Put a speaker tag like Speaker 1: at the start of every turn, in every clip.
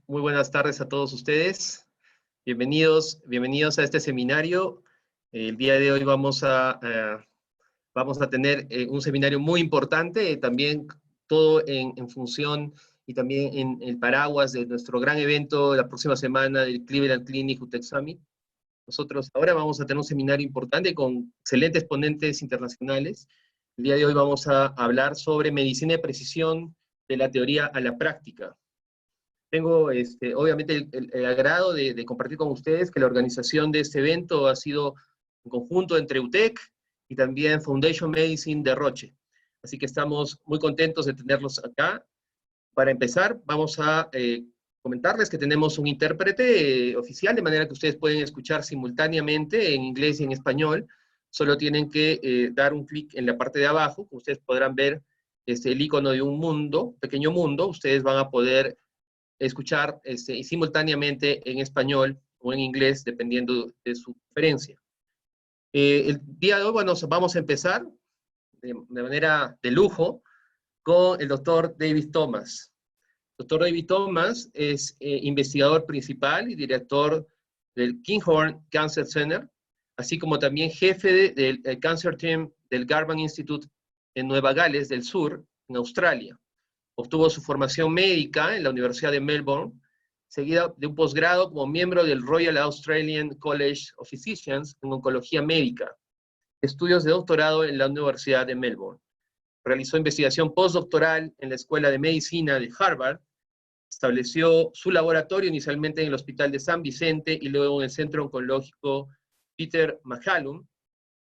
Speaker 1: Muy buenas tardes a todos ustedes. Bienvenidos a este seminario. El día de hoy vamos a tener un seminario muy importante, también todo en función y también en el paraguas de nuestro gran evento de la próxima semana del Clinic UTEC Summit. Nosotros ahora vamos a tener un seminario importante con excelentes ponentes internacionales. El día de hoy vamos a hablar sobre medicina de precisión, de la teoría a la práctica. Tengo obviamente el agrado de compartir con ustedes que la organización de este evento ha sido un conjunto entre UTEC y también Foundation Medicine de Roche. Así que estamos muy contentos de tenerlos acá. Para empezar, vamos a comentarles que tenemos un intérprete oficial, de manera que ustedes pueden escuchar simultáneamente en inglés y en español. Solo tienen que dar un clic en la parte de abajo, como ustedes podrán ver el icono de un mundo, pequeño mundo. Ustedes van a poder escuchar simultáneamente en español o en inglés, dependiendo de su preferencia. El día de hoy, bueno, vamos a empezar de manera de lujo con el doctor David Thomas. El doctor David Thomas es investigador principal y director del Kinghorn Cancer Center, así como también jefe del Cancer Team del Garvan Institute en Nueva Gales del Sur, en Australia. Obtuvo su formación médica en la Universidad de Melbourne, seguida de un posgrado como miembro del Royal Australian College of Physicians en oncología médica, estudios de doctorado en la Universidad de Melbourne. Realizó investigación postdoctoral en la Escuela de Medicina de Harvard, estableció su laboratorio inicialmente en el Hospital de San Vicente y luego en el Centro Oncológico Peter MacCallum.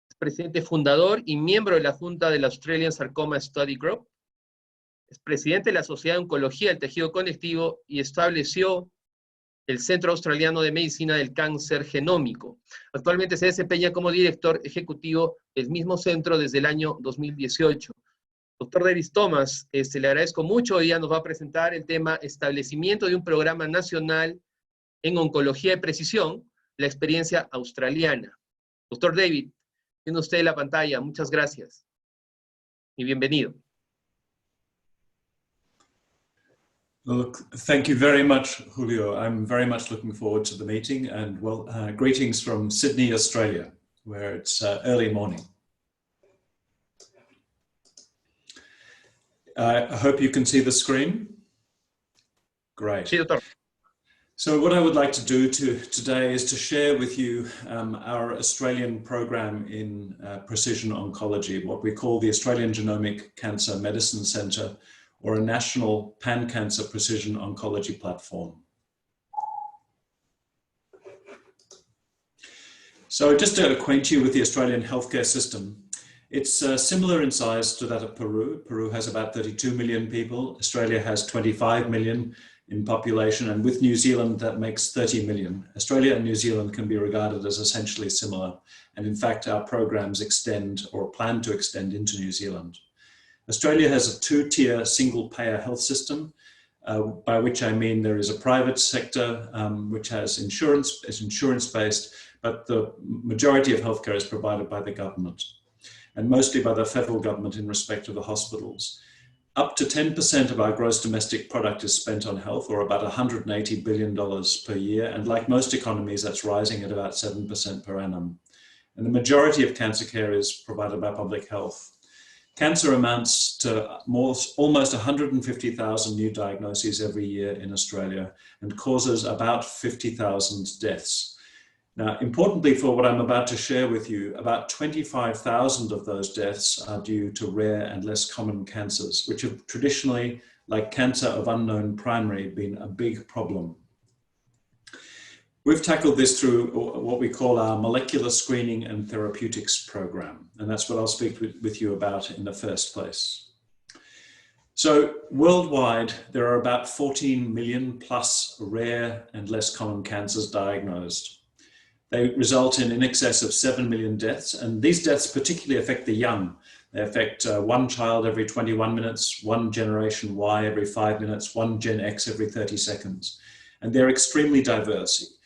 Speaker 1: Es presidente fundador y miembro de la Junta del Australian Sarcoma Study Group. Es presidente de la Sociedad de Oncología del Tejido Conectivo y estableció el Centro Australiano de Medicina del Cáncer Genómico. Actualmente se desempeña como director ejecutivo del mismo centro desde el año 2018. Doctor David Thomas, le agradezco mucho. Hoy día nos va a presentar el tema establecimiento de un programa nacional en oncología de precisión, la experiencia australiana. Doctor David, tiene usted la pantalla. Muchas gracias. Y bienvenido.
Speaker 2: Look, thank you very much, Julio. I'm very much looking forward to the meeting, and well, greetings from Sydney, Australia, where it's early morning. I hope you can see the screen. Great.
Speaker 1: Sí, doctor.
Speaker 2: So what I would like to do today is to share with you our Australian program in precision oncology, what we call the Australian Genomic Cancer Medicine Centre, or a national pan-cancer precision oncology platform. So just to acquaint you with the Australian healthcare system, it's similar in size to that of Peru. Peru has about 32 million people. Australia has 25 million in population, and with New Zealand, that makes 30 million. Australia and New Zealand can be regarded as essentially similar. And in fact, our programs extend or plan to extend into New Zealand. Australia has a two-tier single-payer health system, by which I mean there is a private sector which has insurance, is insurance-based, but the majority of healthcare is provided by the government, and mostly by the federal government in respect of the hospitals. Up to 10% of our gross domestic product is spent on health, or about $180 billion per year, and like most economies, that's rising at about 7% per annum. And the majority of cancer care is provided by public health. Cancer amounts to almost 150,000 new diagnoses every year in Australia and causes about 50,000 deaths. Now, importantly for what I'm about to share with you, about 25,000 of those deaths are due to rare and less common cancers, which have traditionally, like cancer of unknown primary, been a big problem. We've tackled this through what we call our molecular screening and therapeutics program, and that's what I'll speak with you about in the first place. So worldwide, there are about 14 million plus rare and less common cancers diagnosed. They result in excess of 7 million deaths, and these deaths particularly affect the young. They affect one child every 21 minutes, one generation Y every 5 minutes, one Gen X every 30 seconds. And they're extremely diverse.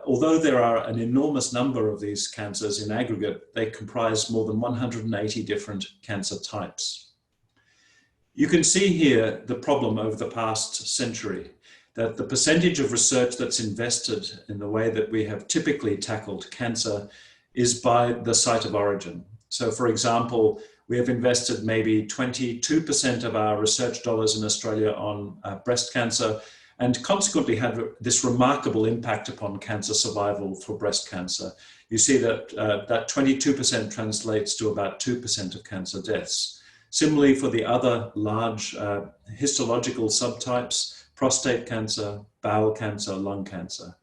Speaker 2: Although there are an enormous number of these cancers in aggregate, they comprise more than 180 different cancer types. You can see here the problem over the past century, that the percentage of research that's invested in the way that we have typically tackled cancer is by the site of origin. So for example, we have invested maybe 22% of our research dollars in Australia on breast cancer, and consequently had this remarkable impact upon cancer survival for breast cancer. You see that that 22% translates to about 2% of cancer deaths. Similarly, for the other large histological subtypes, prostate cancer, bowel cancer, lung cancer.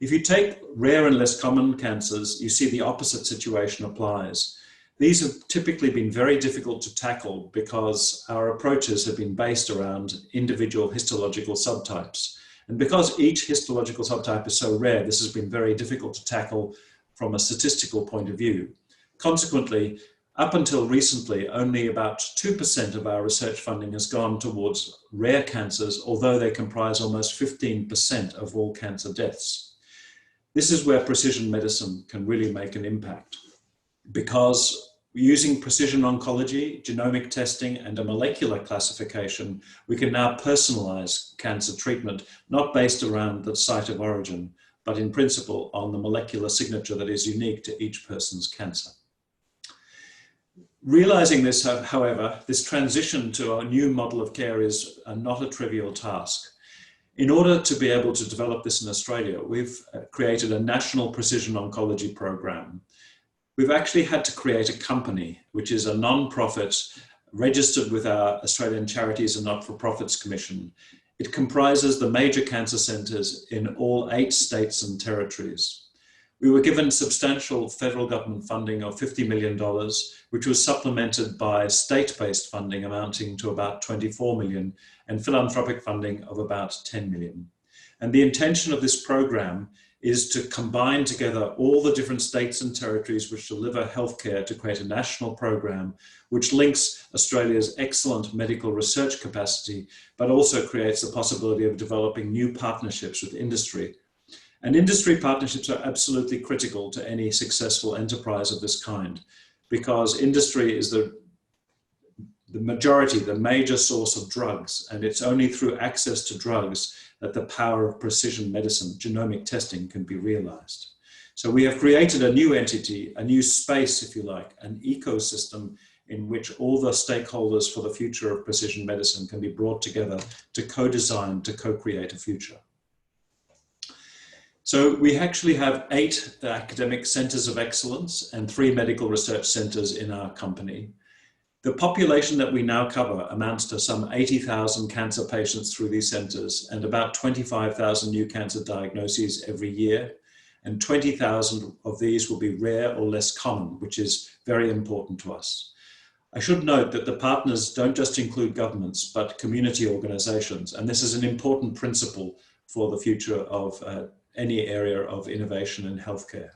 Speaker 2: If you take rare and less common cancers, you see the opposite situation applies. These have typically been very difficult to tackle because our approaches have been based around individual histological subtypes. And because each histological subtype is so rare, this has been very difficult to tackle from a statistical point of view. Consequently, up until recently, only about 2% of our research funding has gone towards rare cancers, although they comprise almost 15% of all cancer deaths. This is where precision medicine can really make an impact, because using precision oncology, genomic testing, and a molecular classification, we can now personalize cancer treatment, not based around the site of origin, but in principle on the molecular signature that is unique to each person's cancer. Realizing this, however, this transition to a new model of care is not a trivial task. In order to be able to develop this in Australia, we've created a national precision oncology program. We've actually had to create a company, which is a non-profit registered with our Australian Charities and Not-for-Profits Commission. It comprises the major cancer centres in all 8 states and territories. We were given substantial federal government funding of $50 million, which was supplemented by state-based funding amounting to about $24 million and philanthropic funding of about $10 million. And the intention of this program is to combine together all the different states and territories which deliver healthcare to create a national program which links Australia's excellent medical research capacity, but also creates the possibility of developing new partnerships with industry. And industry partnerships are absolutely critical to any successful enterprise of this kind, because industry is the majority, the major source of drugs, and it's only through access to drugs that the power of precision medicine, genomic testing, can be realized. So we have created a new entity, a new space, if you like, an ecosystem in which all the stakeholders for the future of precision medicine can be brought together to co-design, to co-create a future. So we actually have 8 academic centers of excellence and 3 medical research centers in our company. The population that we now cover amounts to some 80,000 cancer patients through these centers, and about 25,000 new cancer diagnoses every year. And 20,000 of these will be rare or less common, which is very important to us. I should note that the partners don't just include governments, but community organizations. And this is an important principle for the future of any area of innovation in healthcare.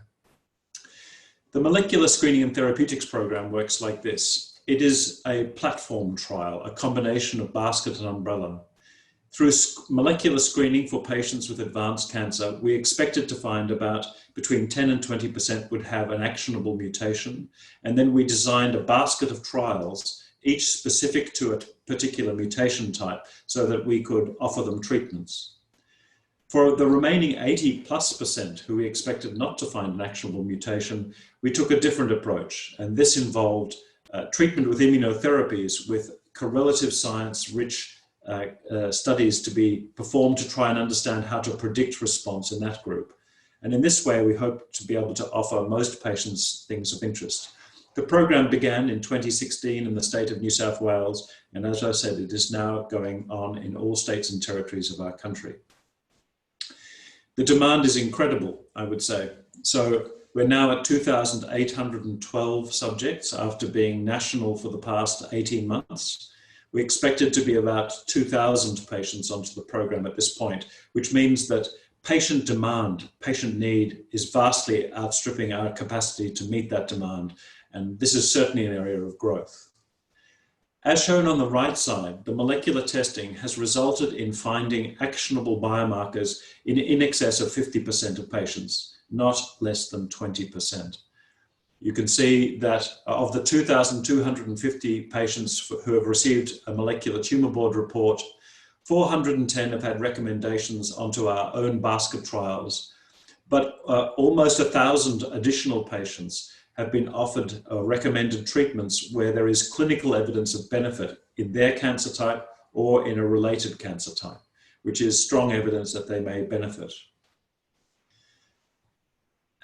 Speaker 2: The molecular screening and therapeutics program works like this. It is a platform trial, a combination of basket and umbrella. Through molecular screening for patients with advanced cancer, we expected to find about between 10 and 20% would have an actionable mutation. And then we designed a basket of trials, each specific to a particular mutation type, so that we could offer them treatments. For the remaining 80+% who we expected not to find an actionable mutation, we took a different approach. And this involved treatment with immunotherapies with correlative science-rich studies to be performed to try and understand how to predict response in that group. And in this way, we hope to be able to offer most patients things of interest. The program began in 2016 in the state of New South Wales. And as I said, it is now going on in all states and territories of our country. The demand is incredible, I would say. So we're now at 2,812 subjects after being national for the past 18 months. We expected to be about 2,000 patients onto the program at this point, which means that patient demand, patient need is vastly outstripping our capacity to meet that demand. And this is certainly an area of growth. As shown on the right side, the molecular testing has resulted in finding actionable biomarkers in excess of 50% of patients, not less than 20%. You can see that of the 2,250 patients who have received a molecular tumor board report, 410 have had recommendations onto our own basket trials, but almost 1,000 additional patients have been offered recommended treatments where there is clinical evidence of benefit in their cancer type or in a related cancer type, which is strong evidence that they may benefit.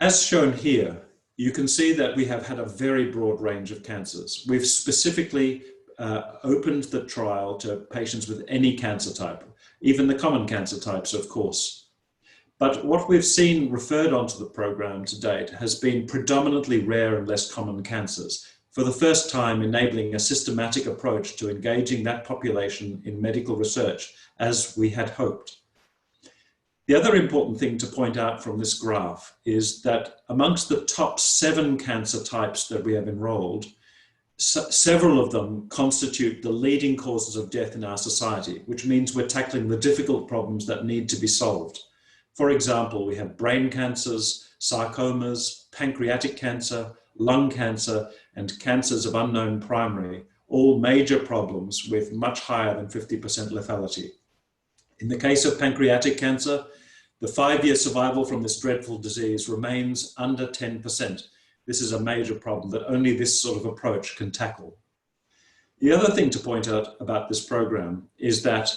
Speaker 2: As shown here, you can see that we have had a very broad range of cancers. We've specifically opened the trial to patients with any cancer type, even the common cancer types, of course. But what we've seen referred onto the program to date has been predominantly rare and less common cancers, for the first time enabling a systematic approach to engaging that population in medical research, as we had hoped. The other important thing to point out from this graph is that amongst the top 7 cancer types that we have enrolled, several of them constitute the leading causes of death in our society, which means we're tackling the difficult problems that need to be solved. For example, we have brain cancers, sarcomas, pancreatic cancer, lung cancer, and cancers of unknown primary, all major problems with much higher than 50% lethality. In the case of pancreatic cancer, the 5-year survival from this dreadful disease remains under 10%. This is a major problem that only this sort of approach can tackle. The other thing to point out about this program is that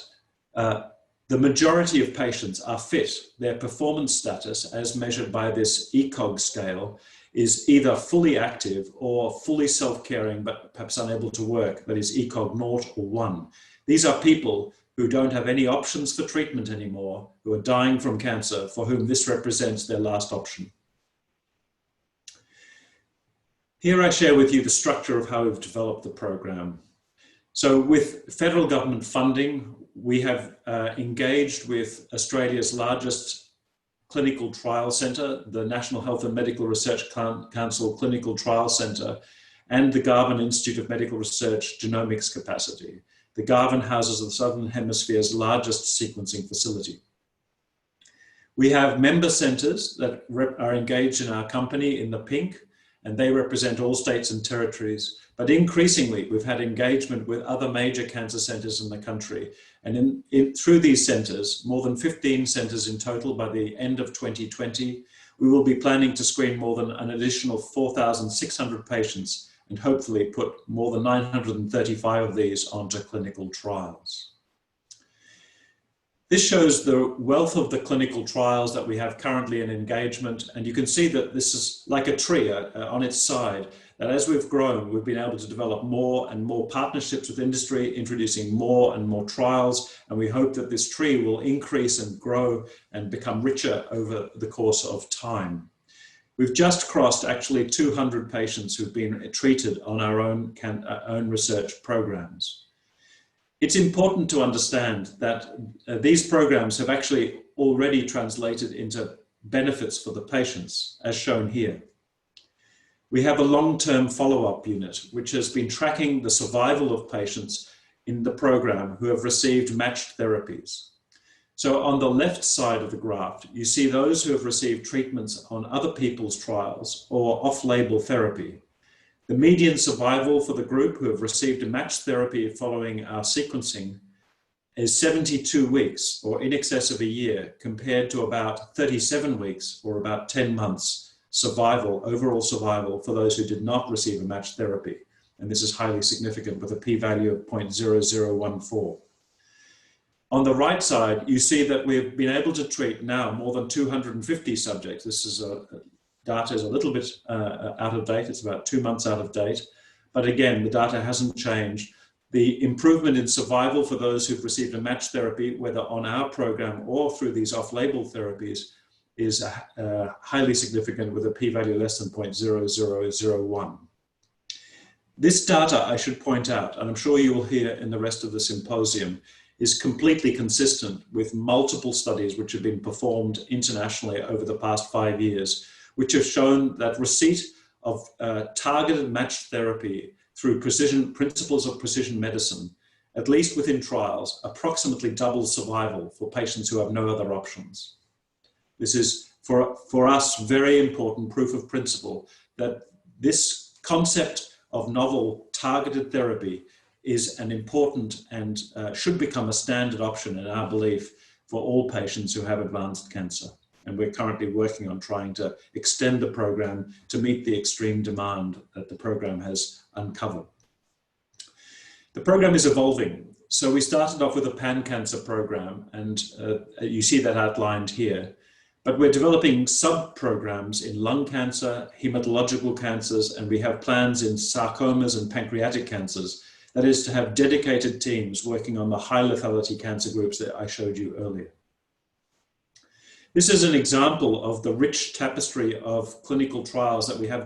Speaker 2: the majority of patients are fit. Their performance status, as measured by this ECOG scale, is either fully active or fully self-caring, but perhaps unable to work, that is ECOG 0 or 1. These are people who don't have any options for treatment anymore, who are dying from cancer, for whom this represents their last option. Here I share with you the structure of how we've developed the program. So with federal government funding, we have engaged with Australia's largest clinical trial centre, the National Health and Medical Research Council Clinical Trial Centre, and the Garvan Institute of Medical Research Genomics Capacity. The Garvan houses the Southern Hemisphere's largest sequencing facility. We have member centres that are engaged in our company in the pink, and they represent all states and territories. But increasingly, we've had engagement with other major cancer centres in the country. And through these centres, more than 15 centres in total by the end of 2020, we will be planning to screen more than an additional 4,600 patients and hopefully put more than 935 of these onto clinical trials. This shows the wealth of the clinical trials that we have currently in engagement, and you can see that this is like a tree on its side, that as we've grown, we've been able to develop more and more partnerships with industry, introducing more and more trials, and we hope that this tree will increase and grow and become richer over the course of time. We've just crossed actually 200 patients who've been treated on our own research programs. It's important to understand that these programs have actually already translated into benefits for the patients, as shown here. We have a long-term follow-up unit, which has been tracking the survival of patients in the program who have received matched therapies. So on the left side of the graph, you see those who have received treatments on other people's trials or off-label therapy. The median survival for the group who have received a matched therapy following our sequencing is 72 weeks, or in excess of a year, compared to about 37 weeks, or about 10 months survival, overall survival, for those who did not receive a matched therapy. And this is highly significant with a p-value of 0.0014. On the right side, you see that we've been able to treat now more than 250 subjects. This is data is a little bit out of date. It's about 2 months out of date. But again, the data hasn't changed. The improvement in survival for those who've received a matched therapy, whether on our program or through these off-label therapies, is highly significant with a p-value less than 0.0001. This data, I should point out, and I'm sure you will hear in the rest of the symposium, is completely consistent with multiple studies which have been performed internationally over the past 5 years, which have shown that receipt of targeted matched therapy through principles of precision medicine, at least within trials, approximately doubles survival for patients who have no other options. This is, for us, very important proof of principle that this concept of novel targeted therapy is an important and should become a standard option in our belief for all patients who have advanced cancer. And we're currently working on trying to extend the program to meet the extreme demand that the program has uncovered. The program is evolving. So we started off with a pan-cancer program, and you see that outlined here. But we're developing sub-programs in lung cancer, hematological cancers, and we have plans in sarcomas and pancreatic cancers. That is to have dedicated teams working on the high lethality cancer groups that I showed you earlier. This is an example of the rich tapestry of clinical trials that we have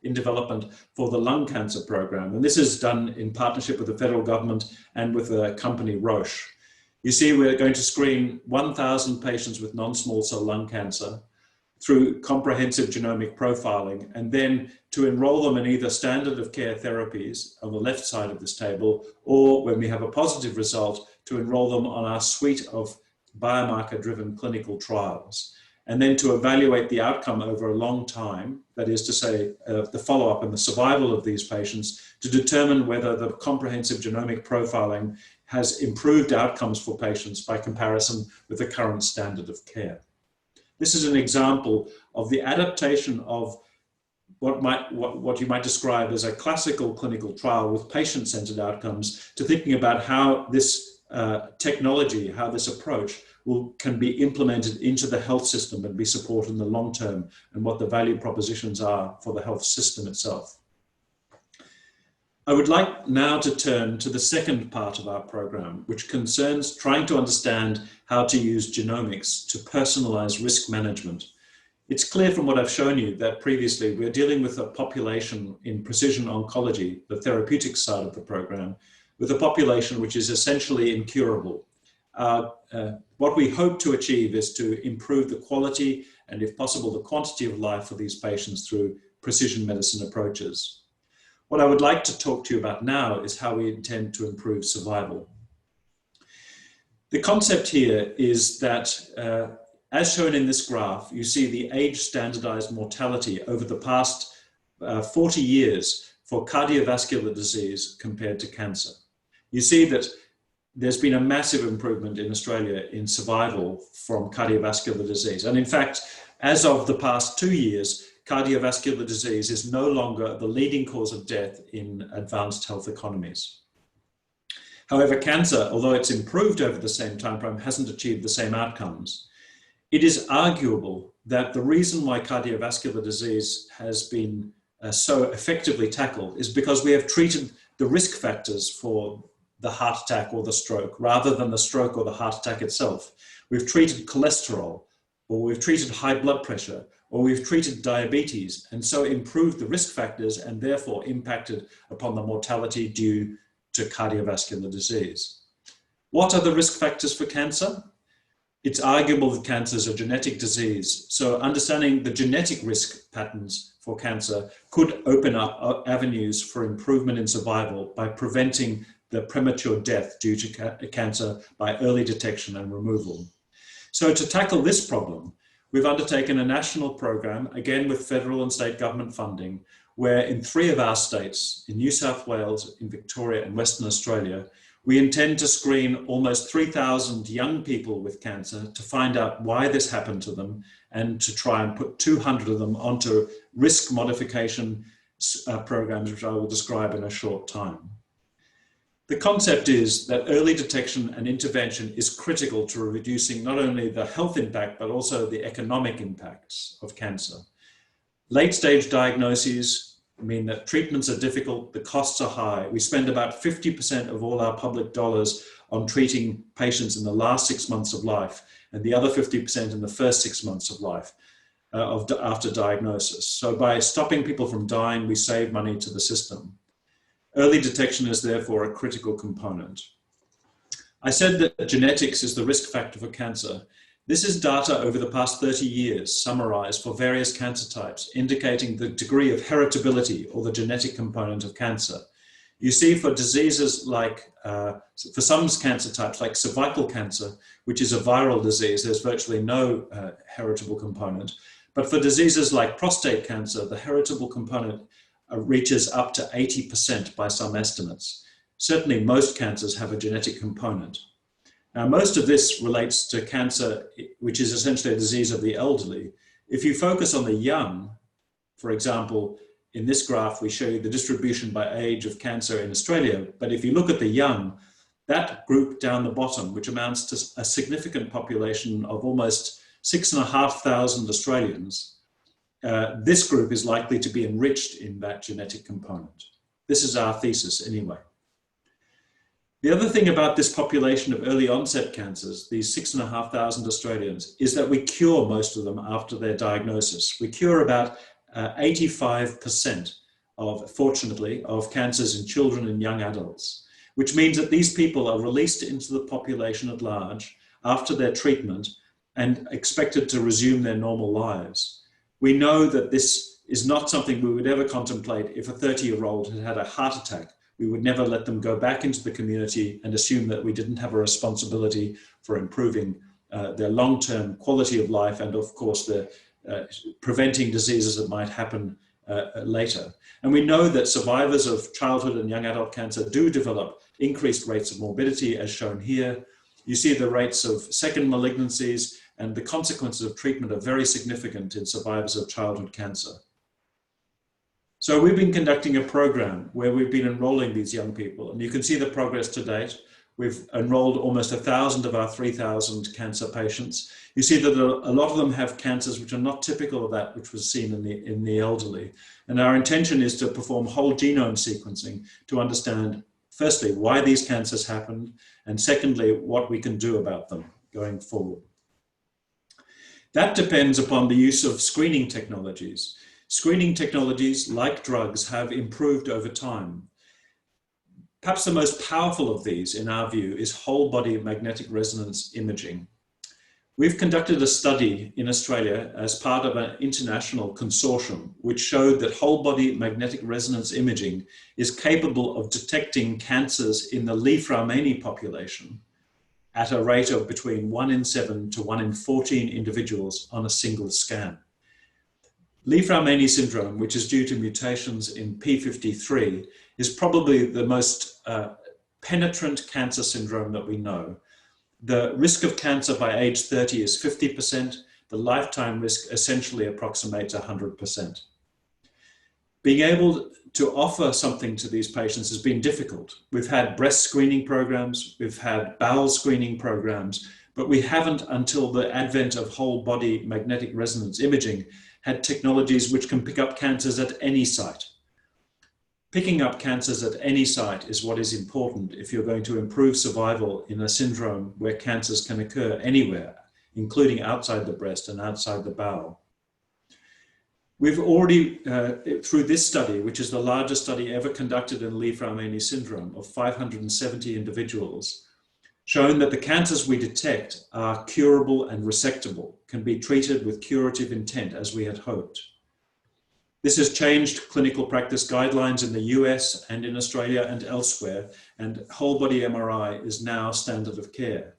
Speaker 2: in development for the lung cancer program. And this is done in partnership with the federal government and with the company Roche. You see, we're going to screen 1,000 patients with non-small cell lung cancer through comprehensive genomic profiling, and then to enroll them in either standard of care therapies on the left side of this table, or when we have a positive result, to enroll them on our suite of biomarker-driven clinical trials, and then to evaluate the outcome over a long time, that is to say, the follow-up and the survival of these patients, to determine whether the comprehensive genomic profiling has improved outcomes for patients by comparison with the current standard of care. This is an example of the adaptation of what you might describe as a classical clinical trial with patient-centered outcomes to thinking about how this technology, how this approach can be implemented into the health system and be supported in the long term, and what the value propositions are for the health system itself. I would like now to turn to the second part of our program, which concerns trying to understand how to use genomics to personalize risk management. It's clear from what I've shown you that previously we're dealing with a population in precision oncology, the therapeutic side of the program, with a population which is essentially incurable. What we hope to achieve is to improve the quality and, if possible, the quantity of life for these patients through precision medicine approaches. What I would like to talk to you about now is how we intend to improve survival. The concept here is that, as shown in this graph, you see the age-standardized mortality over the past 40 years for cardiovascular disease compared to cancer. You see that there's been a massive improvement in Australia in survival from cardiovascular disease. And in fact, as of the past 2 years, cardiovascular disease is no longer the leading cause of death in advanced health economies. However, cancer, although it's improved over the same time frame, hasn't achieved the same outcomes. It is arguable that the reason why cardiovascular disease has been so effectively tackled is because we have treated the risk factors for the heart attack or the stroke rather than the stroke or the heart attack itself. We've treated cholesterol, or we've treated high blood pressure, or we've treated diabetes, and so improved the risk factors and therefore impacted upon the mortality due to cardiovascular disease. What are the risk factors for cancer? It's arguable that cancer is a genetic disease, so understanding the genetic risk patterns for cancer could open up avenues for improvement in survival by preventing the premature death due to cancer by early detection and removal. So to tackle this problem, we've undertaken a national program, again with federal and state government funding, where in 3 of our states, in New South Wales, in Victoria and Western Australia, we intend to screen almost 3,000 young people with cancer to find out why this happened to them and to try and put 200 of them onto risk modification programs, which I will describe in a short time. The concept is that early detection and intervention is critical to reducing not only the health impact, but also the economic impacts of cancer. Late-stage diagnoses mean that treatments are difficult, the costs are high. We spend about 50% of all our public dollars on treating patients in the last 6 months of life. and the other 50% in the first 6 months of life after diagnosis. So by stopping people from dying, we save money to the system. Early detection is therefore a critical component. I said that genetics is the risk factor for cancer. This is data over the past 30 years summarized for various cancer types, indicating the degree of heritability or the genetic component of cancer. You see for diseases like, for some cancer types like cervical cancer, which is a viral disease, there's virtually no heritable component. But for diseases like prostate cancer, the heritable component reaches up to 80% by some estimates. Certainly most cancers have a genetic component. Now, most of this relates to cancer, which is essentially a disease of the elderly. If you focus on the young, for example, in this graph, we show you the distribution by age of cancer in Australia. But if you look at the young, that group down the bottom, which amounts to a significant population of almost 6,500 Australians, this group is likely to be enriched in that genetic component. This is our thesis anyway. The other thing about this population of early onset cancers, these 6,500 Australians, is that we cure most of them after their diagnosis. We cure about 85% fortunately, of cancers in children and young adults, which means that these people are released into the population at large after their treatment and expected to resume their normal lives. We know that this is not something we would ever contemplate if a 30-year-old had had a heart attack. We would never let them go back into the community and assume that we didn't have a responsibility for improving their long-term quality of life and, of course, preventing diseases that might happen later. And we know that survivors of childhood and young adult cancer do develop increased rates of morbidity, as shown here. You see the rates of second malignancies, and the consequences of treatment are very significant in survivors of childhood cancer. So we've been conducting a program where we've been enrolling these young people, and you can see the progress to date. We've enrolled almost 1,000 of our 3,000 cancer patients. You see that a lot of them have cancers which are not typical of that which was seen in the elderly. And our intention is to perform whole genome sequencing to understand, firstly, why these cancers happened, and secondly, what we can do about them going forward. That depends upon the use of screening technologies. Screening technologies, like drugs, have improved over time. Perhaps the most powerful of these, in our view, is whole body magnetic resonance imaging. We've conducted a study in Australia as part of an international consortium, which showed that whole body magnetic resonance imaging is capable of detecting cancers in the Li-Fraumeni population at a rate of between 1 in 7 to 1 in 14 individuals on a single scan. Li-Fraumeni syndrome, which is due to mutations in P53, is probably the most penetrant cancer syndrome that we know. The risk of cancer by age 30 is 50%. The lifetime risk essentially approximates 100%. Being able to offer something to these patients has been difficult. We've had breast screening programs, we've had bowel screening programs, but we haven't, until the advent of whole body magnetic resonance imaging, had technologies which can pick up cancers at any site. Picking up cancers at any site is what is important if you're going to improve survival in a syndrome where cancers can occur anywhere, including outside the breast and outside the bowel. We've already, through this study, which is the largest study ever conducted in Li-Fraumeni syndrome of 570 individuals, shown that the cancers we detect are curable and resectable, can be treated with curative intent as we had hoped. This has changed clinical practice guidelines in the US and in Australia and elsewhere, and whole body MRI is now standard of care.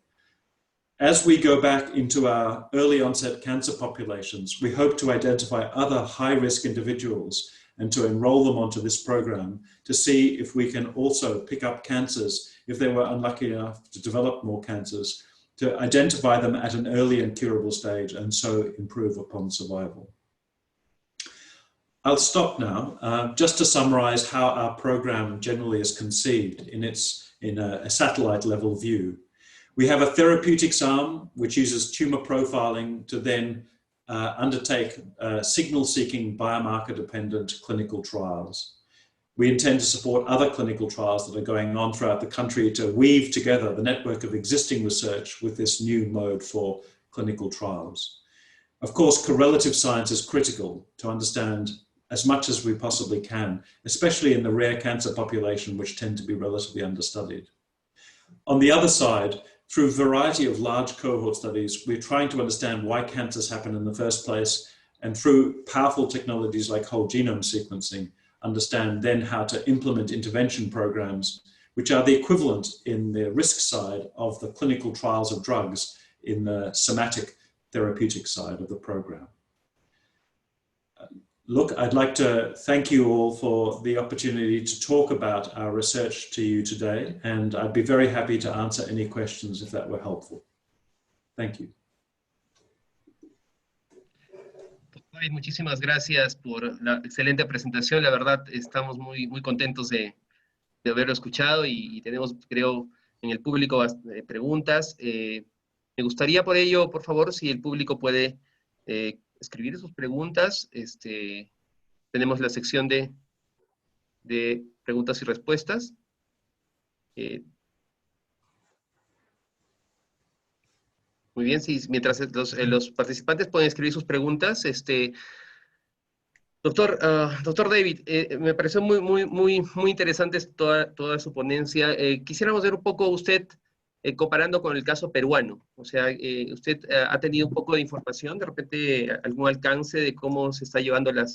Speaker 2: As we go back into our early onset cancer populations, we hope to identify other high-risk individuals and to enroll them onto this program to see if we can also pick up cancers if they were unlucky enough to develop more cancers, to identify them at an early and curable stage and so improve upon survival. I'll stop now just to summarize how our program generally is conceived in a satellite level view. We have a therapeutics arm which uses tumor profiling to then undertake signal-seeking biomarker-dependent clinical trials. We intend to support other clinical trials that are going on throughout the country to weave together the network of existing research with this new mode for clinical trials. Of course, correlative science is critical to understand as much as we possibly can, especially in the rare cancer population, which tend to be relatively understudied. On the other side, through a variety of large cohort studies, we're trying to understand why cancers happen in the first place, and through powerful technologies like whole genome sequencing, understand then how to implement intervention programs, which are the equivalent in the risk side of the clinical trials of drugs in the somatic therapeutic side of the program. Look, I'd like to thank you all for the opportunity to talk about our research to you today, and I'd be very happy to answer any questions if that were helpful. Thank you.
Speaker 1: David, muchísimas gracias por la excelente presentación. La verdad, estamos muy contentos de haberlo escuchado y tenemos, creo, en el público preguntas. Me gustaría por ello, por favor, si el público puede escribir sus preguntas. Tenemos la sección de preguntas y respuestas. Muy bien, sí, mientras los participantes pueden escribir sus preguntas. Doctor David, me pareció muy interesante toda su ponencia. Quisiéramos ver un poco usted comparando con el caso peruano. O sea, usted ha tenido un poco de información, de repente algún alcance de cómo se está llevando la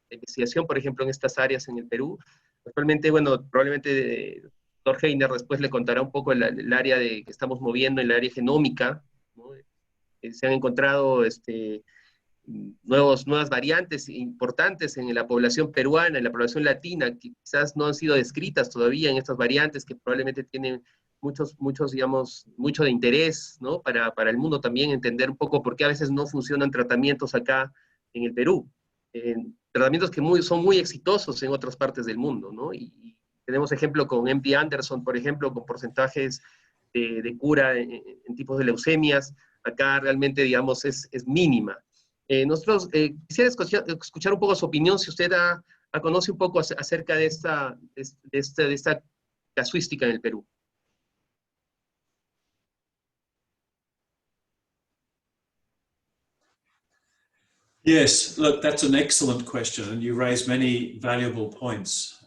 Speaker 1: investigación, por ejemplo, en estas áreas en el Perú. Actualmente, bueno, probablemente el doctor Heiner después le contará un poco el área que estamos moviendo, el área genómica, ¿no? Se han encontrado nuevas variantes importantes en la población peruana, en la población latina, que quizás no han sido descritas todavía en estas variantes, que probablemente tienen digamos, mucho de interés, ¿no? Para el mundo también entender un poco por qué a veces no funcionan tratamientos acá en el Perú. Tratamientos que son muy exitosos en otras partes del mundo, ¿no? Y tenemos ejemplo con MD Anderson, por ejemplo, con porcentajes de cura en tipos de leucemias. Acá realmente, digamos, es mínima. Nosotros quisiera escuchar un poco su opinión, si usted conoce un poco acerca de esta casuística en el Perú.
Speaker 2: Yes, look, that's an excellent question, and you raise many valuable points.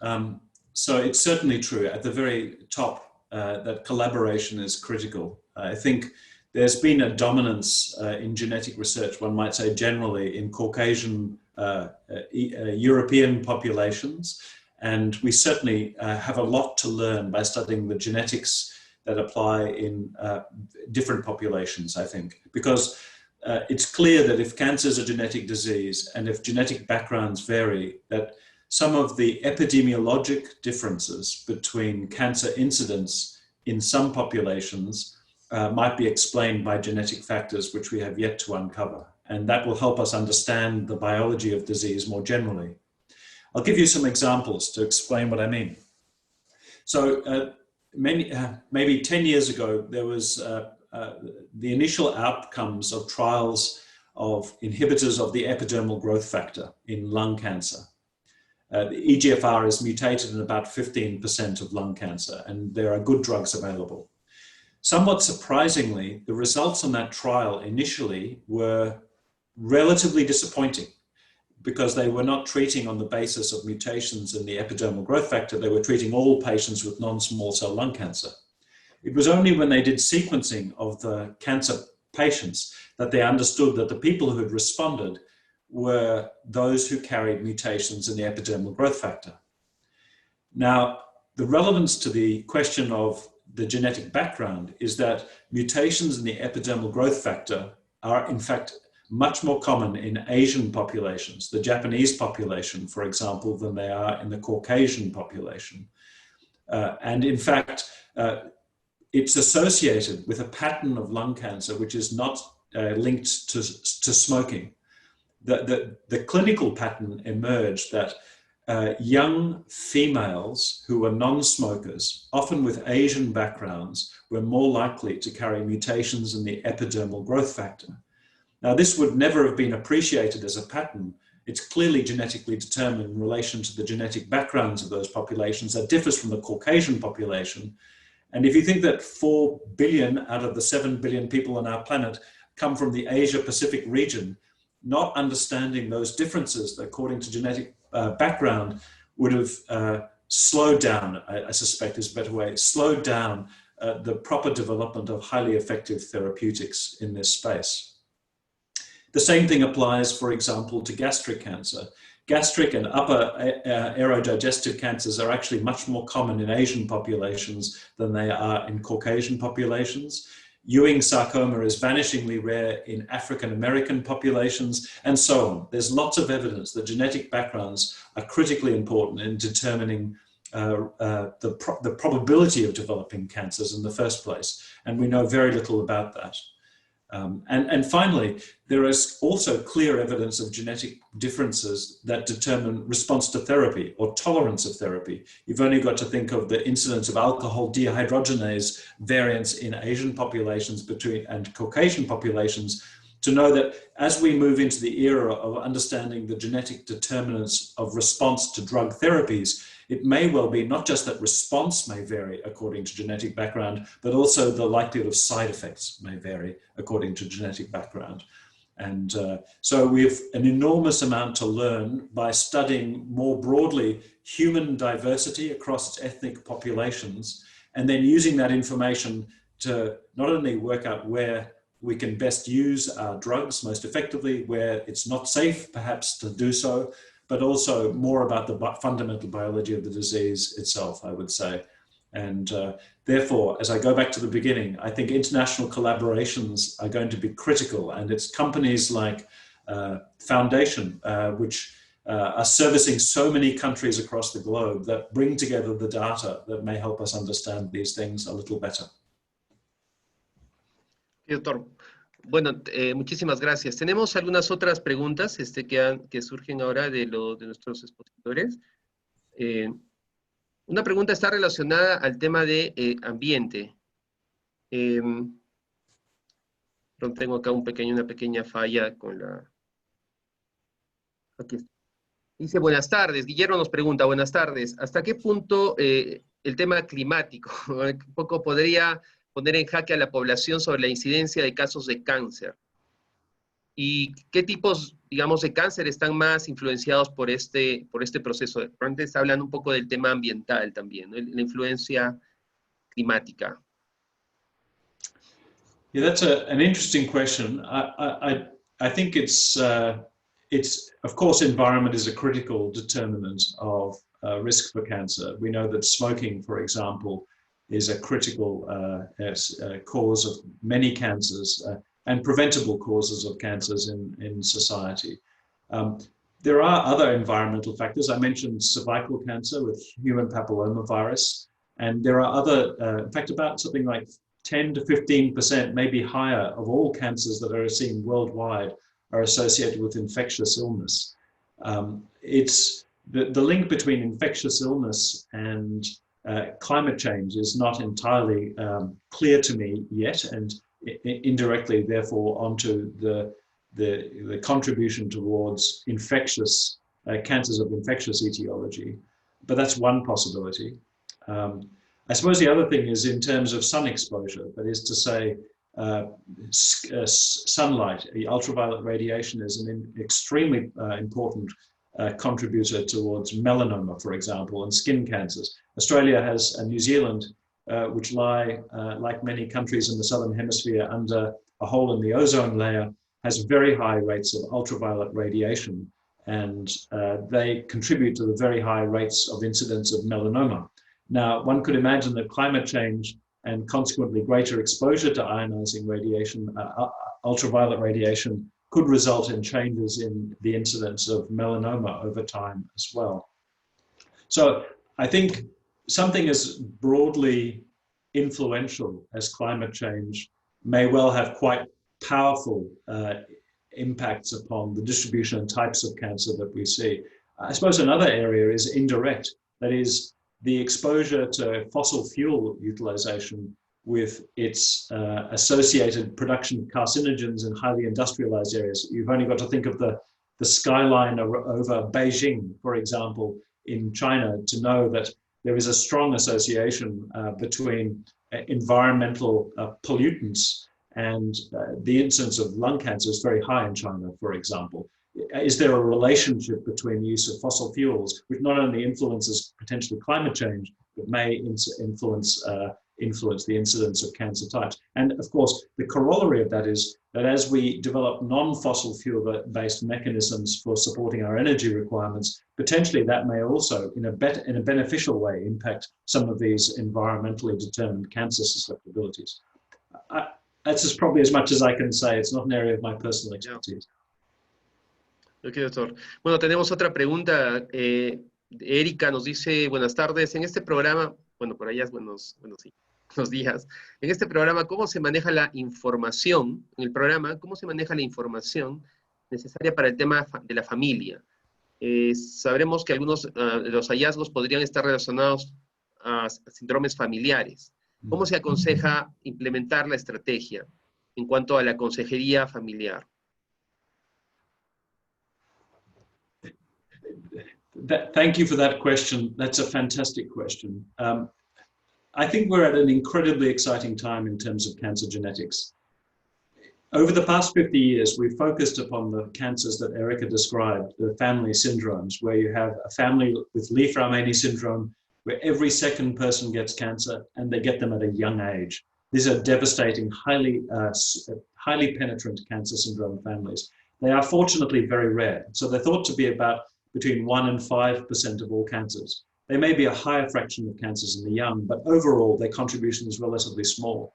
Speaker 2: So it's certainly true at the very top that collaboration is critical. I think there's been a dominance in genetic research, one might say generally, in Caucasian European populations, and we certainly have a lot to learn by studying the genetics that apply in different populations, I think, because it's clear that if cancer is a genetic disease and if genetic backgrounds vary, that some of the epidemiologic differences between cancer incidence in some populations might be explained by genetic factors which we have yet to uncover. And that will help us understand the biology of disease more generally. I'll give you some examples to explain what I mean. So maybe 10 years ago, there was the initial outcomes of trials of inhibitors of the epidermal growth factor in lung cancer. The EGFR is mutated in about 15% of lung cancer, and there are good drugs available. Somewhat surprisingly, the results on that trial initially were relatively disappointing because they were not treating on the basis of mutations in the epidermal growth factor. They were treating all patients with non-small cell lung cancer. It was only when they did sequencing of the cancer patients that they understood that the people who had responded were those who carried mutations in the epidermal growth factor. Now, the relevance to the question of the genetic background is that mutations in the epidermal growth factor are in fact much more common in Asian populations, the Japanese population, for example, than they are in the Caucasian population. And in fact, it's associated with a pattern of lung cancer which is not linked to smoking. The clinical pattern emerged that young females who were non-smokers, often with Asian backgrounds, were more likely to carry mutations in the epidermal growth factor. Now, this would never have been appreciated as a pattern. It's clearly genetically determined in relation to the genetic backgrounds of those populations that differs from the Caucasian population. And if you think that 4 billion out of the 7 billion people on our planet come from the Asia-Pacific region, not understanding those differences according to genetic background would have slowed down, I suspect is a better way, slowed down the proper development of highly effective therapeutics in this space. The same thing applies, for example, to gastric cancer. Gastric and upper aerodigestive cancers are actually much more common in Asian populations than they are in Caucasian populations. Ewing sarcoma is vanishingly rare in African American populations, and so on. There's lots of evidence that genetic backgrounds are critically important in determining the probability of developing cancers in the first place, and we know very little about that. And finally, there is also clear evidence of genetic differences that determine response to therapy or tolerance of therapy. You've only got to think of the incidence of alcohol dehydrogenase variants in Asian populations and Caucasian populations to know that as we move into the era of understanding the genetic determinants of response to drug therapies, it may well be not just that response may vary according to genetic background, but also the likelihood of side effects may vary according to genetic background. And so we have an enormous amount to learn by studying more broadly human diversity across ethnic populations, and then using that information to not only work out where we can best use our drugs most effectively, where it's not safe perhaps to do so, but also more about the fundamental biology of the disease itself, I would say. And therefore, as I go back to the beginning, I think international collaborations are going to be critical, and it's companies like Foundation, which are servicing so many countries across the globe, that bring together the data that may help us understand these things a little better.
Speaker 1: Doctor, bueno, muchísimas gracias. Tenemos algunas otras preguntas que surgen ahora de nuestros expositores. Una pregunta está relacionada al tema de ambiente. Tengo acá una pequeña falla con la... Aquí está. Dice, buenas tardes. Guillermo nos pregunta, buenas tardes. ¿Hasta qué punto el tema climático un poco podría poner en jaque a la población sobre la incidencia de casos de cáncer? ¿Y qué tipos, digamos, de cáncer están más influenciados por este proceso? Antes está hablando un poco del tema ambiental también, ¿no? La influencia climática.
Speaker 2: Yeah, that's an interesting question. I think it's of course, environment is a critical determinant of risk for cancer. We know that smoking, for example, is a critical cause of many cancers and preventable causes of cancers in society. There are other environmental factors. I mentioned cervical cancer with human papillomavirus, and there are other, in fact, about something like 10 to 15%, maybe higher, of all cancers that are seen worldwide are associated with infectious illness. It's the link between infectious illness and climate change is not entirely clear to me yet, and indirectly, therefore, onto the contribution towards infectious cancers of infectious etiology. But that's one possibility. I suppose the other thing is in terms of sun exposure, that is to say, sunlight, the ultraviolet radiation is an extremely important contributor towards melanoma, for example, and skin cancers. Australia has, and New Zealand, which lie, like many countries in the Southern Hemisphere, under a hole in the ozone layer, has very high rates of ultraviolet radiation, and they contribute to the very high rates of incidence of melanoma. Now, one could imagine that climate change and consequently greater exposure to ionizing radiation, ultraviolet radiation, could result in changes in the incidence of melanoma over time as well. So I think something as broadly influential as climate change may well have quite powerful impacts upon the distribution and types of cancer that we see. I suppose another area is indirect, that is, the exposure to fossil fuel utilization with its associated production of carcinogens in highly industrialized areas. You've only got to think of the skyline over Beijing, for example, in China, to know that there is a strong association between environmental pollutants and the incidence of lung cancer is very high in China, for example. Is there a relationship between the use of fossil fuels, which not only influences potentially climate change, but may influence the incidence of cancer types? And of course, the corollary of that is that as we develop non-fossil fuel-based mechanisms for supporting our energy requirements, potentially that may also, in a beneficial way, impact some of these environmentally determined cancer susceptibilities. That's just probably as much as I can say. It's not an area of my personal expertise.
Speaker 1: Ok, doctor. Bueno, tenemos otra pregunta. Erika nos dice, buenas tardes. En este programa, bueno, por allá es buenos días. En este programa, ¿cómo se maneja la información? En el programa, ¿cómo se maneja la información necesaria para el tema de la familia? Sabremos que algunos de los hallazgos podrían estar relacionados a síndromes familiares. ¿Cómo se aconseja implementar la estrategia en cuanto a la consejería familiar?
Speaker 2: Thank you for that question. That's a fantastic question. I think we're at an incredibly exciting time in terms of cancer genetics. Over the past 50 years, we've focused upon the cancers that Erica described, the family syndromes, where you have a family with Li-Fraumeni syndrome, where every second person gets cancer and they get them at a young age. These are devastating, highly penetrant cancer syndrome families. They are fortunately very rare. So they're thought to be about between 1% and 5% of all cancers. They may be a higher fraction of cancers in the young, but overall their contribution is relatively small.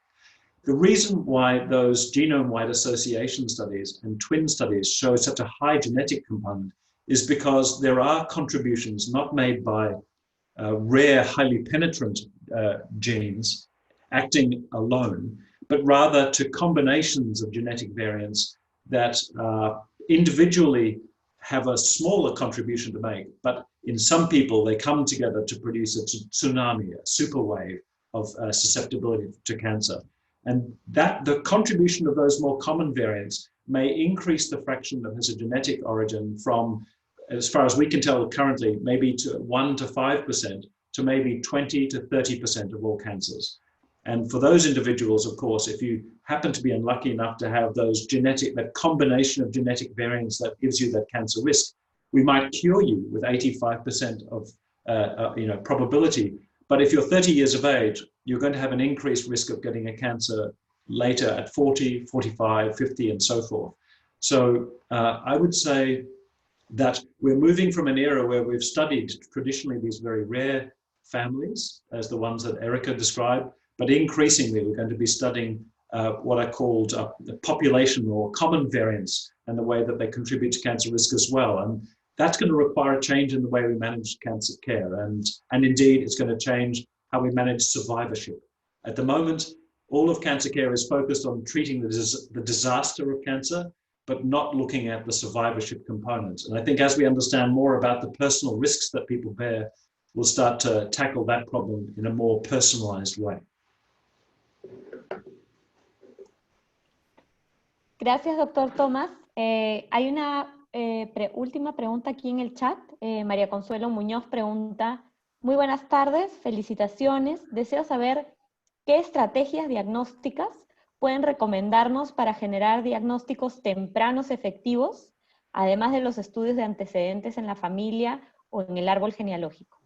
Speaker 2: The reason why those genome-wide association studies and twin studies show such a high genetic component is because there are contributions not made by rare, highly penetrant genes acting alone, but rather to combinations of genetic variants that individually have a smaller contribution to make, but in some people they come together to produce a tsunami, a super wave of susceptibility to cancer. And that the contribution of those more common variants may increase the fraction that has a genetic origin from, as far as we can tell currently, maybe to 1 to 5% to maybe 20 to 30% of all cancers. And for those individuals, of course, if you happen to be unlucky enough to have those that combination of genetic variants that gives you that cancer risk, we might cure you with 85% of probability. But if you're 30 years of age, you're going to have an increased risk of getting a cancer later at 40, 45, 50, and so forth. So I would say that we're moving from an era where we've studied traditionally these very rare families as the ones that Erica described, but increasingly we're going to be studying what I called the population or common variants and the way that they contribute to cancer risk as well. And that's going to require a change in the way we manage cancer care. And indeed, it's going to change how we manage survivorship. At the moment, all of cancer care is focused on treating the disaster of cancer, but not looking at the survivorship component. And I think as we understand more about the personal risks that people bear, we'll start to tackle that problem in a more personalized way.
Speaker 3: Gracias, doctor Tomás. Hay una última pregunta aquí en el chat. María Consuelo Muñoz pregunta, muy buenas tardes, felicitaciones. Deseo saber qué estrategias diagnósticas pueden recomendarnos para generar diagnósticos tempranos efectivos, además de los estudios de antecedentes en la familia o en el árbol genealógico.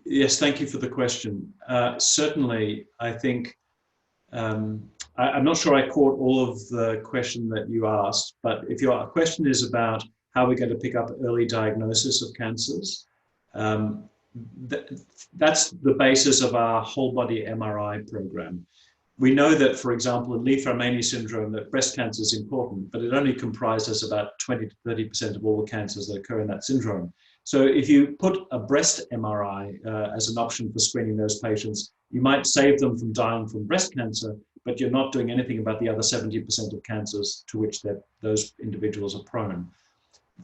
Speaker 2: Yes, thank you for the question. Certainly, I think, I'm not sure I caught all of the question that you asked, but if your question is about how we're going to pick up early diagnosis of cancers, that's the basis of our whole body MRI program. We know that, for example, in Li-Fraumeni syndrome, that breast cancer is important, but it only comprises about 20 to 30% of all the cancers that occur in that syndrome. So if you put a breast MRI as an option for screening those patients, you might save them from dying from breast cancer, but you're not doing anything about the other 70% of cancers to which those individuals are prone.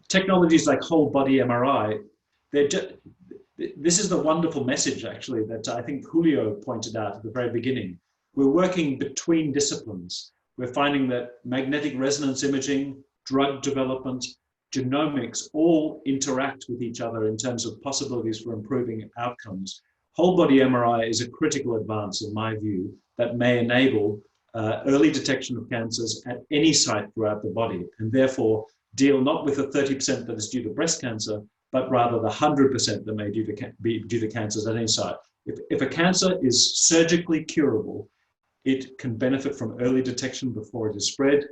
Speaker 2: Technologies like whole body MRI, this is the wonderful message actually that I think Julio pointed out at the very beginning. We're working between disciplines. We're finding that magnetic resonance imaging, drug development, genomics all interact with each other in terms of possibilities for improving outcomes. Whole body MRI is a critical advance, in my view, that may enable early detection of cancers at any site throughout the body, and therefore deal not with the 30% that is due to breast cancer, but rather the 100% that may be due to cancers at any site. If a cancer is surgically curable, it can benefit from early detection before it is spread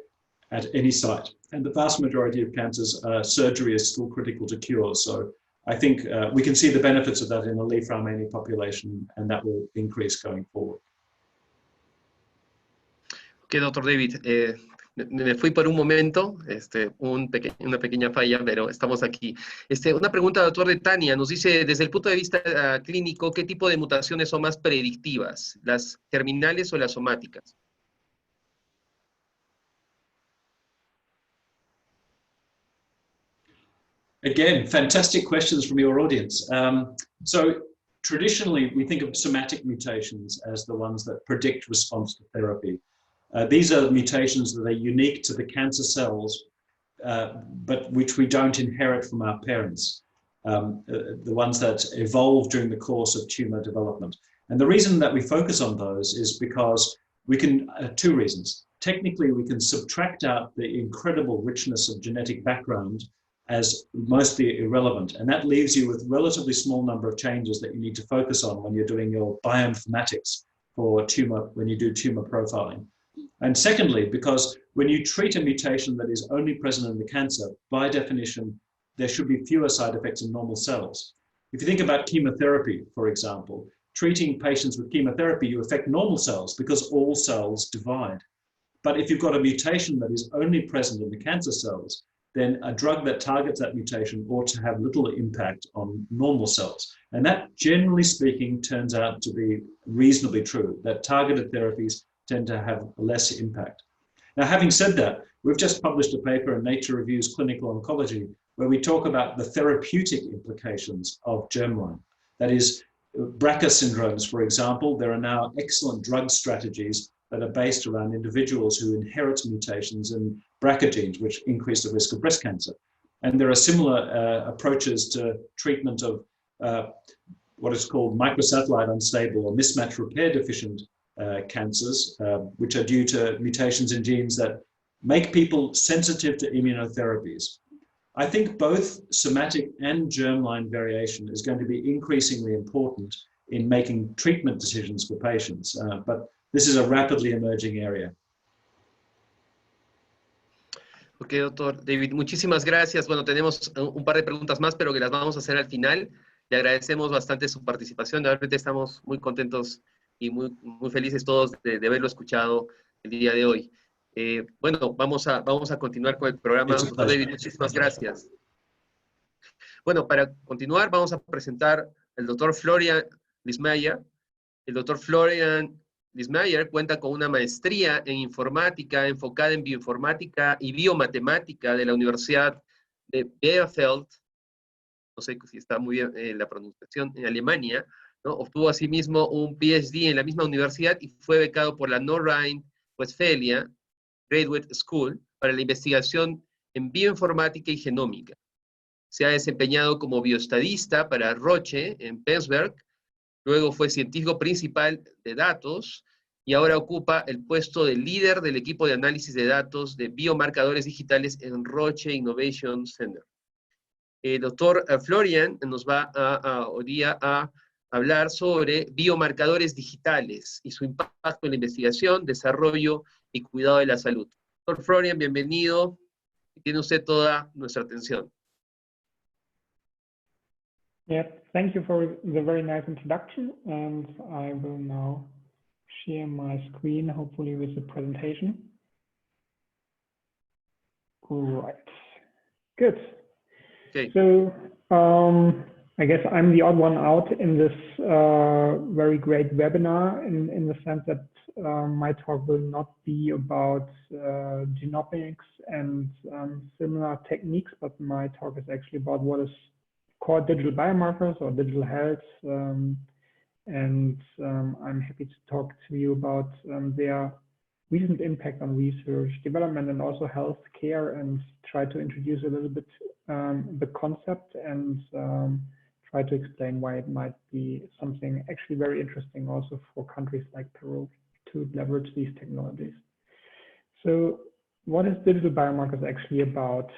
Speaker 2: at any site. And the vast majority of cancers, surgery is still critical to cure. So I think we can see the benefits of that in the Leaf-Ramani population, and that will increase going forward.
Speaker 1: Ok, doctor David, me fui por un momento, una pequeña falla, pero estamos aquí. Una pregunta, doctor, de Tania, nos dice, desde el punto de vista clínico, ¿qué tipo de mutaciones son más predictivas? ¿Las germinales o las somáticas?
Speaker 2: Again, fantastic questions from your audience. So traditionally, we think of somatic mutations as the ones that predict response to therapy. These are mutations that are unique to the cancer cells, but which we don't inherit from our parents, the ones that evolve during the course of tumor development. And the reason that we focus on those is because we can, two reasons. Technically, we can subtract out the incredible richness of genetic background as mostly irrelevant. And that leaves you with a relatively small number of changes that you need to focus on when you're doing your bioinformatics for tumor, when you do tumor profiling. And secondly, because when you treat a mutation that is only present in the cancer, by definition, there should be fewer side effects in normal cells. If you think about chemotherapy, for example, treating patients with chemotherapy, you affect normal cells because all cells divide. But if you've got a mutation that is only present in the cancer cells, then a drug that targets that mutation ought to have little impact on normal cells. And that, generally speaking, turns out to be reasonably true, that targeted therapies tend to have less impact. Now, having said that, we've just published a paper in Nature Reviews Clinical Oncology where we talk about the therapeutic implications of germline. That is, BRCA syndromes, for example, there are now excellent drug strategies that are based around individuals who inherit mutations in BRCA genes, which increase the risk of breast cancer. And there are similar approaches to treatment of what is called microsatellite unstable or mismatch repair deficient cancers, which are due to mutations in genes that make people sensitive to immunotherapies. I think both somatic and germline variation is going to be increasingly important in making treatment decisions for patients, but this is a rapidly emerging area.
Speaker 1: Ok, doctor David, muchísimas gracias. Bueno, tenemos un par de preguntas más, pero que las vamos a hacer al final. Le agradecemos bastante su participación. Realmente estamos muy contentos y muy felices todos de haberlo escuchado el día de hoy. Bueno, vamos a continuar con el programa. Doctor David, muchísimas gracias. Bueno, para continuar vamos a presentar al doctor Florian Lismayer. El doctor Florian Lismayer cuenta con una maestría en informática enfocada en bioinformática y biomatemática de la Universidad de Bielefeld, no sé si está muy bien la pronunciación, en Alemania, ¿no? Obtuvo asimismo un PhD en la misma universidad y fue becado por la Nordrhein-Westfalia Graduate School para la investigación en bioinformática y genómica. Se ha desempeñado como bioestadista para Roche en Pittsburgh. Luego fue científico principal de datos y ahora ocupa el puesto de líder del equipo de análisis de datos de biomarcadores digitales en Roche Innovation Center. El doctor Florian nos va hoy día a hablar sobre biomarcadores digitales y su impacto en la investigación, desarrollo y cuidado de la salud. Doctor Florian, bienvenido. Tiene usted toda nuestra atención.
Speaker 4: Yes, thank you for the very nice introduction, and I will now share my screen, hopefully with the presentation. All right, good.
Speaker 1: Okay.
Speaker 4: So I guess I'm the odd one out in this very great webinar in the sense that my talk will not be about genomics and similar techniques, but my talk is actually about what is called digital biomarkers or digital health, and I'm happy to talk to you about their recent impact on research, development, and also healthcare, and try to introduce a little bit the concept and try to explain why it might be something actually very interesting also for countries like Peru to leverage these technologies. So what is digital biomarkers actually about?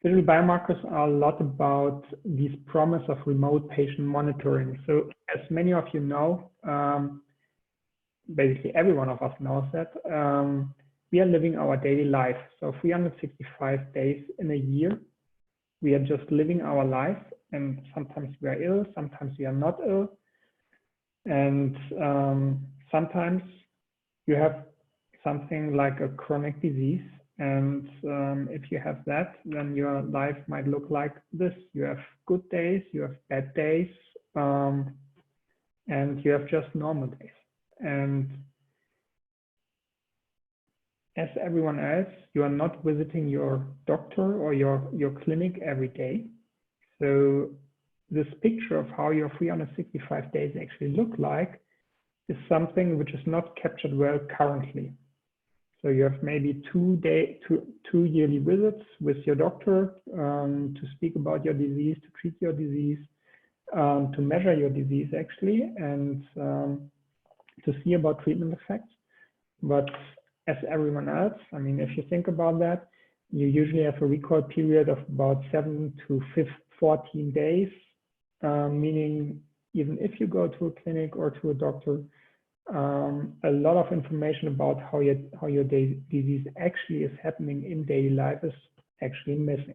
Speaker 4: Digital biomarkers are a lot about this promise of remote patient monitoring. So as many of you know, basically every one of us knows that we are living our daily life. So 365 days in a year, we are just living our life, and sometimes we are ill, sometimes we are not ill. And sometimes you have something like a chronic disease. And if you have that, then your life might look like this. You have good days, you have bad days, and you have just normal days. And as everyone else, you are not visiting your doctor or your clinic every day. So this picture of how your 365 days actually look like is something which is not captured well currently. So you have maybe two yearly visits with your doctor to speak about your disease, to treat your disease, to measure your disease actually, and to see about treatment effects. But as everyone else, I mean, if you think about that, you usually have a recall period of about 7 to 14 days, meaning even if you go to a clinic or to a doctor, a lot of information about how your disease actually is happening in daily life is actually missing.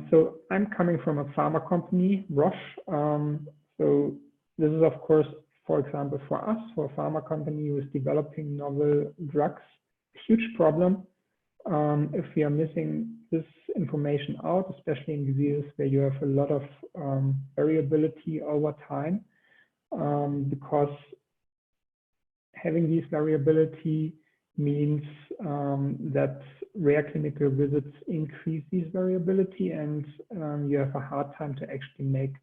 Speaker 4: So I'm coming from a pharma company, Roche. So this is, of course, for example, for us, for a pharma company who is developing novel drugs, a huge problem if we are missing this information out, especially in diseases where you have a lot of variability over time, because having this variability means that rare clinical visits increase this variability, and you have a hard time to actually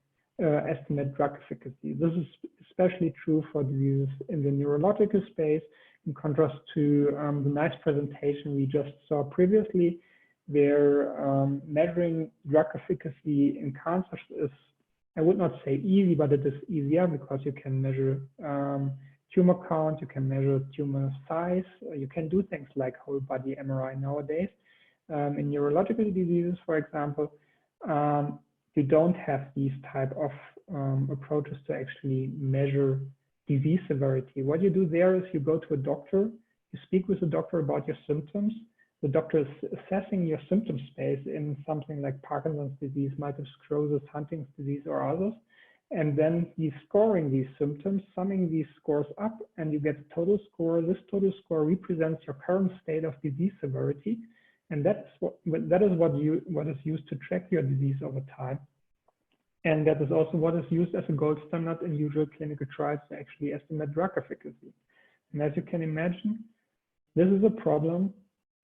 Speaker 4: estimate drug efficacy. This is especially true for diseases in the neurological space, in contrast to the nice presentation we just saw previously, where measuring drug efficacy in cancers is, I would not say easy, but it is easier because you can measure tumor count, you can measure tumor size, you can do things like whole body MRI nowadays. In neurological diseases, for example, you don't have these type of approaches to actually measure disease severity. What you do there is you go to a doctor, you speak with the doctor about your symptoms. The doctor is assessing your symptom space in something like Parkinson's disease, multiple sclerosis, Huntington's disease, or others. And then he's scoring these symptoms, summing these scores up, and you get a total score. This total score represents your current state of disease severity. And that is what is used to track your disease over time. And that is also what is used as a gold standard in usual clinical trials to actually estimate drug efficacy. And as you can imagine, this is a problem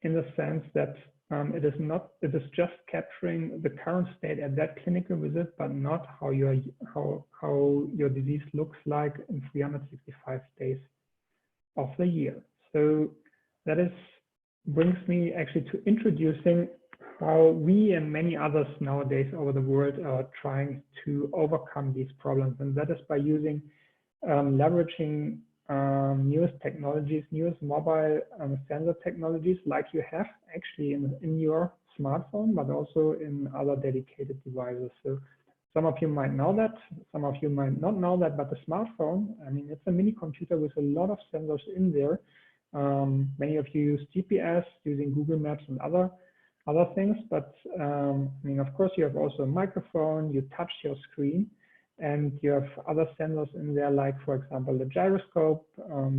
Speaker 4: in the sense that it is just capturing the current state at that clinical visit, but not how your disease looks like in 365 days of the year. So that brings me actually to introducing how we and many others nowadays over the world are trying to overcome these problems. And that is by using, leveraging newest technologies, newest mobile sensor technologies like you have actually in your smartphone, but also in other dedicated devices. So some of you might know that, some of you might not know that, but the smartphone, I mean, it's a mini computer with a lot of sensors in there. Many of you use GPS using Google Maps and other things, but I mean, of course, you have also a microphone, you touch your screen, and you have other sensors in there, like, for example, the gyroscope,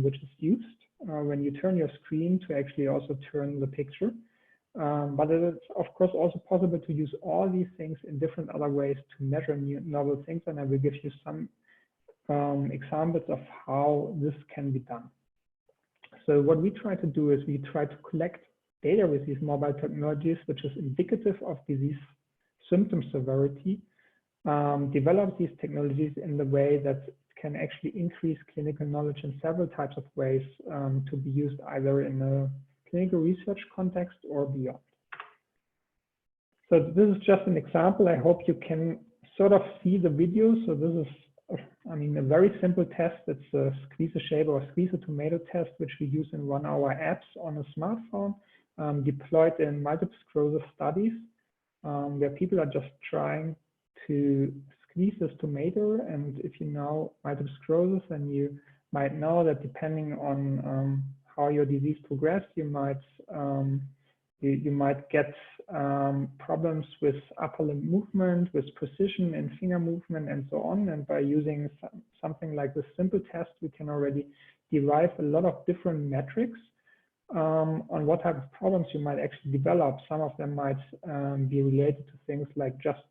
Speaker 4: which is used when you turn your screen to actually also turn the picture. But it is, of course, also possible to use all these things in different other ways to measure novel things, and I will give you some examples of how this can be done. So what we try to do is we try to collect data with these mobile technologies, which is indicative of disease symptom severity, develop these technologies in the way that it can actually increase clinical knowledge in several types of ways to be used either in a clinical research context or beyond. So this is just an example. I hope you can sort of see the video. So this is, I mean, a very simple test. It's a squeeze a shape or squeeze a tomato test, which we use in 1-hour apps on a smartphone, deployed in multiple sclerosis studies, where people are just trying to squeeze this tomato. And if you know multiple sclerosis, then you might know that depending on how your disease progressed, you might get problems with upper limb movement, with precision in finger movement, and so on. And by using something like this simple test, we can already derive a lot of different metrics on what type of problems you might actually develop. Some of them might be related to things like just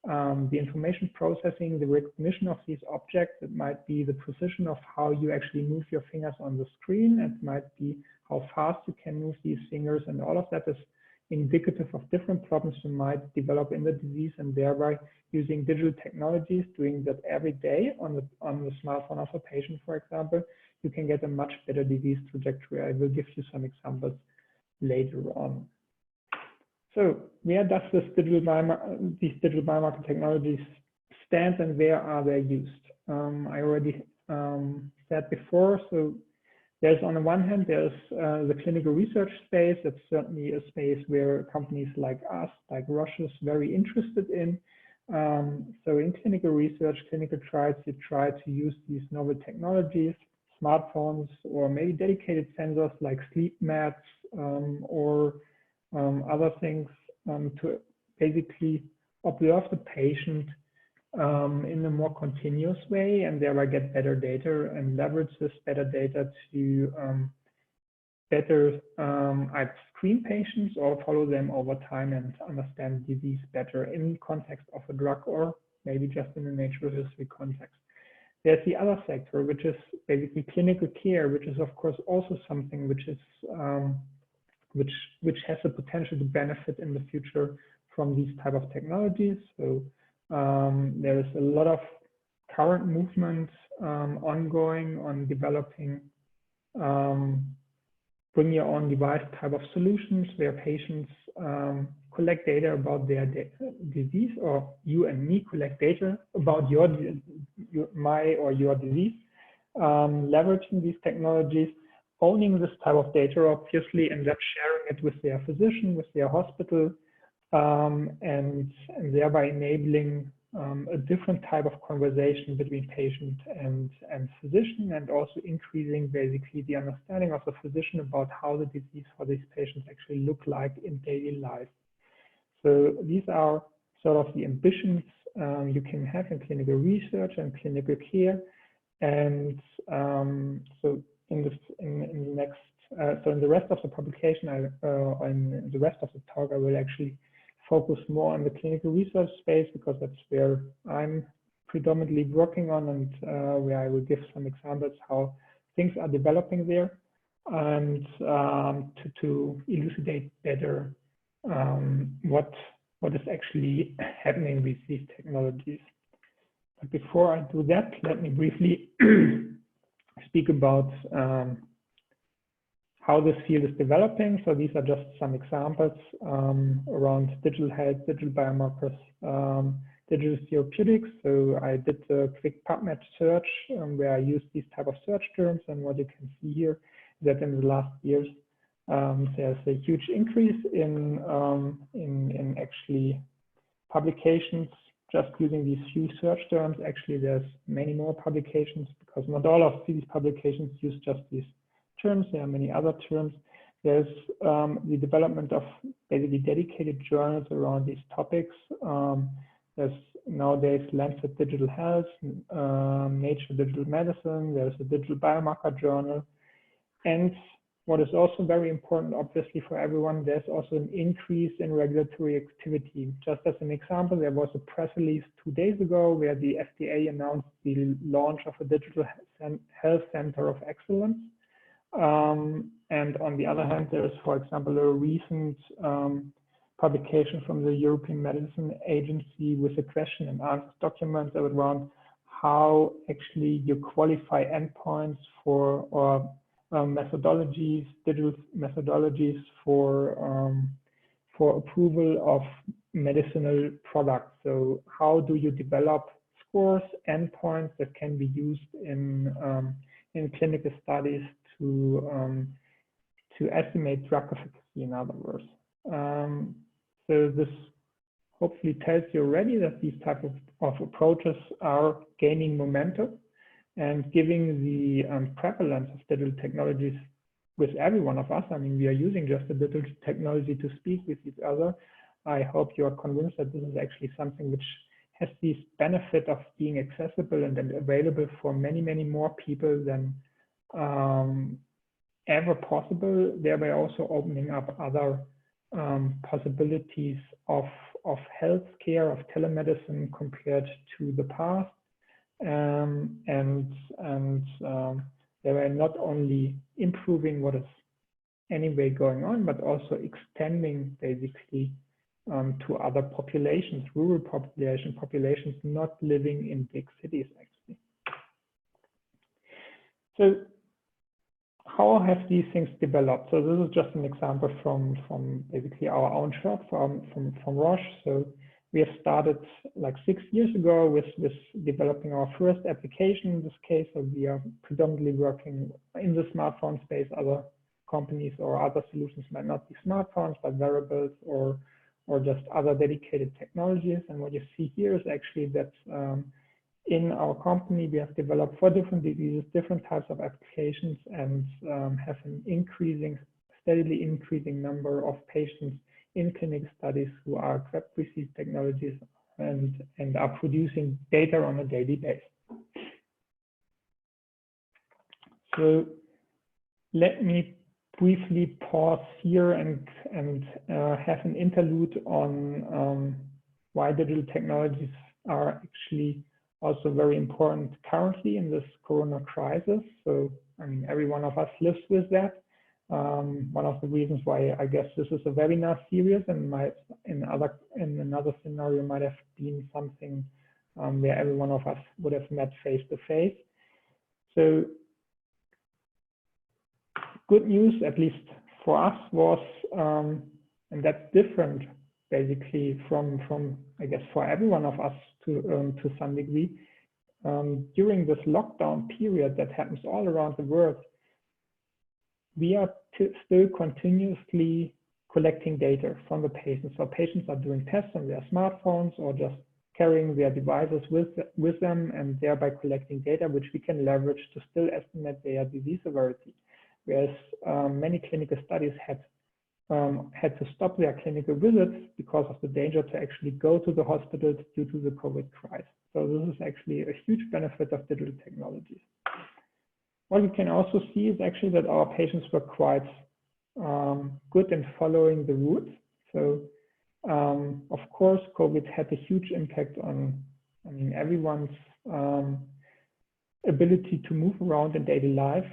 Speaker 4: the information processing, the recognition of these objects. It might be the precision of how you actually move your fingers on the screen. It might be how fast you can move these fingers, and all of that is indicative of different problems you might develop in the disease, and thereby using digital technologies, doing that every day on the smartphone of a patient, for example, you can get a much better disease trajectory. I will give you some examples later on. So where does these digital biomarker technologies stand and where are they used? I already said before, so there's on the one hand, there's the clinical research space. That's certainly a space where companies like us, like Roche, is very interested in. So in clinical research, clinical trials, you try to use these novel technologies, smartphones, or maybe dedicated sensors like sleep mats or other things to basically observe the patient in a more continuous way, and thereby get better data and leverage this better data to better either screen patients or follow them over time and understand disease better in context of a drug or maybe just in a natural history context. There's the other sector, which is basically clinical care, which is of course also something which is which has the potential to benefit in the future from these type of technologies. So there is a lot of current movement ongoing on developing bring your own device type of solutions where patients collect data about their disease, or you and me collect data about your disease, leveraging these technologies, owning this type of data, obviously, and then sharing it with their physician, with their hospital, and thereby enabling a different type of conversation between patient and physician, and also increasing basically the understanding of the physician about how the disease for these patients actually look like in daily life. So these are sort of the ambitions you can have in clinical research and clinical care. And so in the rest of the publication, in the rest of the talk, I will actually focus more on the clinical research space, because that's where I'm predominantly working on, and where I will give some examples how things are developing there, and to elucidate better what is actually happening with these technologies. But before I do that, let me briefly speak about how this field is developing. So these are just some examples around digital health, digital biomarkers, digital therapeutics. So I did a quick PubMed search where I used these type of search terms, and what you can see here is that in the last years there's a huge increase in actually publications just using these few search terms. Actually, there's many more publications, because not all of these publications use just these terms. There are many other terms. There's the development of basically dedicated journals around these topics. There's nowadays Lancet Digital Health, Nature Digital Medicine, there's a digital biomarker journal. And what is also very important, obviously, for everyone, there's also an increase in regulatory activity. Just as an example, there was a press release 2 days ago where the FDA announced the launch of a digital health center of excellence. And on the other hand, there is, for example, a recent publication from the European Medicine Agency with a question and answer document around how actually you qualify endpoints for, or methodologies, digital methodologies for approval of medicinal products. So how do you develop scores, endpoints that can be used in clinical studies to estimate drug efficacy, in other words. So this hopefully tells you already that these type of approaches are gaining momentum and giving the prevalence of digital technologies with every one of us. I mean, we are using just the digital technology to speak with each other. I hope you are convinced that this is actually something which has this benefit of being accessible and available for many, many more people than ever possible, thereby also opening up other possibilities of healthcare, of telemedicine compared to the past. They were not only improving what is anyway going on, but also extending basically to other populations, rural populations not living in big cities actually. So how have these things developed? So this is just an example from basically our own shop from Roche. So we have started like 6 years ago with developing our first application in this case. So we are predominantly working in the smartphone space. Other companies or other solutions might not be smartphones, but wearables or just other dedicated technologies. And what you see here is actually that in our company, we have developed for different diseases, different types of applications, and have an steadily increasing number of patients in clinical studies who are equipped with these technologies and are producing data on a daily basis. So let me briefly pause here and have an interlude on why digital technologies are actually also very important currently in this corona crisis. So, I mean, every one of us lives with that. One of the reasons why I guess this is a webinar series and in another scenario might have been something where every one of us would have met face to face. So good news, at least for us, was, and that's different basically from I guess for every one of us to some degree, during this lockdown period that happens all around the world, we are still continuously collecting data from the patients. So patients are doing tests on their smartphones or just carrying their devices with them and thereby collecting data, which we can leverage to still estimate their disease severity. Whereas many clinical studies had to stop their clinical visits because of the danger to actually go to the hospitals due to the COVID crisis. So this is actually a huge benefit of digital technologies. What we can also see is actually that our patients were quite good in following the route. So of course, COVID had a huge impact on, I mean, everyone's ability to move around in daily life.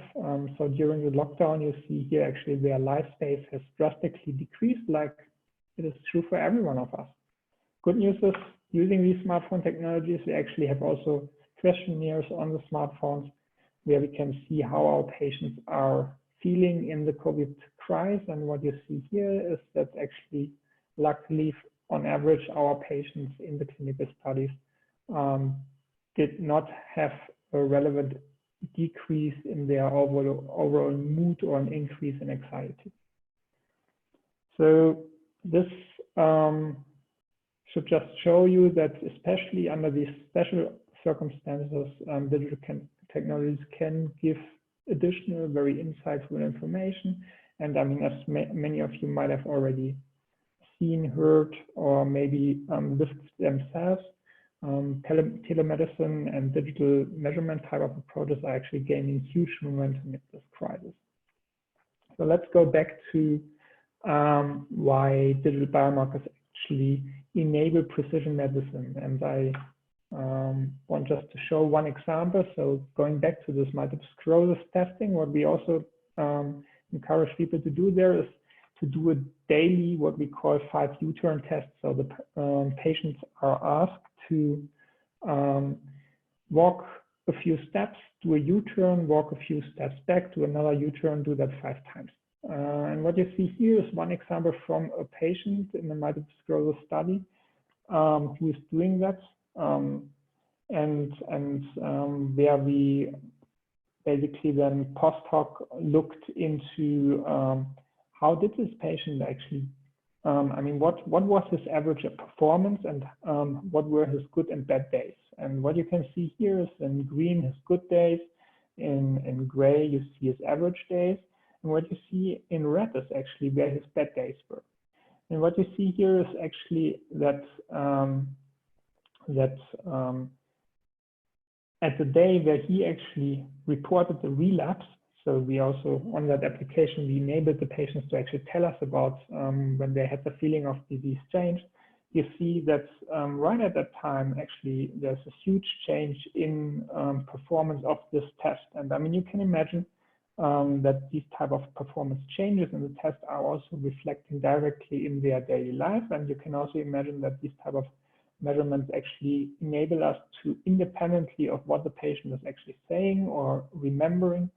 Speaker 4: So during the lockdown, you see here actually their life space has drastically decreased, like it is true for every one of us. Good news is using these smartphone technologies, we actually have also questionnaires on the smartphones where we can see how our patients are feeling in the COVID crisis. And what you see here is that actually, luckily, on average, our patients in the clinical studies did not have a relevant decrease in their overall mood or an increase in anxiety. So this should just show you that especially under these special circumstances, digital technologies can give additional, very insightful information. And I mean, as many of you might have already seen, heard, or maybe lived themselves, telemedicine and digital measurement type of approaches are actually gaining huge momentum in this crisis. So let's go back to why digital biomarkers actually enable precision medicine. And I want just to show one example. So going back to this multiple sclerosis testing, what we also encourage people to do there is to do a daily, what we call 5 U-turn tests. So the patients are asked to walk a few steps, do a U-turn, walk a few steps back, do another U-turn, do that 5 times. And what you see here is one example from a patient in a multiple sclerosis study who is doing that, where we basically then post hoc looked into how did this patient actually, I mean, what was his average performance, and what were his good and bad days. And what you can see here is in green his good days, in gray you see his average days, and what you see in red is actually where his bad days were. And what you see here is actually that at the day where he actually reported the relapse, so we also, on that application, we enabled the patients to actually tell us about when they had the feeling of disease change. You see that right at that time, actually, there's a huge change in performance of this test. And I mean, you can imagine that these type of performance changes in the test are also reflecting directly in their daily life. And you can also imagine that these type of measurements actually enable us to, independently of what the patient is actually saying or remembering,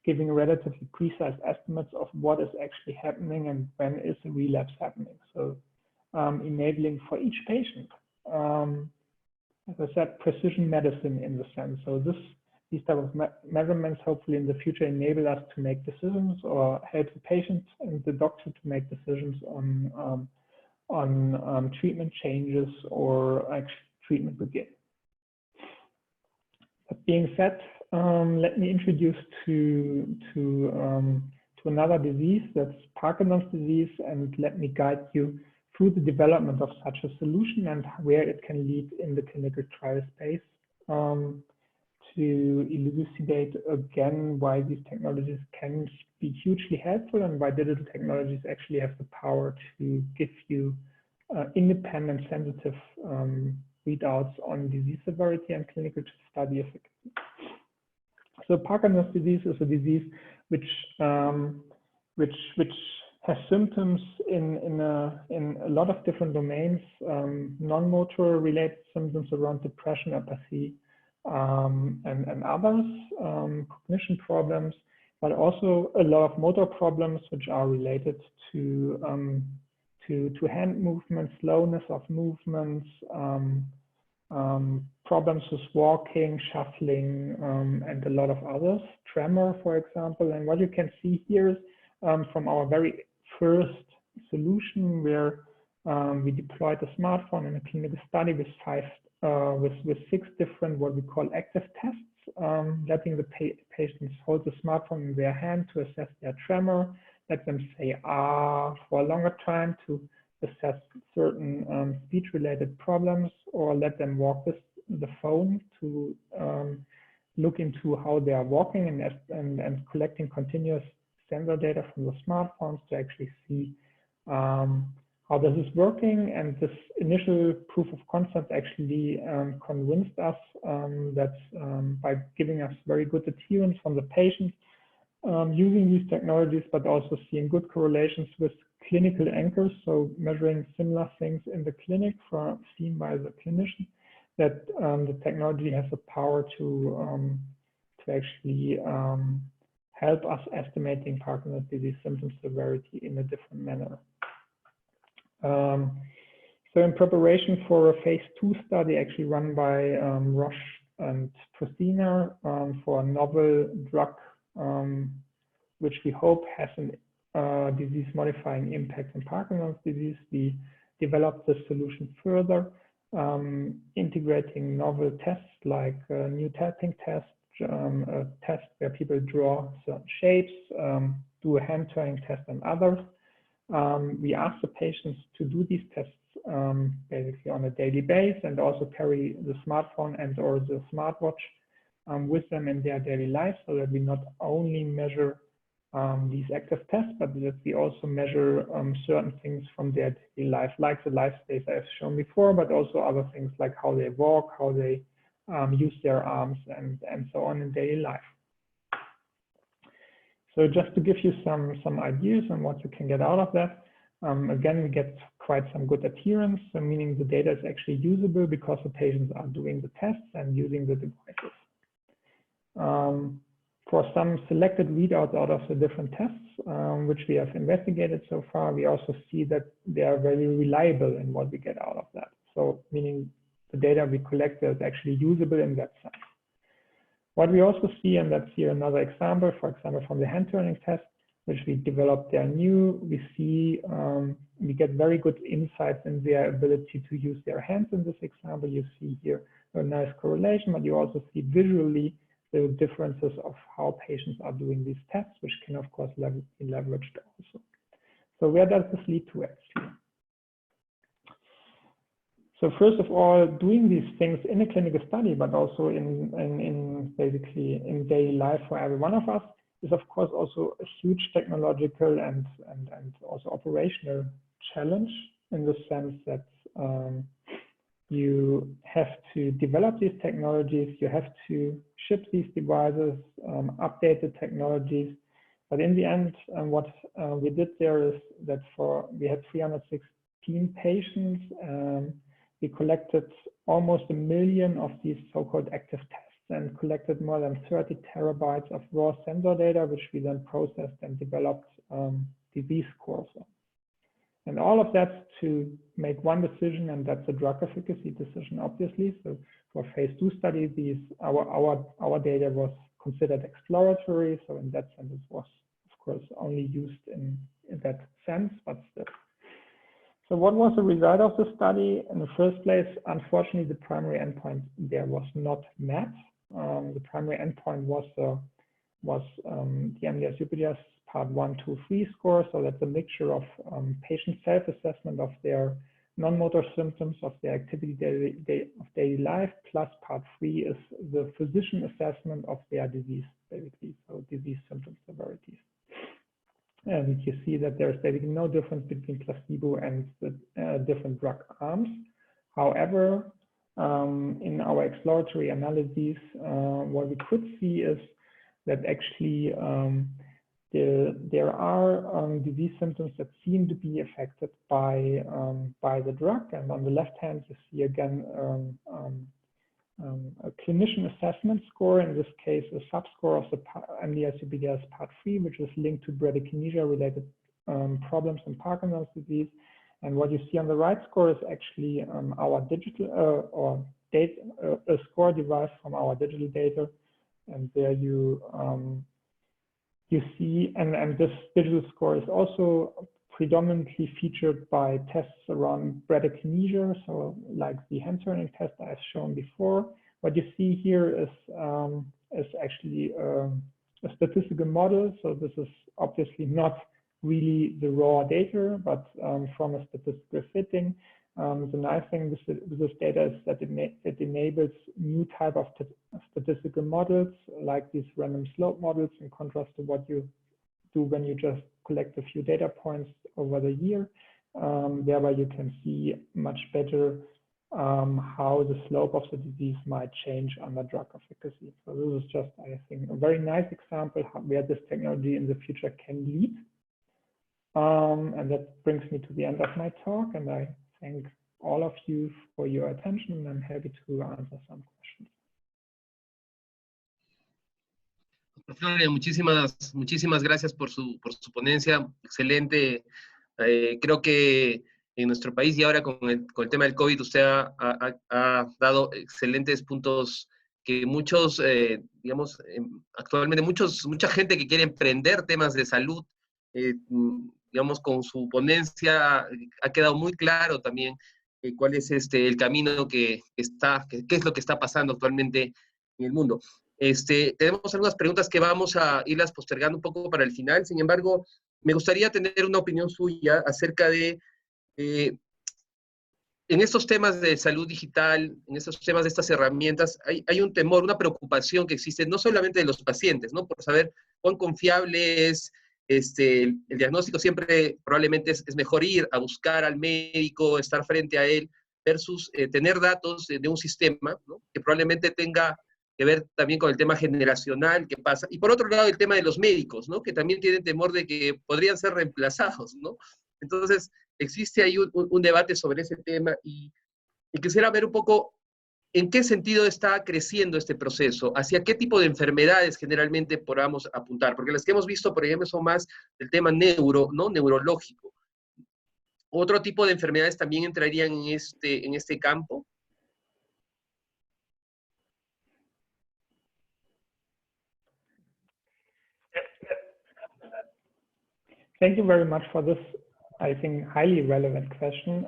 Speaker 4: giving relatively precise estimates of what is actually happening and when is a relapse happening. So enabling for each patient, as I said, precision medicine in the sense. So these type of measurements hopefully in the future enable us to make decisions or help the patient and the doctor to make decisions on treatment changes or actually treatment begin. That being said, let me introduce to another disease, that's Parkinson's disease, and let me guide you through the development of such a solution and where it can lead in the clinical trial space, to elucidate again why these technologies can be hugely helpful and why digital technologies actually have the power to give you independent, sensitive readouts on disease severity and clinical study efficacy. So Parkinson's disease is a disease which has symptoms in a lot of different domains, non-motor related symptoms around depression, apathy, and others, cognition problems, but also a lot of motor problems which are related to hand movement, slowness of movements, problems with walking, shuffling, and a lot of others, tremor, for example. And what you can see here is from our very first solution where we deployed a smartphone in a clinical study with 6 different what we call active tests, letting the patients hold the smartphone in their hand to assess their tremor, let them say ah for a longer time to assess certain speech-related problems, or let them walk with the phone to look into how they are walking and collecting continuous sensor data from the smartphones to actually see how this is working. And this initial proof of concept actually convinced us that by giving us very good adherence from the patients using these technologies, but also seeing good correlations with clinical anchors, so measuring similar things in the clinic seen by the clinician, that the technology has the power to actually help us estimating Parkinson's disease symptom severity in a different manner. So in preparation for a phase 2 study actually run by Roche and Medicina for a novel drug, which we hope has a disease-modifying impact on Parkinson's disease, we developed the solution further, integrating novel tests like new tapping test, a test where people draw certain shapes, do a hand-turning test and others. We ask the patients to do these tests basically on a daily basis and also carry the smartphone and or the smartwatch with them in their daily life, so that we not only measure these active tests, but that we also measure certain things from their daily life, like the life states I've shown before, but also other things like how they walk, how they use their arms, and so on in daily life. So just to give you some ideas on what you can get out of that, again, we get quite some good adherence, so meaning the data is actually usable because the patients are doing the tests and using the devices. For some selected readouts out of the different tests, which we have investigated so far, we also see that they are very reliable in what we get out of that. So meaning the data we collect is actually usable in that sense. What we also see, and that's here another example, for example, from the hand turning test, which we developed there new, we see we get very good insights in their ability to use their hands in this example. You see here a nice correlation, but you also see visually the differences of how patients are doing these tests, which can of course be leveraged also. So where does this lead to actually? So first of all, doing these things in a clinical study, but also in basically in daily life for every one of us, is of course also a huge technological and also operational challenge, in the sense that you have to develop these technologies, you have to ship these devices, update the technologies. But in the end, what we did there is that we had 316 patients. We collected almost 1 million of these so-called active tests and collected more than 30 terabytes of raw sensor data, which we then processed and developed disease scores on. And all of that to make one decision, and that's a drug efficacy decision, obviously. So for phase 2 study, our data was considered exploratory. So in that sense, it was, of course, only used in that sense, but still. So what was the result of the study? In the first place, unfortunately, the primary endpoint there was not met. The primary endpoint was the MDS-UPDRS part 1, 2, 3 score. So that's a mixture of patient self-assessment of their non-motor symptoms of their activity of daily life, plus part 3 is the physician assessment of their disease, basically, so disease symptom severities. And you see that there's basically no difference between placebo and the different drug arms. However, in our exploratory analyses, what we could see is that actually there are disease symptoms that seem to be affected by the drug. And on the left hand, you see again a clinician assessment score, in this case a subscore of the MDS-UPDRS part 3, which is linked to bradykinesia-related problems in Parkinson's disease. And what you see on the right score is actually our digital a score derived from our digital data. And there you see, and this digital score is also predominantly featured by tests around bradykinesia, so like the hand turning test I've shown before. What you see here is actually a statistical model. So this is obviously not really the raw data, but from a statistical fitting. The nice thing with this data is that it enables new type of statistical models, like these random slope models, in contrast to what you do when you just collect a few data points over the year. Thereby you can see much better how the slope of the disease might change under drug efficacy. So this is just, I think, a very nice example where this technology in the future can lead. And that brings me to the end of my talk, and I thank all of you for your attention, and I'm happy to answer some questions.
Speaker 1: Florian, muchísimas gracias por su ponencia, excelente. Creo que en nuestro país y ahora con el tema del COVID, usted ha dado excelentes puntos que muchos, digamos, actualmente mucha gente que quiere emprender temas de salud, digamos, con su ponencia ha quedado muy claro también cuál es el camino qué es lo que está pasando actualmente en el mundo. Tenemos algunas preguntas que vamos a irlas postergando un poco para el final. Sin embargo, me gustaría tener una opinión suya acerca de, en estos temas de salud digital, en estos temas de estas herramientas, hay un temor, una preocupación que existe no solamente de los pacientes, ¿no? Por saber cuán confiable es el diagnóstico. Siempre probablemente es mejor ir a buscar al médico, estar frente a él, versus tener datos de un sistema, ¿no? Que probablemente tenga que ver también con el tema generacional que pasa. Y por otro lado, el tema de los médicos, ¿no? Que también tienen temor de que podrían ser reemplazados, ¿no? Entonces, existe ahí un debate sobre ese tema y quisiera ver un poco en qué sentido está creciendo este proceso, hacia qué tipo de enfermedades generalmente podamos apuntar, porque las que hemos visto, por ejemplo, son más del tema ¿no? Neurológico. ¿Otro tipo de enfermedades también entrarían en este campo?
Speaker 4: Thank you very much for this, I think, highly relevant question.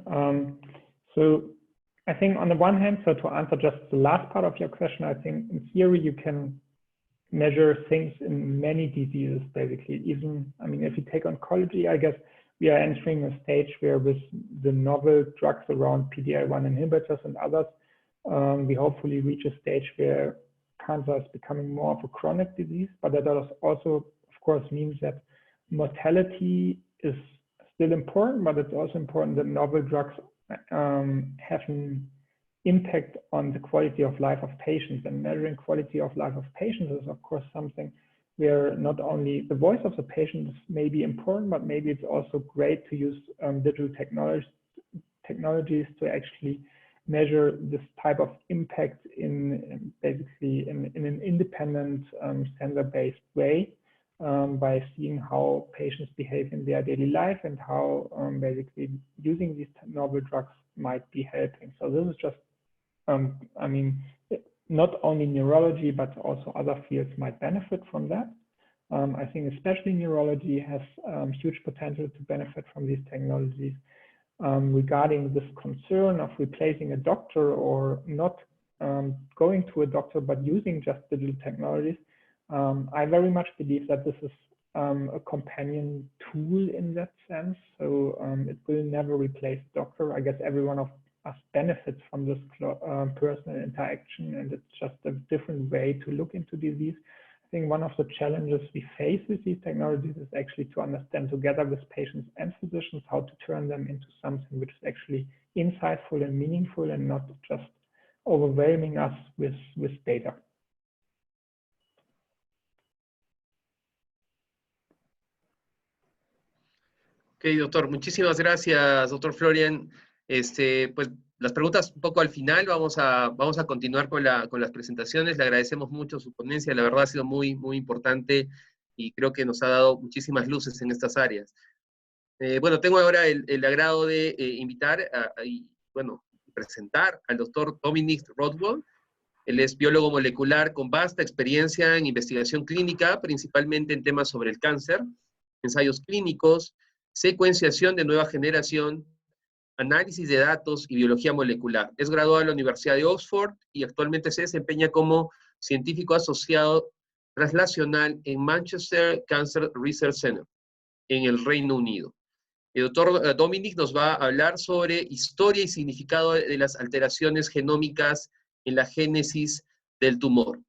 Speaker 4: So I think on the one hand, so to answer just the last part of your question, I think in theory you can measure things in many diseases, basically. Even, I mean, if you take oncology, I guess we are entering a stage where with the novel drugs around PD-L1 inhibitors and others, we hopefully reach a stage where cancer is becoming more of a chronic disease, but that also, of course, means that mortality is still important, but it's also important that novel drugs have an impact on the quality of life of patients. And measuring quality of life of patients is, of course, something where not only the voice of the patient may be important, but maybe it's also great to use digital technologies to actually measure this type of impact in basically in an independent sensor-based way. By seeing how patients behave in their daily life and how basically using these novel drugs might be helping. So this is just, I mean, not only neurology, but also other fields might benefit from that. I think especially neurology has huge potential to benefit from these technologies. Regarding this concern of replacing a doctor or not going to a doctor, but using just digital technologies, I very much believe that this is a companion tool in that sense. So it will never replace the doctor. I guess every one of us benefits from this personal interaction, and it's just a different way to look into disease. I think one of the challenges we face with these technologies is actually to understand together with patients and physicians how to turn them into something which is actually insightful and meaningful and not just overwhelming us with data.
Speaker 1: Ok, doctor, muchísimas gracias, doctor Florian. Pues las preguntas un poco al final, vamos a continuar con las presentaciones. Le agradecemos mucho su ponencia, la verdad ha sido muy, muy importante y creo que nos ha dado muchísimas luces en estas áreas. Bueno, tengo ahora el agrado de invitar y presentar al doctor Dominic Rodwell. Él es biólogo molecular con vasta experiencia en investigación clínica, principalmente en temas sobre el cáncer, ensayos clínicos, secuenciación de nueva generación, análisis de datos y biología molecular. Es graduado de la Universidad de Oxford y actualmente se desempeña como científico asociado translacional en Manchester Cancer Research Center, en el Reino Unido. El doctor Dominic nos va a hablar sobre historia y significado de las alteraciones genómicas en la génesis del tumor.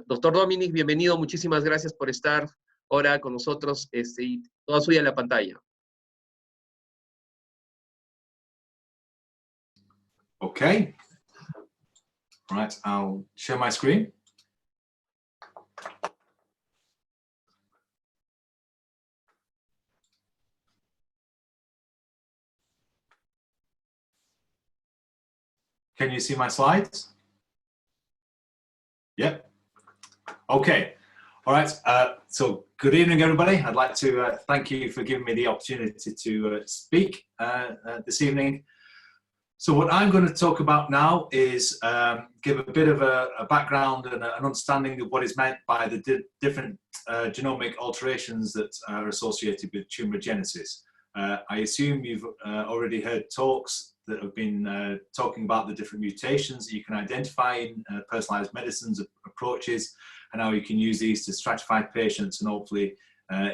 Speaker 1: Doctor Dominic, bienvenido, muchísimas gracias por estar ahora con nosotros, y toda suya en la pantalla.
Speaker 5: Okay. Right, I'll share my screen. Can you see my slides? Yep. Okay. All right. So good evening, everybody. I'd like to thank you for giving me the opportunity to speak this evening. So what I'm going to talk about now is give a bit of a background and an understanding of what is meant by the different genomic alterations that are associated with tumorigenesis. I assume you've already heard talks that have been talking about the different mutations that you can identify in personalized medicines approaches, and how you can use these to stratify patients and hopefully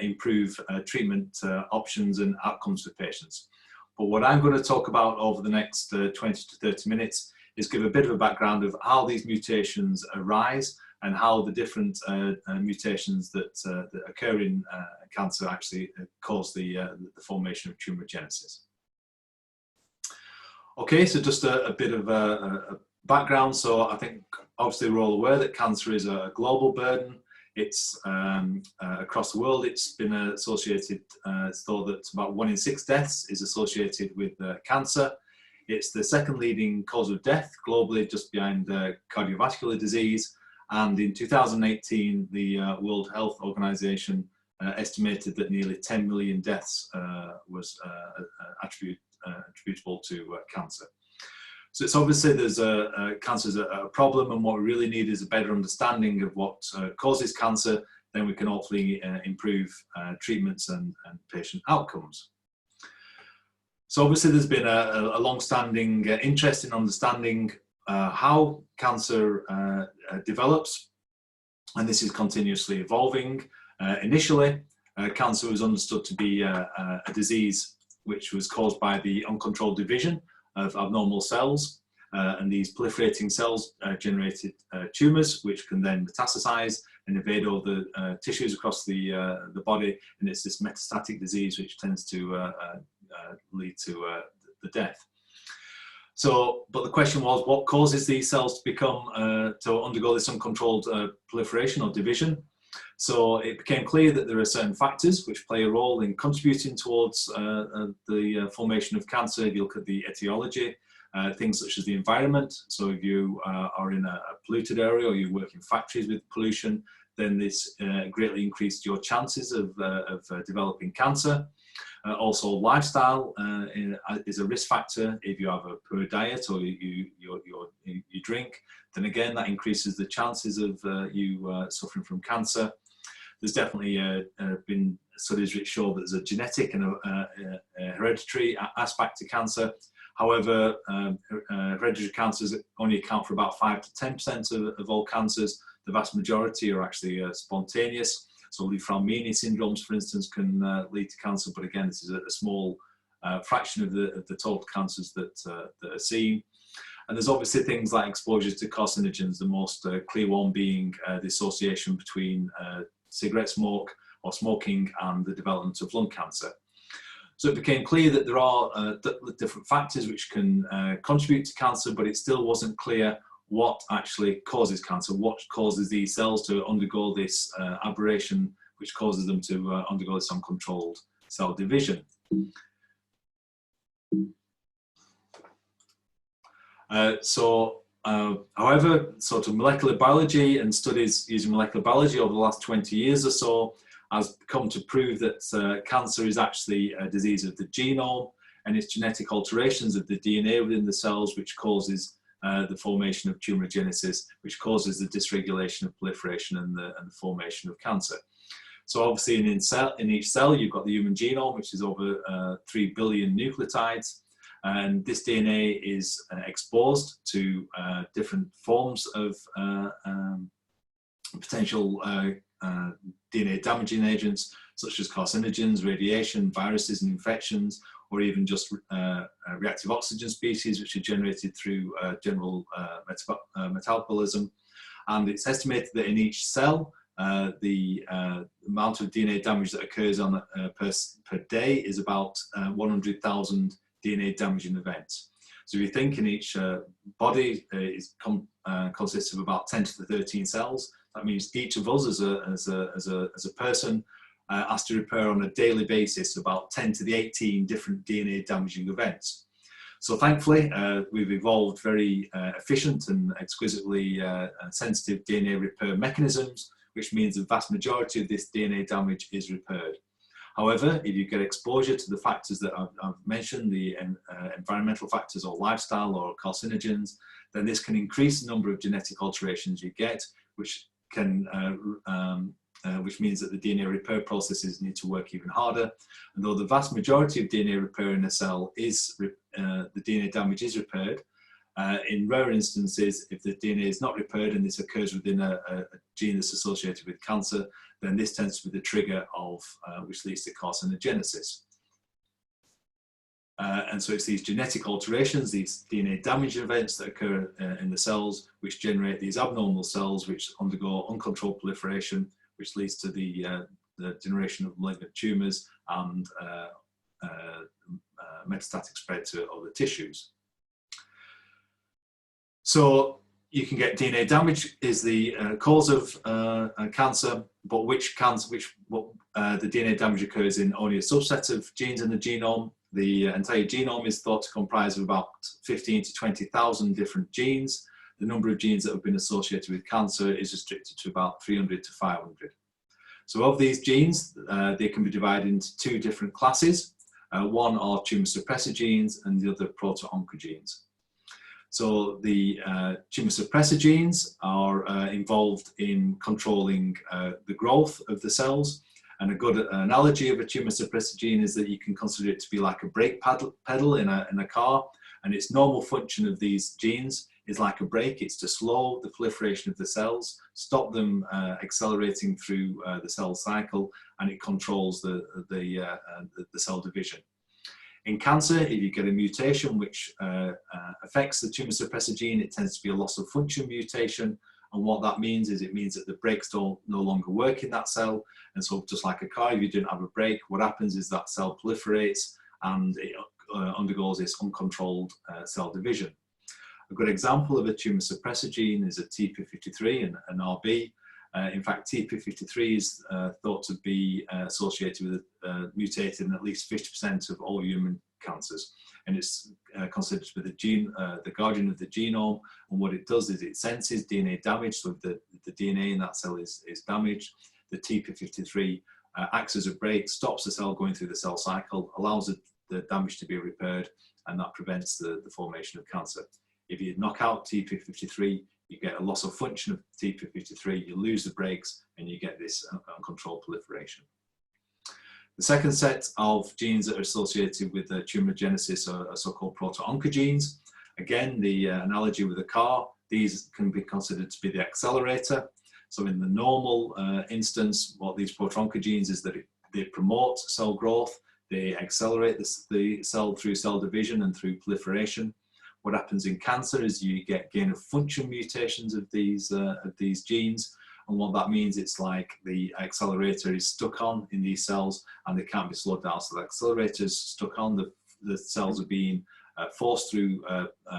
Speaker 5: improve treatment options and outcomes for patients. But what I'm going to talk about over the next 20 to 30 minutes is give a bit of a background of how these mutations arise and how the different mutations that occur in cancer actually cause the formation of tumorigenesis. Okay, so just a bit of a background. So I think obviously we're all aware that cancer is a global burden. It's across the world, it's been associated, it's thought that about 1 in 6 deaths is associated with cancer. It's the second leading cause of death globally, just behind cardiovascular disease. And in 2018, the World Health Organization estimated that nearly 10 million deaths was attributable to cancer. So it's obviously there's cancer is a problem, and what we really need is a better understanding of what causes cancer. Then we can hopefully improve treatments and patient outcomes. So obviously there's been a long-standing interest in understanding how cancer develops, and this is continuously evolving. Initially, cancer was understood to be a disease which was caused by the uncontrolled division of abnormal cells, and these proliferating cells generated tumours, which can then metastasize and invade all the tissues across the body, and it's this metastatic disease which tends to lead to the death. So, but the question was, what causes these cells to become to undergo this uncontrolled proliferation or division? So it became clear that there are certain factors which play a role in contributing towards the formation of cancer. If you look at the etiology, things such as the environment. So if you are in a polluted area or you work in factories with pollution, then this greatly increased your chances of developing cancer. Also, lifestyle is a risk factor. If you have a poor diet or you drink, then again that increases the chances of you suffering from cancer. There's definitely been studies which show that there's a genetic and a hereditary aspect to cancer. However, hereditary cancers only account for about 5 to 10% of all cancers. The vast majority are actually spontaneous. So Li-Fraumeni syndromes, for instance, can lead to cancer, but again, this is a small fraction of the total cancers that are seen. And there's obviously things like exposure to carcinogens, the most clear one being the association between cigarette smoke or smoking and the development of lung cancer. So it became clear that there are different factors which can contribute to cancer, but it still wasn't clear what actually causes cancer, what causes these cells to undergo this aberration, which causes them to undergo this uncontrolled cell division. However, sort of molecular biology and studies using molecular biology over the last 20 years or so has come to prove that cancer is actually a disease of the genome, and it's genetic alterations of the DNA within the cells which causes the formation of tumorigenesis, which causes the dysregulation of proliferation and the formation of cancer. So obviously in each cell you've got the human genome, which is over 3 billion nucleotides, and this DNA is exposed to different forms of potential DNA damaging agents, such as carcinogens, radiation, viruses and infections, or even just reactive oxygen species, which are generated through general metabolism. And it's estimated that in each cell, the amount of DNA damage that occurs on per day is about 100,000 DNA damaging events. So if you think in each body consists of about 10 to the 13 cells, that means each of us as a person has to repair on a daily basis about 10 to the 18 different DNA damaging events. So thankfully, we've evolved very efficient and exquisitely sensitive DNA repair mechanisms, which means the vast majority of this DNA damage is repaired. However, if you get exposure to the factors that I've mentioned, the environmental factors or lifestyle or carcinogens, then this can increase the number of genetic alterations you get, which can which means that the DNA repair processes need to work even harder. And though the vast majority of DNA repair in a cell is, the DNA damage is repaired, in rare instances, if the DNA is not repaired and this occurs within a gene that's associated with cancer, then this tends to be the trigger of which leads to carcinogenesis. And so it's these genetic alterations, these DNA damage events that occur in the cells, which generate these abnormal cells, which undergo uncontrolled proliferation, which leads to the generation of malignant tumours and metastatic spread to other tissues. So you can get DNA damage is the cause of cancer, but the DNA damage occurs in only a subset of genes in the genome. The entire genome is thought to comprise of about 15 to 20,000 different genes. The number of genes that have been associated with cancer is restricted to about 300 to 500. So of these genes, they can be divided into two different classes. One are tumor suppressor genes and the other proto-oncogenes. So the tumor suppressor genes are involved in controlling the growth of the cells. And a good analogy of a tumor suppressor gene is that you can consider it to be like a brake pedal in a car. And its normal function of these genes is like a brake. It's to slow the proliferation of the cells, stop them accelerating through the cell cycle, and it controls the cell division. In cancer, if you get a mutation which affects the tumor suppressor gene, it tends to be a loss of function mutation. And what that means is it means that the brakes don't no longer work in that cell. And so just like a car, if you didn't have a brake, what happens is that cell proliferates and it undergoes this uncontrolled cell division. A good example of a tumor suppressor gene is a TP53 and an RB. In fact, TP53 is thought to be associated with mutated in at least 50% of all human cancers. And it's considered to be the gene, the guardian of the genome. And what it does is it senses DNA damage. So if the DNA in that cell is damaged, the TP53 acts as a brake, stops the cell going through the cell cycle, allows the damage to be repaired, and that prevents the formation of cancer. If you knock out TP53, you get a loss of function of TP53, you lose the brakes, and you get this uncontrolled proliferation. The second set of genes that are associated with tumorigenesis are so-called proto-oncogenes. Again, the analogy with a car, these can be considered to be the accelerator. So in the normal instance, what these proto-oncogenes is that they promote cell growth, they accelerate the cell through cell division and through proliferation. What happens in cancer is you get gain of function mutations of these genes. And what that means, it's like the accelerator is stuck on in these cells and they can't be slowed down. So the accelerator is stuck on, the cells are being forced through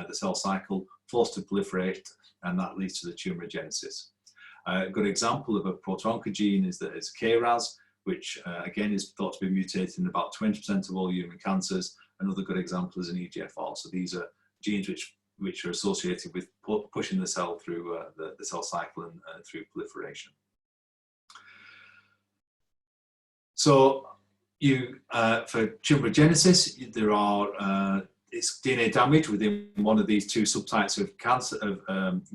Speaker 5: the cell cycle, forced to proliferate, and that leads to the tumorigenesis. A good example of a proto-oncogene is KRAS, which again is thought to be mutated in about 20% of all human cancers. Another good example is an EGFR. So these are genes which are associated with pushing the cell through the cell cycle and through proliferation. So for tumorigenesis, there are it's DNA damage within one of these two subtypes of cancer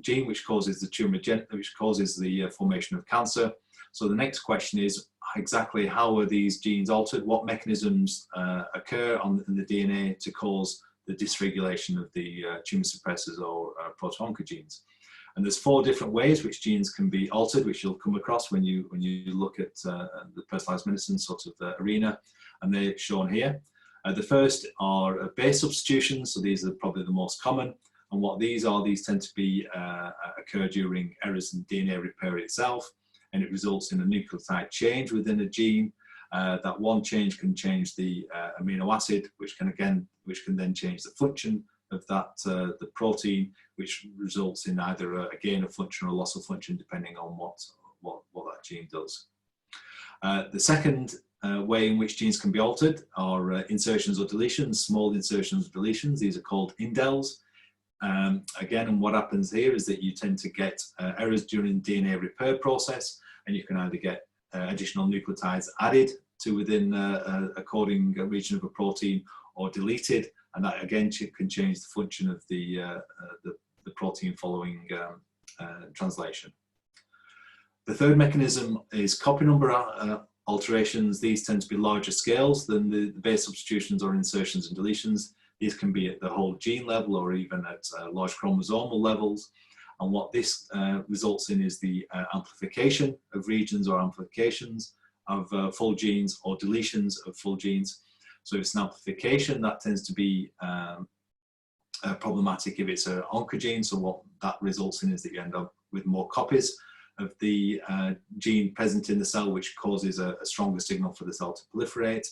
Speaker 5: gene, which causes the formation of cancer. So the next question is exactly how are these genes altered? What mechanisms occur in the DNA to cause the dysregulation of the tumor suppressors or proto-oncogenes? And there's 4 different ways which genes can be altered, which you'll come across when you look at the personalized medicine sort of arena, and they're shown here. The first are base substitutions, so these are probably the most common. And what these are, these tend to be occur during errors in DNA repair itself, and it results in a nucleotide change within a gene. That one change can change the amino acid, which can then change the function of that the protein, which results in either a gain of function or a loss of function, depending on what that gene does. The second way in which genes can be altered are insertions or deletions, small insertions or deletions. These are called indels. Again, and what happens here is that you tend to get errors during the DNA repair process, and you can either get additional nucleotides added to within a coding region of a protein or deleted, and that again can change the function of the protein following translation. The third mechanism is copy number alterations. These tend to be larger scales than the base substitutions or insertions and deletions. These can be at the whole gene level or even at large chromosomal levels. And what this results in is the amplification of regions or amplifications of full genes or deletions of full genes. So if it's an amplification, that tends to be problematic if it's an oncogene. So what that results in is that you end up with more copies of the gene present in the cell, which causes a stronger signal for the cell to proliferate.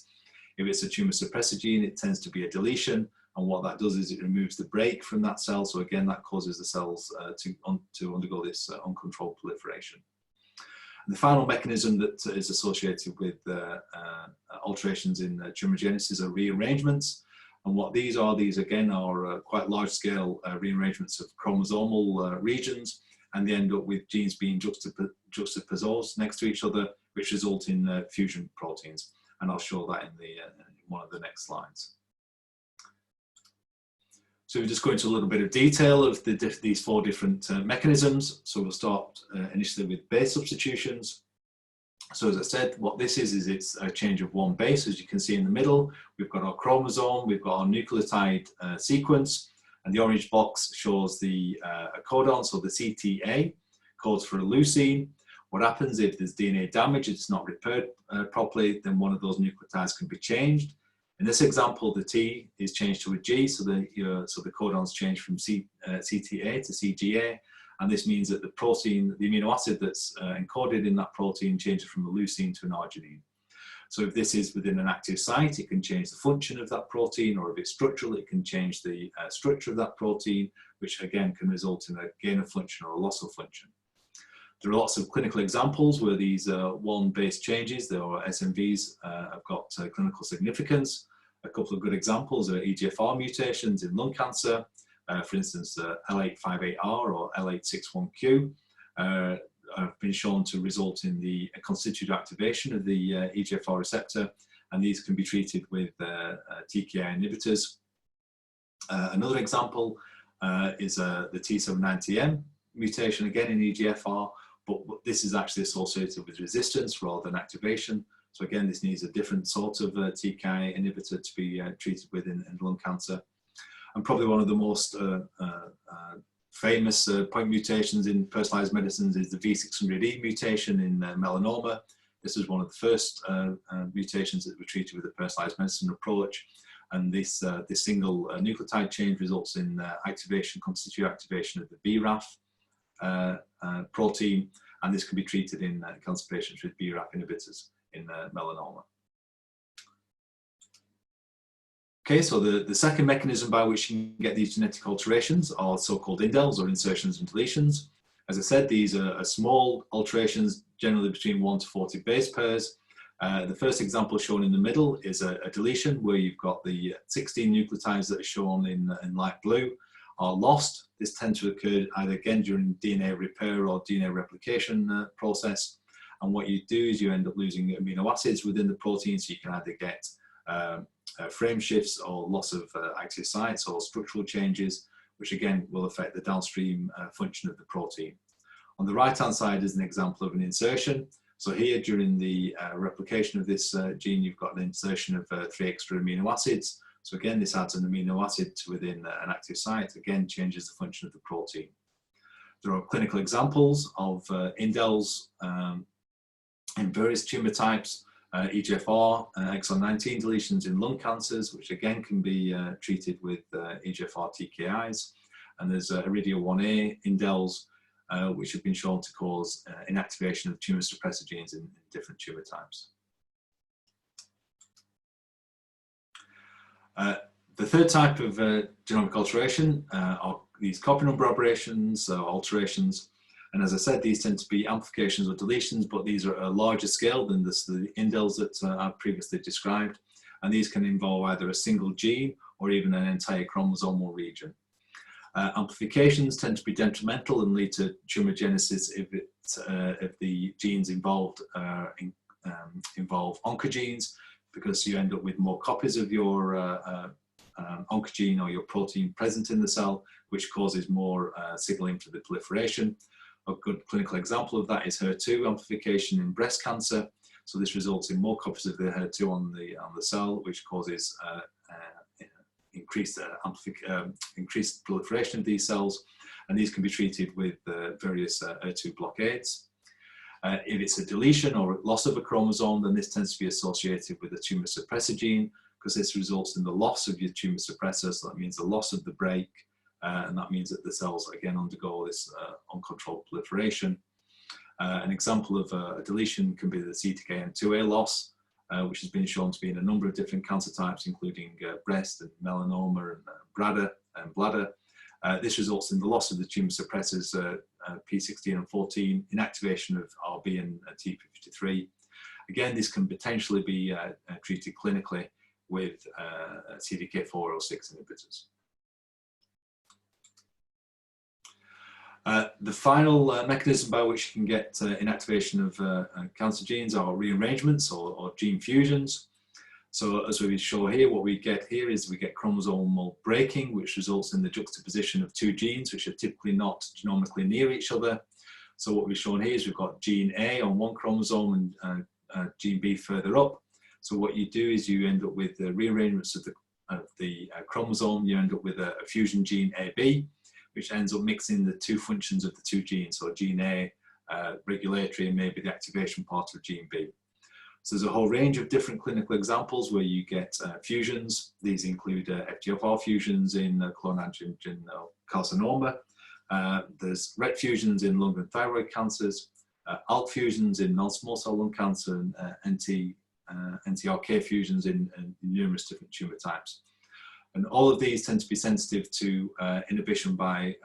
Speaker 5: If it's a tumor suppressor gene, it tends to be a deletion. And what that does is it removes the brake from that cell. So again, that causes the cells to undergo this uncontrolled proliferation. And the final mechanism that is associated with alterations in tumorigenesis are rearrangements. And what these again are quite large scale rearrangements of chromosomal regions, and they end up with genes being juxtaposed next to each other, which result in fusion proteins. And I'll show that in one of the next slides. So we'll just go into a little bit of detail of these 4 different mechanisms. So we'll start initially with base substitutions. So as I said, what this is it's a change of 1 base. As you can see in the middle, we've got our chromosome, we've got our nucleotide sequence, and the orange box shows the codon, so the CTA, codes for a leucine. What happens if there's DNA damage, it's not repaired properly, then one of those nucleotides can be changed. In this example, the T is changed to a G, so the codons change from CTA to CGA, and this means that the protein, the amino acid that's encoded in that protein changes from a leucine to an arginine. So if this is within an active site, it can change the function of that protein, or if it's structural, it can change the structure of that protein, which again can result in a gain of function or a loss of function. There are lots of clinical examples where these 1 base changes, or SNVs, have got clinical significance. A couple of good examples are EGFR mutations in lung cancer, for instance, L858R or L861Q, have been shown to result in the constitutive activation of the EGFR receptor, and these can be treated with TKI inhibitors. Another example is the T790M mutation, again in EGFR, but this is actually associated with resistance rather than activation. So again, this needs a different sort of TKI inhibitor to be treated with in lung cancer. And probably one of the most famous point mutations in personalized medicines is the V600E mutation in melanoma. This was one of the first mutations that were treated with a personalized medicine approach. And this single nucleotide change results in constitutive activation of the BRAF protein, and this can be treated in cancer patients with BRAF inhibitors in melanoma. Okay, so the second mechanism by which you can get these genetic alterations are so-called indels, or insertions and deletions. As I said, these are small alterations, generally between 1 to 40 base pairs. The first example shown in the middle is a deletion, where you've got the 16 nucleotides that are shown in light blue are lost. This tends to occur either again during DNA repair or DNA replication process. And what you do is you end up losing amino acids within the protein, so you can either get frame shifts or loss of active sites or structural changes, which again will affect the downstream function of the protein. On the right hand side is an example of an insertion. So here, during the replication of this gene, you've got an insertion of 3 extra amino acids. So again, this adds an amino acid to within an active site, again changes the function of the protein. There are clinical examples of indels in various tumor types, EGFR, exon 19 deletions in lung cancers, which again can be treated with EGFR TKIs. And there's iridio1A indels, which have been shown to cause inactivation of tumor suppressor genes in different tumor types. The third type of genomic alteration are these copy number aberrations, alterations. And as I said, these tend to be amplifications or deletions, but these are at a larger scale than the indels that I've previously described. And these can involve either a single gene or even an entire chromosomal region. Amplifications tend to be detrimental and lead to tumorigenesis if the genes involved involve oncogenes, because you end up with more copies of your oncogene or your protein present in the cell, which causes more signaling for the proliferation. A good clinical example of that is HER2 amplification in breast cancer. So this results in more copies of the HER2 on the cell, which causes increased proliferation of these cells, and these can be treated with various HER2 blockades. If it's a deletion or loss of a chromosome, then this tends to be associated with a tumor suppressor gene, because this results in the loss of your tumor suppressor, so that means the loss of the brake, and that means that the cells again undergo this uncontrolled proliferation. An example of a deletion can be the CTKN2A loss, which has been shown to be in a number of different cancer types, including breast and melanoma and bladder. This results in the loss of the tumor suppressors P16 and 14, inactivation of RB and TP53. Again, this can potentially be treated clinically with CDK4/6 inhibitors. The final mechanism by which you can get inactivation of cancer genes are rearrangements or gene fusions. So as we show here, what we get here is we get chromosomal breaking, which results in the juxtaposition of two genes, which are typically not genomically near each other. So what we've shown here is we've got gene A on one chromosome and gene B further up. So what you do is you end up with the rearrangements of the chromosome. You end up with a fusion gene AB, which ends up mixing the two functions of the two genes. So gene A, regulatory, and maybe the activation part of gene B. So there's a whole range of different clinical examples where you get fusions. These include FGFR fusions in clonal carcinoma. There's RET fusions in lung and thyroid cancers, ALK fusions in non-small cell lung cancer, and NTRK fusions in numerous different tumor types. And all of these tend to be sensitive to inhibition by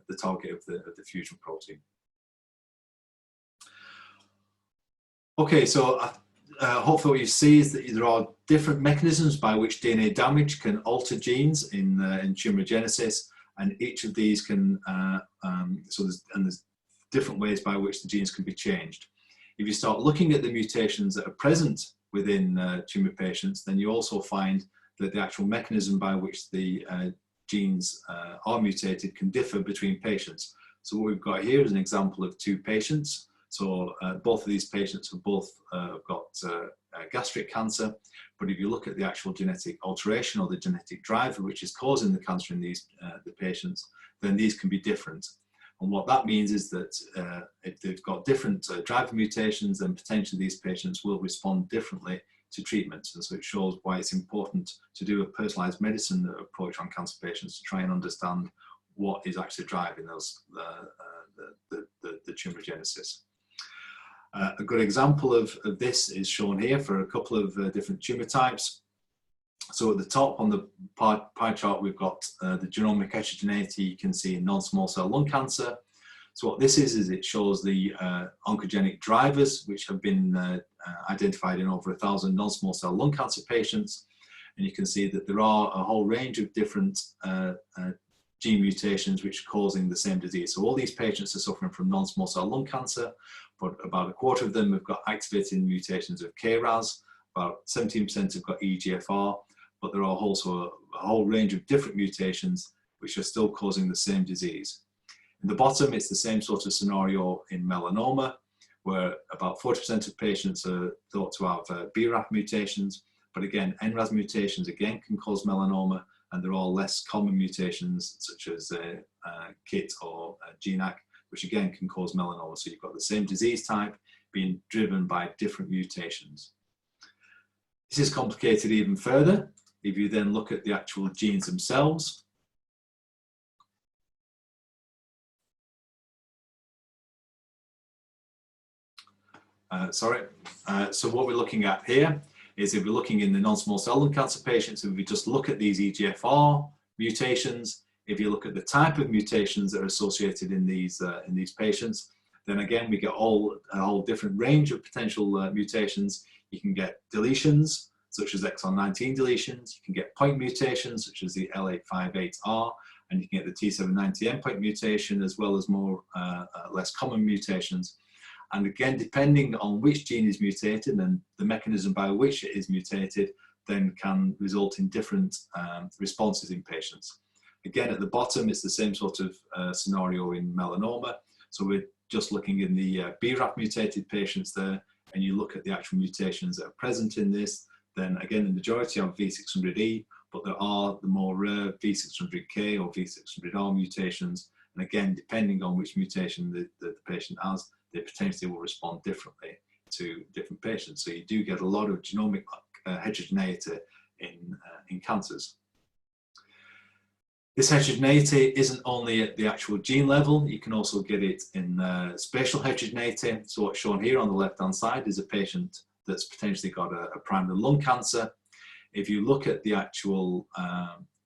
Speaker 5: the target of the fusion protein. Okay, so hopefully what you see is that there are different mechanisms by which DNA damage can alter genes in tumorigenesis, and each of these can, there's different ways by which the genes can be changed. If you start looking at the mutations that are present within tumor patients, then you also find that the actual mechanism by which the genes are mutated can differ between patients. So what we've got here is an example of two patients. So both of these patients have both got gastric cancer, but if you look at the actual genetic alteration or the genetic driver which is causing the cancer in these the patients, then these can be different. And what that means is that if they've got different driver mutations, then potentially these patients will respond differently to treatment. And so it shows why it's important to do a personalized medicine approach on cancer patients to try and understand what is actually driving those the tumorigenesis. A good example of this is shown here for a couple of different tumor types. So at the top on the pie chart, we've got the genomic heterogeneity you can see in non-small cell lung cancer. So what this is it shows the oncogenic drivers which have been identified in over 1,000 non-small cell lung cancer patients. And you can see that there are a whole range of different gene mutations which are causing the same disease. So all these patients are suffering from non-small cell lung cancer, but about a quarter of them have got activating mutations of KRAS, about 17% have got EGFR, but there are also a whole range of different mutations which are still causing the same disease. In the bottom, it's the same sort of scenario in melanoma, where about 40% of patients are thought to have BRAF mutations, but again, NRAS mutations again can cause melanoma, and there are less common mutations such as KIT or GNAC, which again can cause melanoma. So you've got the same disease type being driven by different mutations. This is complicated even further if you then look at the actual genes themselves. So what we're looking at here is if we're looking in the non-small cell lung cancer patients, if we just look at these EGFR mutations, if you look at the type of mutations that are associated in these patients, then again we get a whole different range of potential mutations. You can get deletions such as exon 19 deletions, you can get point mutations such as the L858R, and you can get the T790 endpoint mutation, as well as more less common mutations. And again, depending on which gene is mutated and the mechanism by which it is mutated, then can result in different responses in patients. Again, at the bottom, it's the same sort of scenario in melanoma. So we're just looking in the BRAF mutated patients there, and you look at the actual mutations that are present in this, then again, the majority are V600E, but there are the more rare V600K or V600R mutations. And again, depending on which mutation the patient has, they potentially will respond differently to different patients. So you do get a lot of genomic heterogeneity in cancers. This heterogeneity isn't only at the actual gene level, you can also get it in spatial heterogeneity. So what's shown here on the left-hand side is a patient that's potentially got a primary lung cancer. If you look at the actual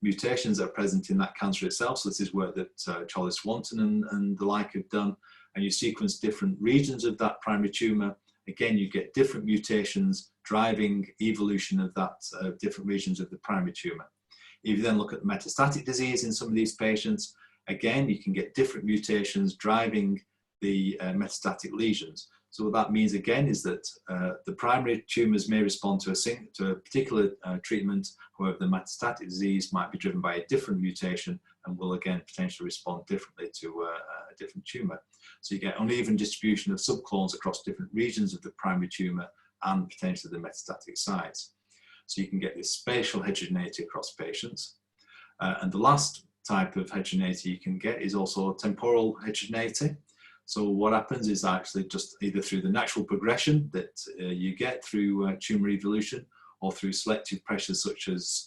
Speaker 5: mutations that are present in that cancer itself, so this is work that Charlie Swanton and the like have done, and you sequence different regions of that primary tumour, again, you get different mutations driving evolution of that different regions of the primary tumour. If you then look at metastatic disease in some of these patients, again, you can get different mutations driving the metastatic lesions. So what that means again is that the primary tumours may respond to a particular treatment, however the metastatic disease might be driven by a different mutation and will again potentially respond differently to a different tumour. So you get uneven distribution of subclones across different regions of the primary tumour and potentially the metastatic sites. So you can get this spatial heterogeneity across patients. And the last type of heterogeneity you can get is also temporal heterogeneity. So what happens is actually just either through the natural progression that you get through tumour evolution or through selective pressures such as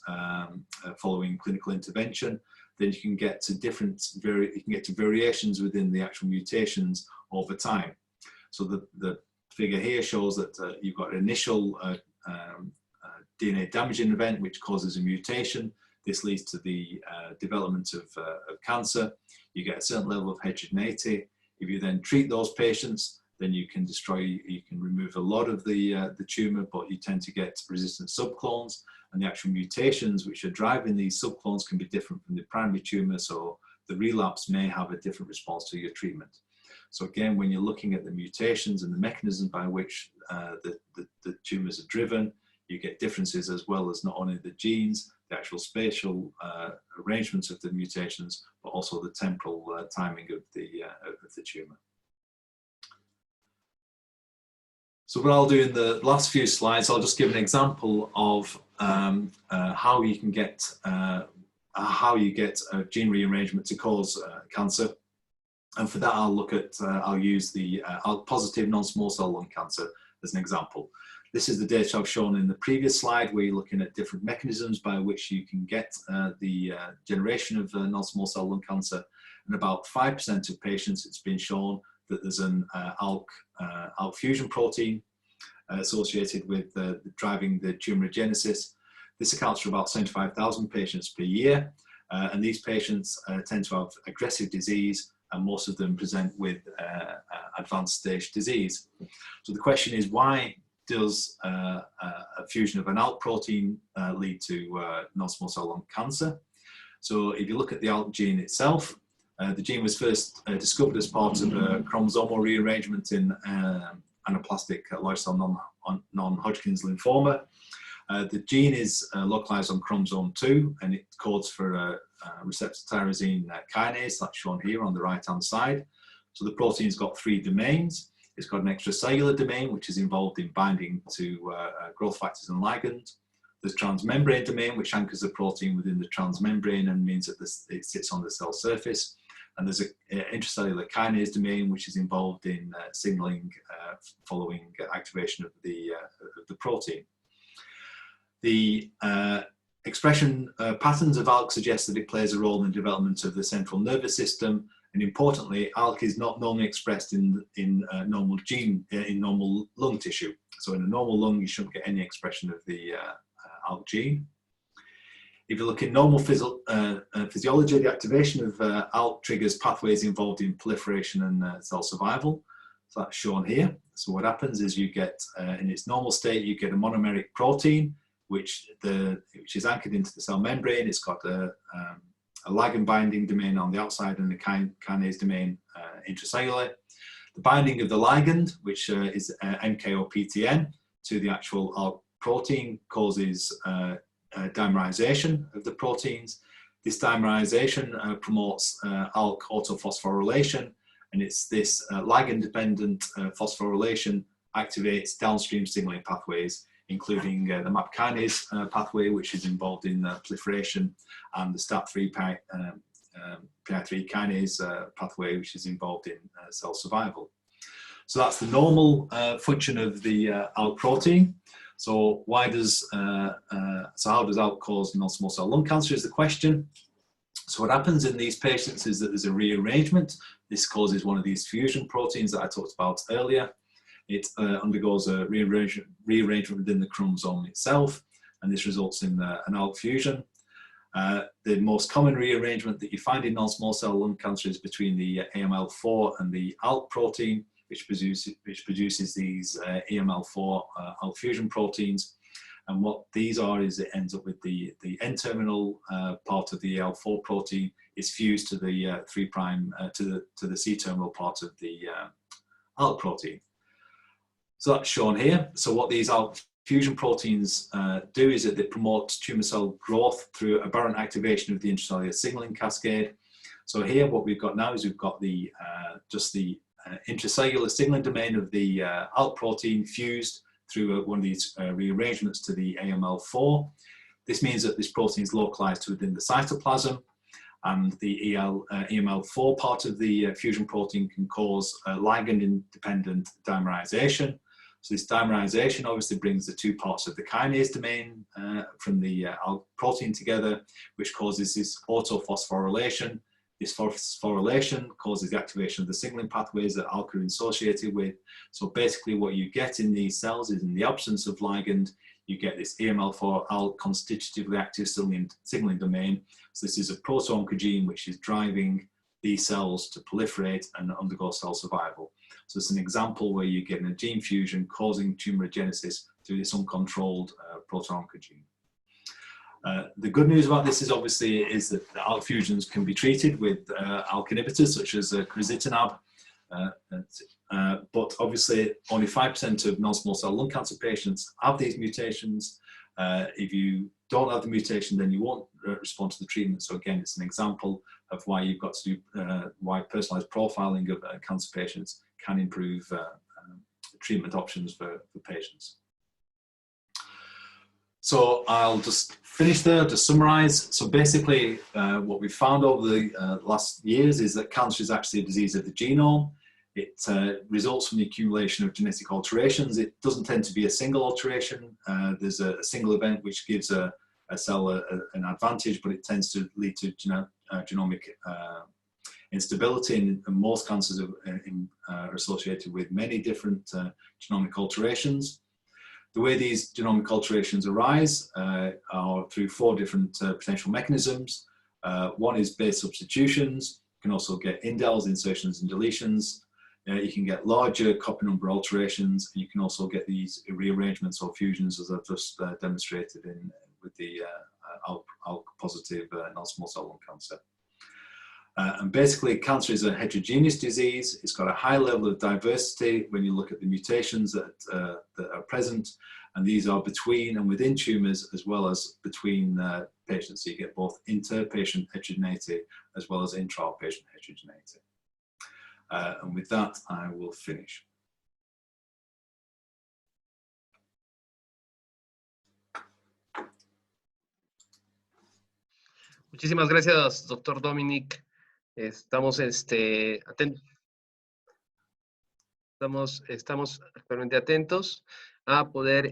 Speaker 5: following clinical intervention, then you can get to variations within the actual mutations over time. So the figure here shows that you've got an initial DNA damaging event which causes a mutation. This leads to the development of cancer. You get a certain level of heterogeneity. If you then treat those patients, then you can remove a lot of the tumour, but you tend to get resistant subclones, and the actual mutations which are driving these subclones can be different from the primary tumour, so the relapse may have a different response to your treatment. So again, when you're looking at the mutations and the mechanism by which the tumours are driven, you get differences as well as not only the genes, the actual spatial arrangements of the mutations, but also the temporal timing of the tumour. So what I'll do in the last few slides, I'll just give an example of how you can get a gene rearrangement to cause cancer. And for that, I'll use the ALK-positive non-small cell lung cancer as an example. This is the data I've shown in the previous slide, where you're looking at different mechanisms by which you can get the generation of non-small cell lung cancer. In about 5% of patients, it's been shown that there's an ALK fusion protein associated with driving the tumorigenesis. This accounts for about 75,000 patients per year, and these patients tend to have aggressive disease, and most of them present with advanced stage disease. So the question is, why does a fusion of an ALK protein lead to non-small cell lung cancer? So if you look at the ALK gene itself, the gene was first discovered as part of a chromosomal rearrangement in anaplastic large cell non-Hodgkin's lymphoma. The gene is localized on chromosome 2, and it codes for a receptor tyrosine kinase, that's shown here on the right-hand side. So the protein's got 3 domains. It's got an extracellular domain, which is involved in binding to growth factors and ligands. There's transmembrane domain, which anchors the protein within the transmembrane and means that it sits on the cell surface. And there's an intracellular kinase domain, which is involved in signaling following activation of the protein. The expression patterns of ALK suggest that it plays a role in the development of the central nervous system. And importantly, ALK is not normally expressed in normal lung tissue. So in a normal lung, you shouldn't get any expression of the ALK gene. If you look in normal physiology, the activation of ALK triggers pathways involved in proliferation and cell survival. So that's shown here. So what happens is you get, in its normal state, you get a monomeric protein, which is anchored into the cell membrane. It's got a ligand binding domain on the outside and a kinase domain intracellular. The binding of the ligand, which is MK or PTN, to the actual ALK protein causes dimerization of the proteins. This dimerization promotes ALK autophosphorylation, and it's this ligand-dependent phosphorylation activates downstream signaling pathways, including the MAP kinase pathway, which is involved in proliferation, and the STAT3 PI3 kinase pathway, which is involved in cell survival. So that's the normal function of the ALK protein. So how does ALK cause non-small cell lung cancer is the question. So what happens in these patients is that there's a rearrangement. This causes one of these fusion proteins that I talked about earlier. it undergoes a rearrangement within the chromosome itself, and this results in an ALK fusion. The most common rearrangement that you find in non-small cell lung cancer is between the AML4 and the ALK protein, which produces these AML4 ALK fusion proteins. And what these are is it ends up with the N-terminal part of the AL4 protein is fused to the 3' to the C-terminal part of the ALK protein. So that's shown here. So what these ALK fusion proteins do is that they promote tumor cell growth through aberrant activation of the intracellular signaling cascade. So here what we've got now is we've got the just the intracellular signaling domain of the ALK protein fused through one of these rearrangements to the AML4. This means that this protein is localized within the cytoplasm, and the EML4 part of the fusion protein can cause ligand-independent dimerization. So this dimerization obviously brings the two parts of the kinase domain from the ALK protein together, which causes this autophosphorylation. This phosphorylation causes the activation of the signaling pathways that ALK are associated with. So basically what you get in these cells is, in the absence of ligand, you get this AML4 ALK constitutively active signaling domain. So this is a proto-oncogene which is driving these cells to proliferate and undergo cell survival. So it's an example where you get a gene fusion causing tumorigenesis through this uncontrolled proto-oncogene. The good news about this is obviously is that the ALK fusions can be treated with ALK inhibitors such as crizitinib, but obviously only 5% of non-small cell lung cancer patients have these mutations. If you don't have the mutation, then you won't respond to the treatment. So again, it's an example of why you've got to do, why personalized profiling of cancer patients can improve treatment options for patients. So I'll just finish there to summarize. So basically what we've found over the last years is that cancer is actually a disease of the genome. It results from the accumulation of genetic alterations. It doesn't tend to be a single alteration. There's a single event which gives a cell an advantage, but it tends to lead to genomic instability, and most cancers are associated with many different genomic alterations. The way these genomic alterations arise are through 4 different potential mechanisms. One is base substitutions. You can also get indels, insertions and deletions. You can get larger copy number alterations, and you can also get these rearrangements or fusions, as I've just demonstrated with the ALK positive non-small cell lung cancer. And basically, cancer is a heterogeneous disease. It's got a high level of diversity when you look at the mutations that are present, and these are between and within tumours as well as between patients. So you get both inter-patient heterogeneity as well as intra-patient heterogeneity. And with that, I will finish.
Speaker 1: Muchísimas gracias, doctor Dominic. Estamos actualmente atentos a poder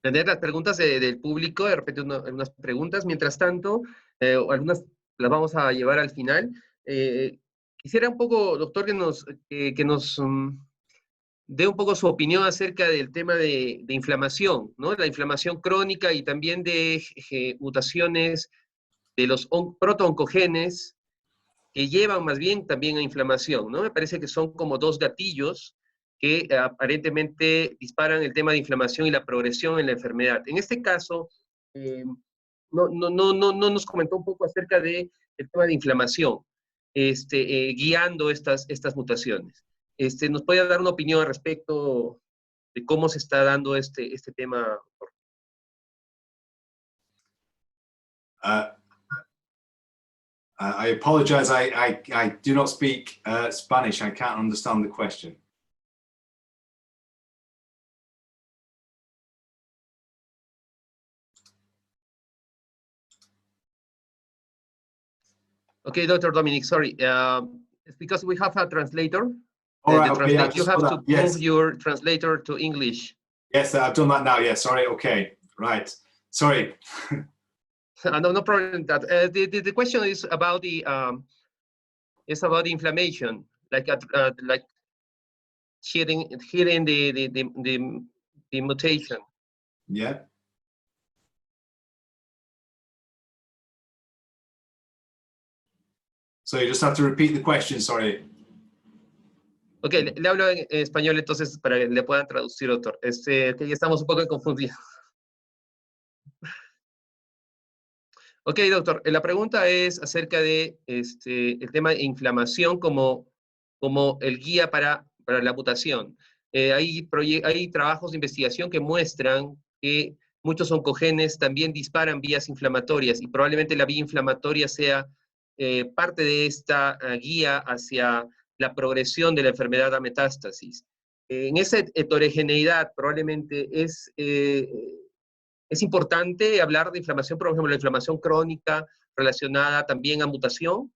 Speaker 1: tener las preguntas del público, de repente algunas preguntas. Mientras tanto, algunas las vamos a llevar al final. Quisiera un poco, doctor, que nos dé un poco su opinión acerca del tema de inflamación, ¿no? La inflamación crónica y también de mutaciones de los protooncogenes que llevan más bien también a inflamación, ¿no? Me parece que son como 2 gatillos que aparentemente disparan el tema de inflamación y la progresión en la enfermedad. En este caso, no nos comentó un poco acerca del tema de inflamación, guiando estas mutaciones. ¿Nos puede dar una opinión al respecto de cómo se está dando este tema?
Speaker 5: I apologize, I do not speak Spanish. I can't understand the question.
Speaker 1: Okay, Dr. Dominic, sorry. It's because we have a translator.
Speaker 5: All right, okay, yeah,
Speaker 1: you have to move your translator to English.
Speaker 5: Yes, I've done that now. Yeah, sorry. Okay, right. Sorry.
Speaker 1: No problem. That the question is about the inflammation, like hitting the mutation.
Speaker 5: Yeah. So you just have to repeat the question, sorry.
Speaker 1: Ok, le hablo en español entonces para que le puedan traducir, doctor. Que ya estamos un poco confundidos. Ok, doctor, la pregunta es acerca de el tema de inflamación como el guía para la mutación. Hay trabajos de investigación que muestran que muchos oncogenes también disparan vías inflamatorias y probablemente la vía inflamatoria sea parte de esta guía hacia la progresión de la enfermedad a metástasis. En esa heterogeneidad probablemente es importante hablar de inflamación, por ejemplo, la inflamación crónica relacionada también a mutación.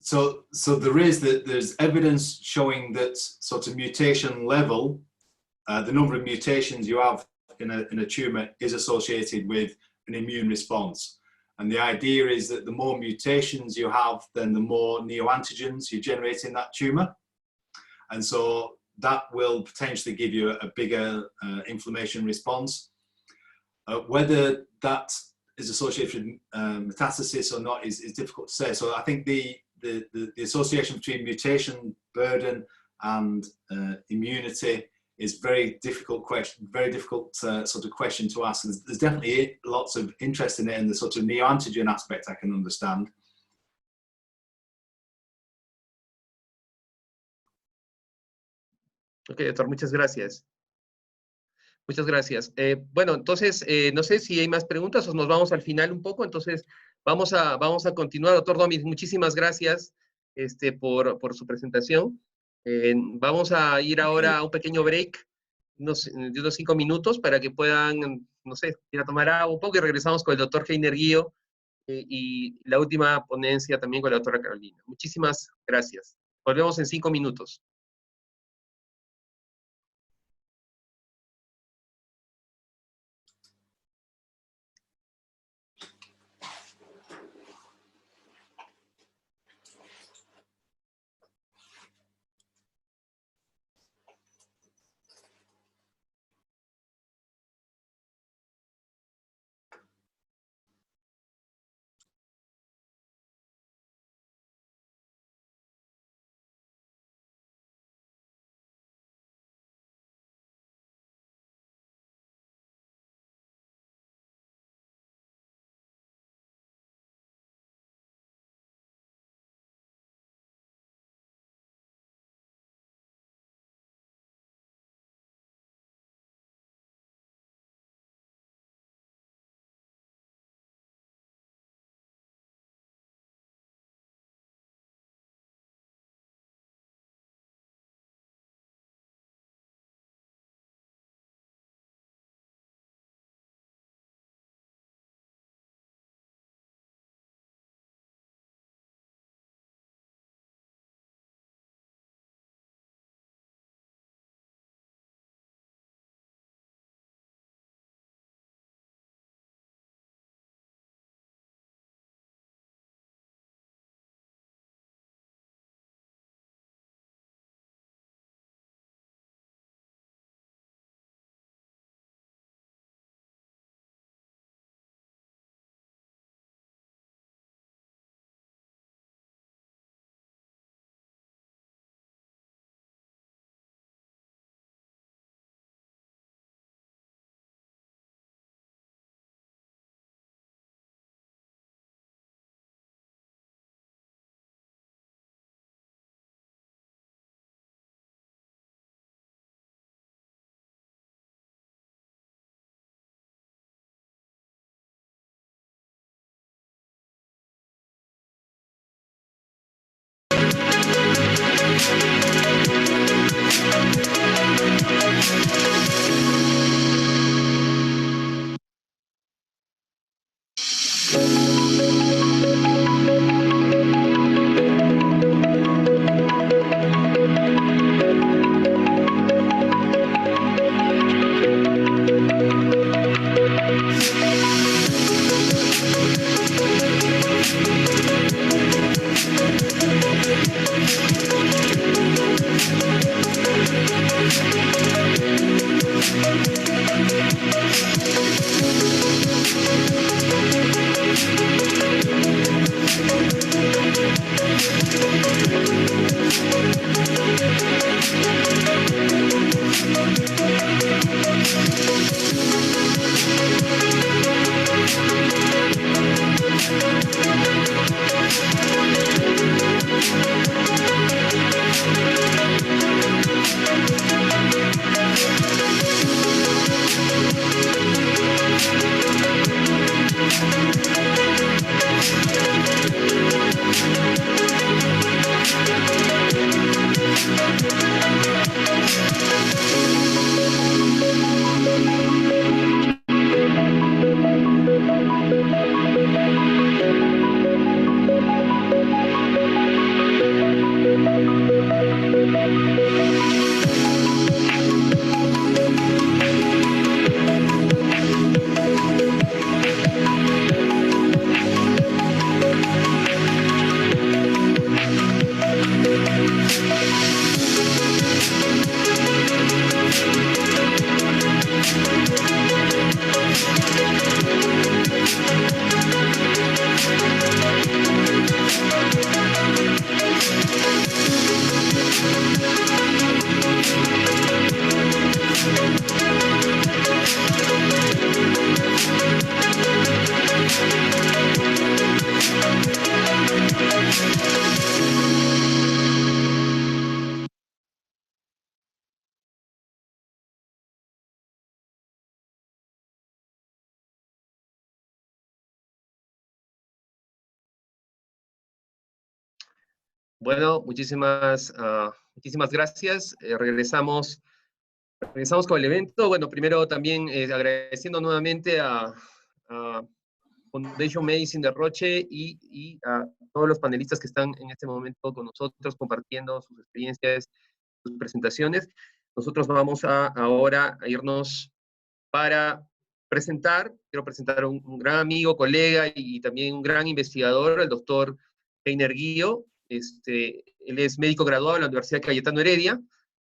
Speaker 5: So there's evidence showing that sort of mutation level, the number of mutations you have in a tumor is associated with an immune response. And the idea is that the more mutations you have, then the more neoantigens you generate in that tumor. And so that will potentially give you a bigger inflammation response. Whether that is associated with metastasis or not is difficult to say. So I think the association between mutation burden and immunity is very difficult sort of question to ask. There's definitely lots of interest in it, and the sort of neoantigen aspect I can understand.
Speaker 1: Ok, doctor, muchas gracias. Muchas gracias. Bueno, entonces, no sé si hay más preguntas o nos vamos al final un poco, entonces vamos a continuar. Doctor Domis, muchísimas gracias por su presentación. Vamos a ir ahora a un pequeño break de unos 5 minutos para que puedan, no sé, ir a tomar agua un poco y regresamos con el doctor Heiner Guío y la última ponencia también con la doctora Carolina. Muchísimas gracias. Volvemos en 5 minutos. Bueno, muchísimas gracias. Regresamos con el evento. Bueno, primero también agradeciendo nuevamente a Foundation Medicine de Roche y a todos los panelistas que están en este momento con nosotros compartiendo sus experiencias, sus presentaciones. Nosotros vamos ahora a irnos para quiero presentar a un gran amigo, colega y también un gran investigador, el doctor Heiner Guío. Él es médico graduado en la Universidad Cayetano Heredia,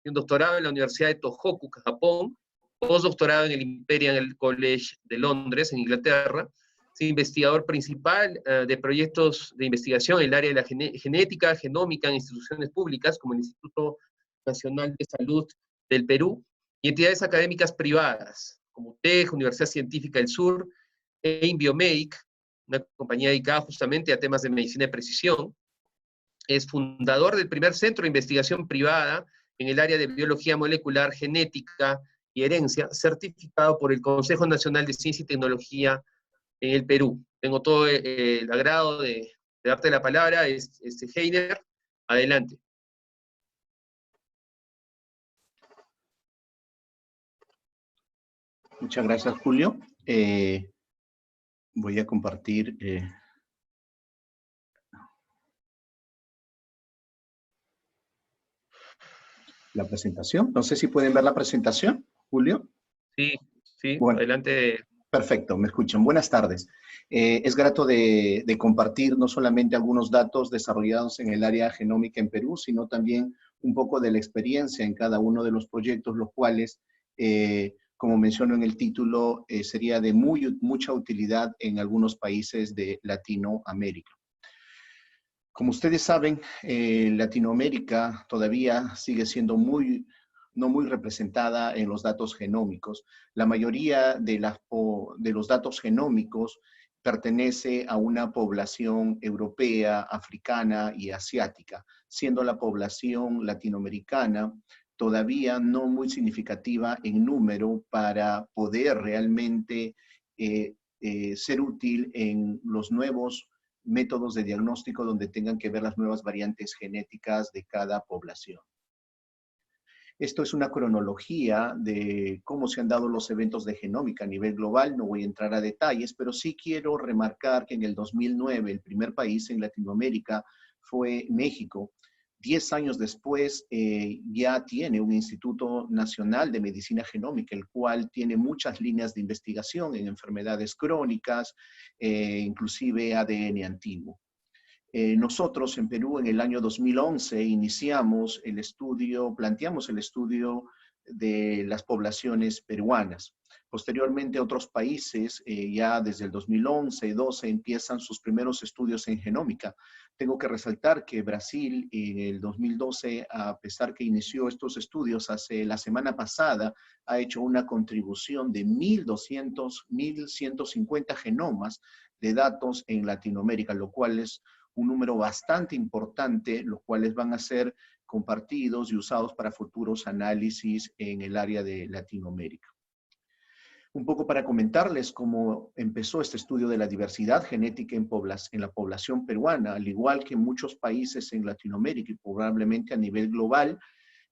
Speaker 1: y un doctorado en la Universidad de Tohoku, Japón, postdoctorado en el Imperial College de Londres, en Inglaterra. Es investigador principal de proyectos de investigación en el área de la genética, genómica en instituciones públicas, como el Instituto Nacional de Salud del Perú, y entidades académicas privadas, como UTEC, Universidad Científica del Sur, e Inbiomedic, una compañía dedicada justamente a temas de medicina de precisión. Es fundador del primer centro de investigación privada en el área de biología molecular, genética y herencia, certificado por el Consejo Nacional de Ciencia y Tecnología en el Perú. Tengo todo el agrado de darte la palabra, Heiner. Adelante.
Speaker 6: Muchas gracias, Julio. Voy a compartir la presentación. No sé si pueden ver la presentación, Julio.
Speaker 1: Sí,
Speaker 6: bueno,
Speaker 1: adelante.
Speaker 6: Perfecto, me escuchan. Buenas tardes. Es grato de compartir no solamente algunos datos desarrollados en el área genómica en Perú, sino también un poco de la experiencia en cada uno de los proyectos, los cuales, como menciono en el título, sería de mucha utilidad en algunos países de Latinoamérica. Como ustedes saben, Latinoamérica todavía sigue siendo no muy representada en los datos genómicos. La mayoría de los datos genómicos pertenece a una población europea, africana y asiática, siendo la población latinoamericana todavía no muy significativa en número para poder realmente ser útil en los nuevos métodos de diagnóstico donde tengan que ver las nuevas variantes genéticas de cada población. Esto es una cronología de cómo se han dado los eventos de genómica a nivel global. No voy a entrar a detalles, pero sí quiero remarcar que en el 2009 el primer país en Latinoamérica fue México. 10 años después ya tiene un Instituto Nacional de Medicina Genómica, el cual tiene muchas líneas de investigación en enfermedades crónicas, inclusive ADN antiguo. Nosotros en Perú en el año 2011 iniciamos el estudio, planteamos el estudio de las poblaciones peruanas. Posteriormente otros países ya desde el 2011 y 2012 empiezan sus primeros estudios en genómica. Tengo que resaltar que Brasil en el 2012, a pesar que inició estos estudios hace la semana pasada, ha hecho una contribución de 1.150 genomas de datos en Latinoamérica, lo cual es un número bastante importante, los cuales van a ser compartidos y usados para futuros análisis en el área de Latinoamérica. Un poco para comentarles cómo empezó este estudio de la diversidad genética en la población peruana, al igual que en muchos países en Latinoamérica y probablemente a nivel global.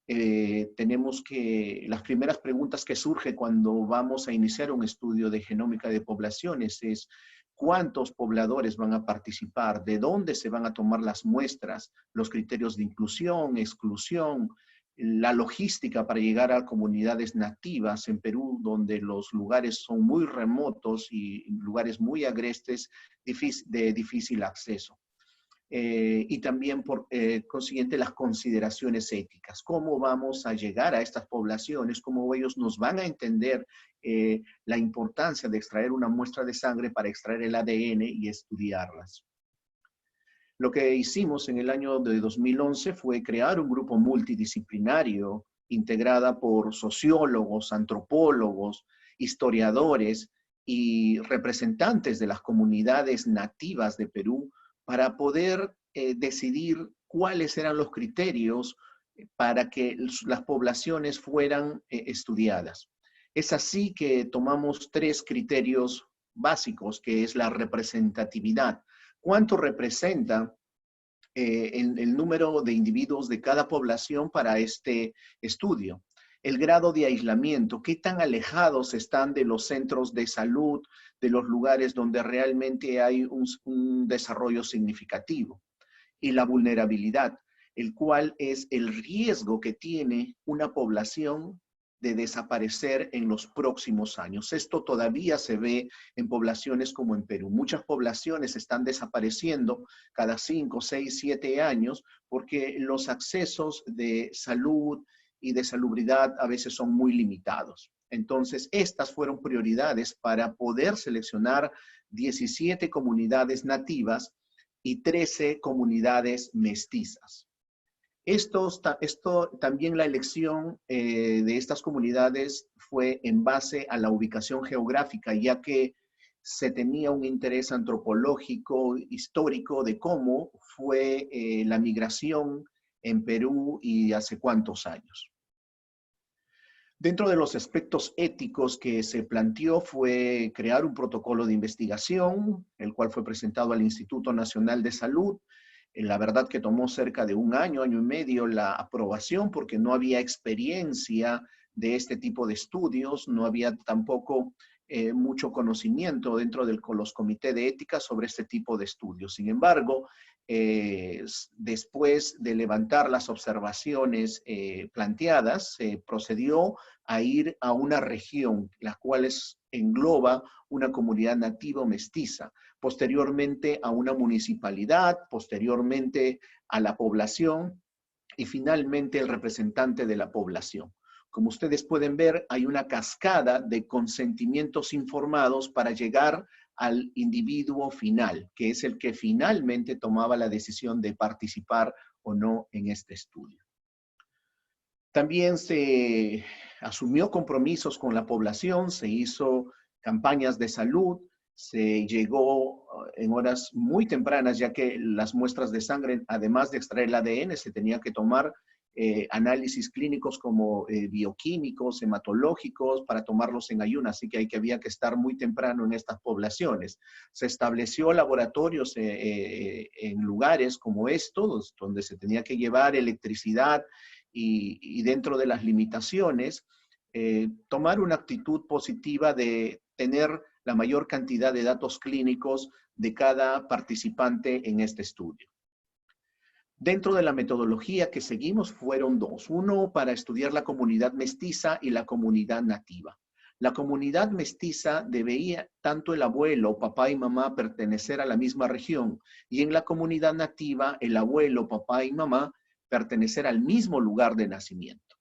Speaker 6: Tenemos que las primeras preguntas que surgen cuando vamos a iniciar un estudio de genómica de poblaciones es ¿cuántos pobladores van a participar? ¿De dónde se van a tomar las muestras? Los criterios de inclusión, exclusión, la logística para llegar a comunidades nativas en Perú, donde los lugares son muy remotos y lugares muy agrestes, de difícil acceso. Y también, por consiguiente, las consideraciones éticas. ¿Cómo vamos a llegar a estas poblaciones? ¿Cómo ellos nos van a entender la importancia de extraer una muestra de sangre para extraer el ADN y estudiarlas? Lo que hicimos en el año de 2011 fue crear un grupo multidisciplinario integrada por sociólogos, antropólogos, historiadores y representantes de las comunidades nativas de Perú para poder decidir cuáles eran los criterios para que las poblaciones fueran estudiadas. Es así que tomamos 3 criterios básicos, que es la representatividad. ¿Cuánto representa el número de individuos de cada población para este estudio? El grado de aislamiento, qué tan alejados están de los centros de salud, de los lugares donde realmente hay un desarrollo significativo. Y la vulnerabilidad, el cual es el riesgo que tiene una población de desaparecer en los próximos años. Esto todavía se ve en poblaciones como en Perú. Muchas poblaciones están desapareciendo cada 5, 6, 7 años porque los accesos de salud y de salubridad a veces son muy limitados. Entonces, estas fueron prioridades para poder seleccionar 17 comunidades nativas y 13 comunidades mestizas. También la elección de estas comunidades fue en base a la ubicación geográfica, ya que se tenía un interés antropológico, histórico, de cómo fue la migración en Perú y hace cuántos años. Dentro de los aspectos éticos que se planteó fue crear un protocolo de investigación, el cual fue presentado al Instituto Nacional de Salud. La verdad que tomó cerca de un año, año y medio la aprobación porque no había experiencia de este tipo de estudios, no había tampoco mucho conocimiento dentro de los comités de ética sobre este tipo de estudios. Sin embargo, después de levantar las observaciones planteadas, se procedió a ir a una región, la cual engloba una comunidad nativa o mestiza, posteriormente a una municipalidad, posteriormente a la población y finalmente el representante de la población. Como ustedes pueden ver, hay una cascada de consentimientos informados para llegar al individuo final, que es el que finalmente tomaba la decisión de participar o no en este estudio. También se asumió compromisos con la población, se hizo campañas de salud, se llegó en horas muy tempranas, ya que las muestras de sangre, además de extraer el ADN, se tenía que tomar análisis clínicos como bioquímicos, hematológicos, para tomarlos en ayunas, así que había que estar muy temprano en estas poblaciones. Se estableció laboratorios en lugares como estos, donde se tenía que llevar electricidad y dentro de las limitaciones, tomar una actitud positiva de tener la mayor cantidad de datos clínicos de cada participante en este estudio. Dentro de la metodología que seguimos fueron 2. Uno para estudiar la comunidad mestiza y la comunidad nativa. La comunidad mestiza debía tanto el abuelo, papá y mamá pertenecer a la misma región, y en la comunidad nativa el abuelo, papá y mamá pertenecer al mismo lugar de nacimiento.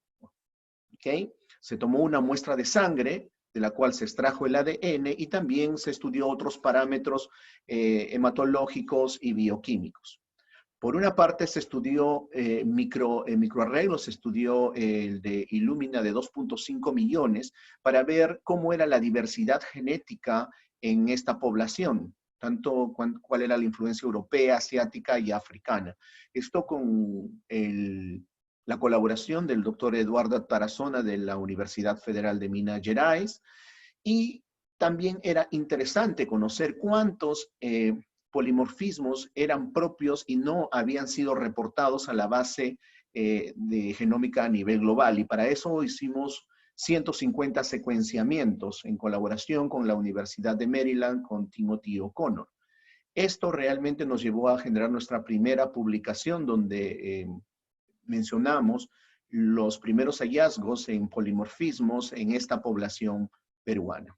Speaker 6: ¿Okay? Se tomó una muestra de sangre, de la cual se extrajo el ADN, y también se estudió otros parámetros hematológicos y bioquímicos. Por una parte se estudió microarreglos, se estudió el de Illumina de 2.5 millones para ver cómo era la diversidad genética en esta población, tanto cuál era la influencia europea, asiática y africana. Esto con la colaboración del doctor Eduardo Tarazona de la Universidad Federal de Minas Gerais, y también era interesante conocer cuántos polimorfismos eran propios y no habían sido reportados a la base de genómica a nivel global. Y para eso hicimos 150 secuenciamientos en colaboración con la Universidad de Maryland, con Timothy O'Connor. Esto realmente nos llevó a generar nuestra primera publicación donde mencionamos los primeros hallazgos en polimorfismos en esta población peruana.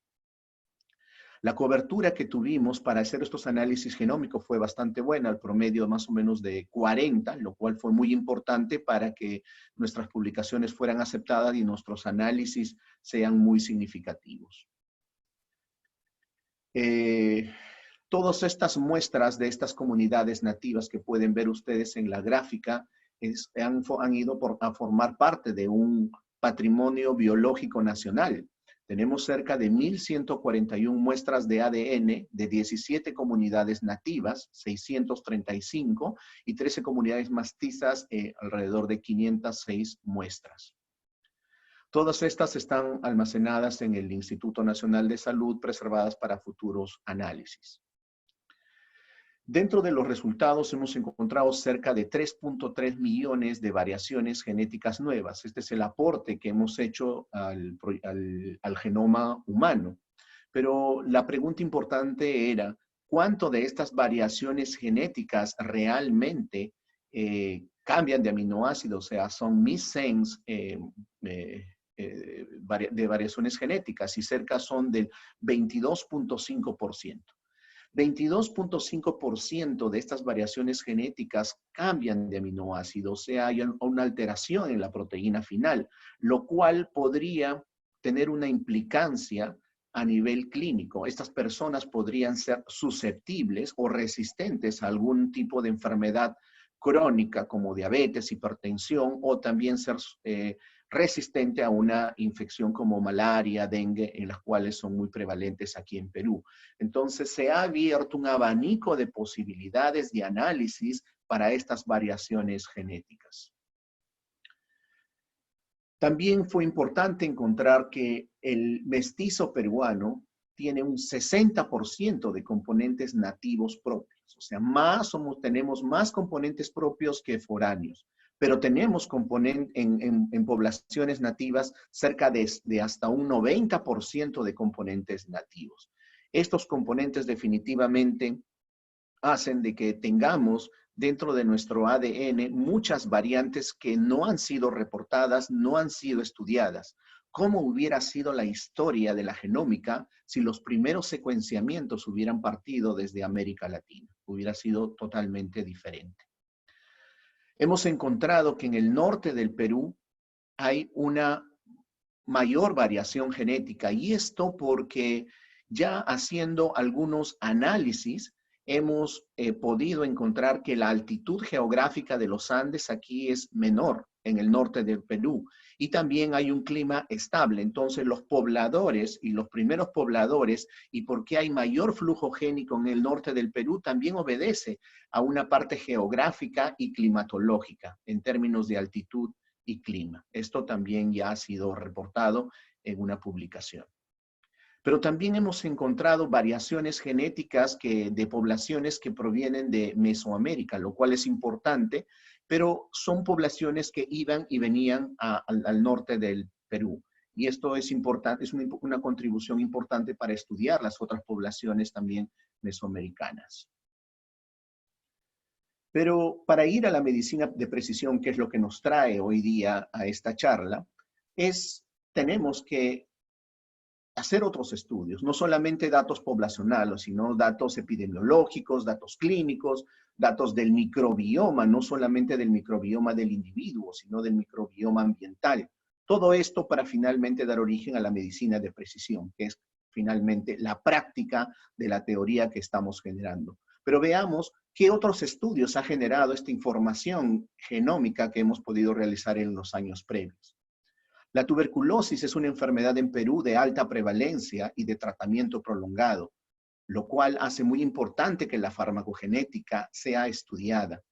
Speaker 6: La cobertura que tuvimos para hacer estos análisis genómicos fue bastante buena, al promedio más o menos de 40, lo cual fue muy importante para que nuestras publicaciones fueran aceptadas y nuestros análisis sean muy significativos. Todas estas muestras de estas comunidades nativas que pueden ver ustedes en la gráfica han ido a formar parte de un patrimonio biológico nacional. Tenemos cerca de 1.141 muestras de ADN de 17 comunidades nativas, 635, y 13 comunidades mestizas, alrededor de 506 muestras. Todas estas están almacenadas en el Instituto Nacional de Salud, preservadas para futuros análisis. Dentro de los resultados hemos encontrado cerca de 3.3 millones de variaciones genéticas nuevas. Este es el aporte que hemos hecho al genoma humano. Pero la pregunta importante era, ¿cuánto de estas variaciones genéticas realmente cambian de aminoácidos? O sea, son missense de variaciones genéticas, y cerca son del 22.5%. 22.5% de estas variaciones genéticas cambian de aminoácido, o sea, hay una alteración en la proteína final, lo cual podría tener una implicancia a nivel clínico. Estas personas podrían ser susceptibles o resistentes a algún tipo de enfermedad crónica como diabetes, hipertensión, o también ser resistente a una infección como malaria, dengue, en las cuales son muy prevalentes aquí en Perú. Entonces, se ha abierto un abanico de posibilidades de análisis para estas variaciones genéticas. También fue importante encontrar que el mestizo peruano tiene un 60% de componentes nativos propios. O sea, tenemos más componentes propios que foráneos. Pero tenemos en poblaciones nativas cerca de hasta un 90% de componentes nativos. Estos componentes definitivamente hacen de que tengamos dentro de nuestro ADN muchas variantes que no han sido reportadas, no han sido estudiadas. ¿Cómo hubiera sido la historia de la genómica si los primeros secuenciamientos hubieran partido desde América Latina? Hubiera sido totalmente diferente. Hemos encontrado que en el norte del Perú hay una mayor variación genética, y esto porque ya haciendo algunos análisis hemos podido encontrar que la altitud geográfica de los Andes aquí es menor en el norte del Perú, y también hay un clima estable. Entonces los pobladores y los primeros pobladores, y por qué hay mayor flujo génico en el norte del Perú, también obedece a una parte geográfica y climatológica en términos de altitud y clima. Esto también ya ha sido reportado en una publicación. Pero también hemos encontrado variaciones genéticas de poblaciones que provienen de Mesoamérica, lo cual es importante, pero son poblaciones que iban y venían al norte del Perú. Y esto es importante, es una contribución importante para estudiar las otras poblaciones también mesoamericanas. Pero para ir a la medicina de precisión, que es lo que nos trae hoy día a esta charla, tenemos que hacer otros estudios, no solamente datos poblacionales, sino datos epidemiológicos, datos clínicos, datos del microbioma, no solamente del microbioma del individuo, sino del microbioma ambiental. Todo esto para finalmente dar origen a la medicina de precisión, que es finalmente la práctica de la teoría que estamos generando. Pero veamos qué otros estudios ha generado esta información genómica que hemos podido realizar en los años previos. La tuberculosis es una enfermedad en Perú de alta prevalencia y de tratamiento prolongado, lo cual hace muy importante que la farmacogenética sea estudiada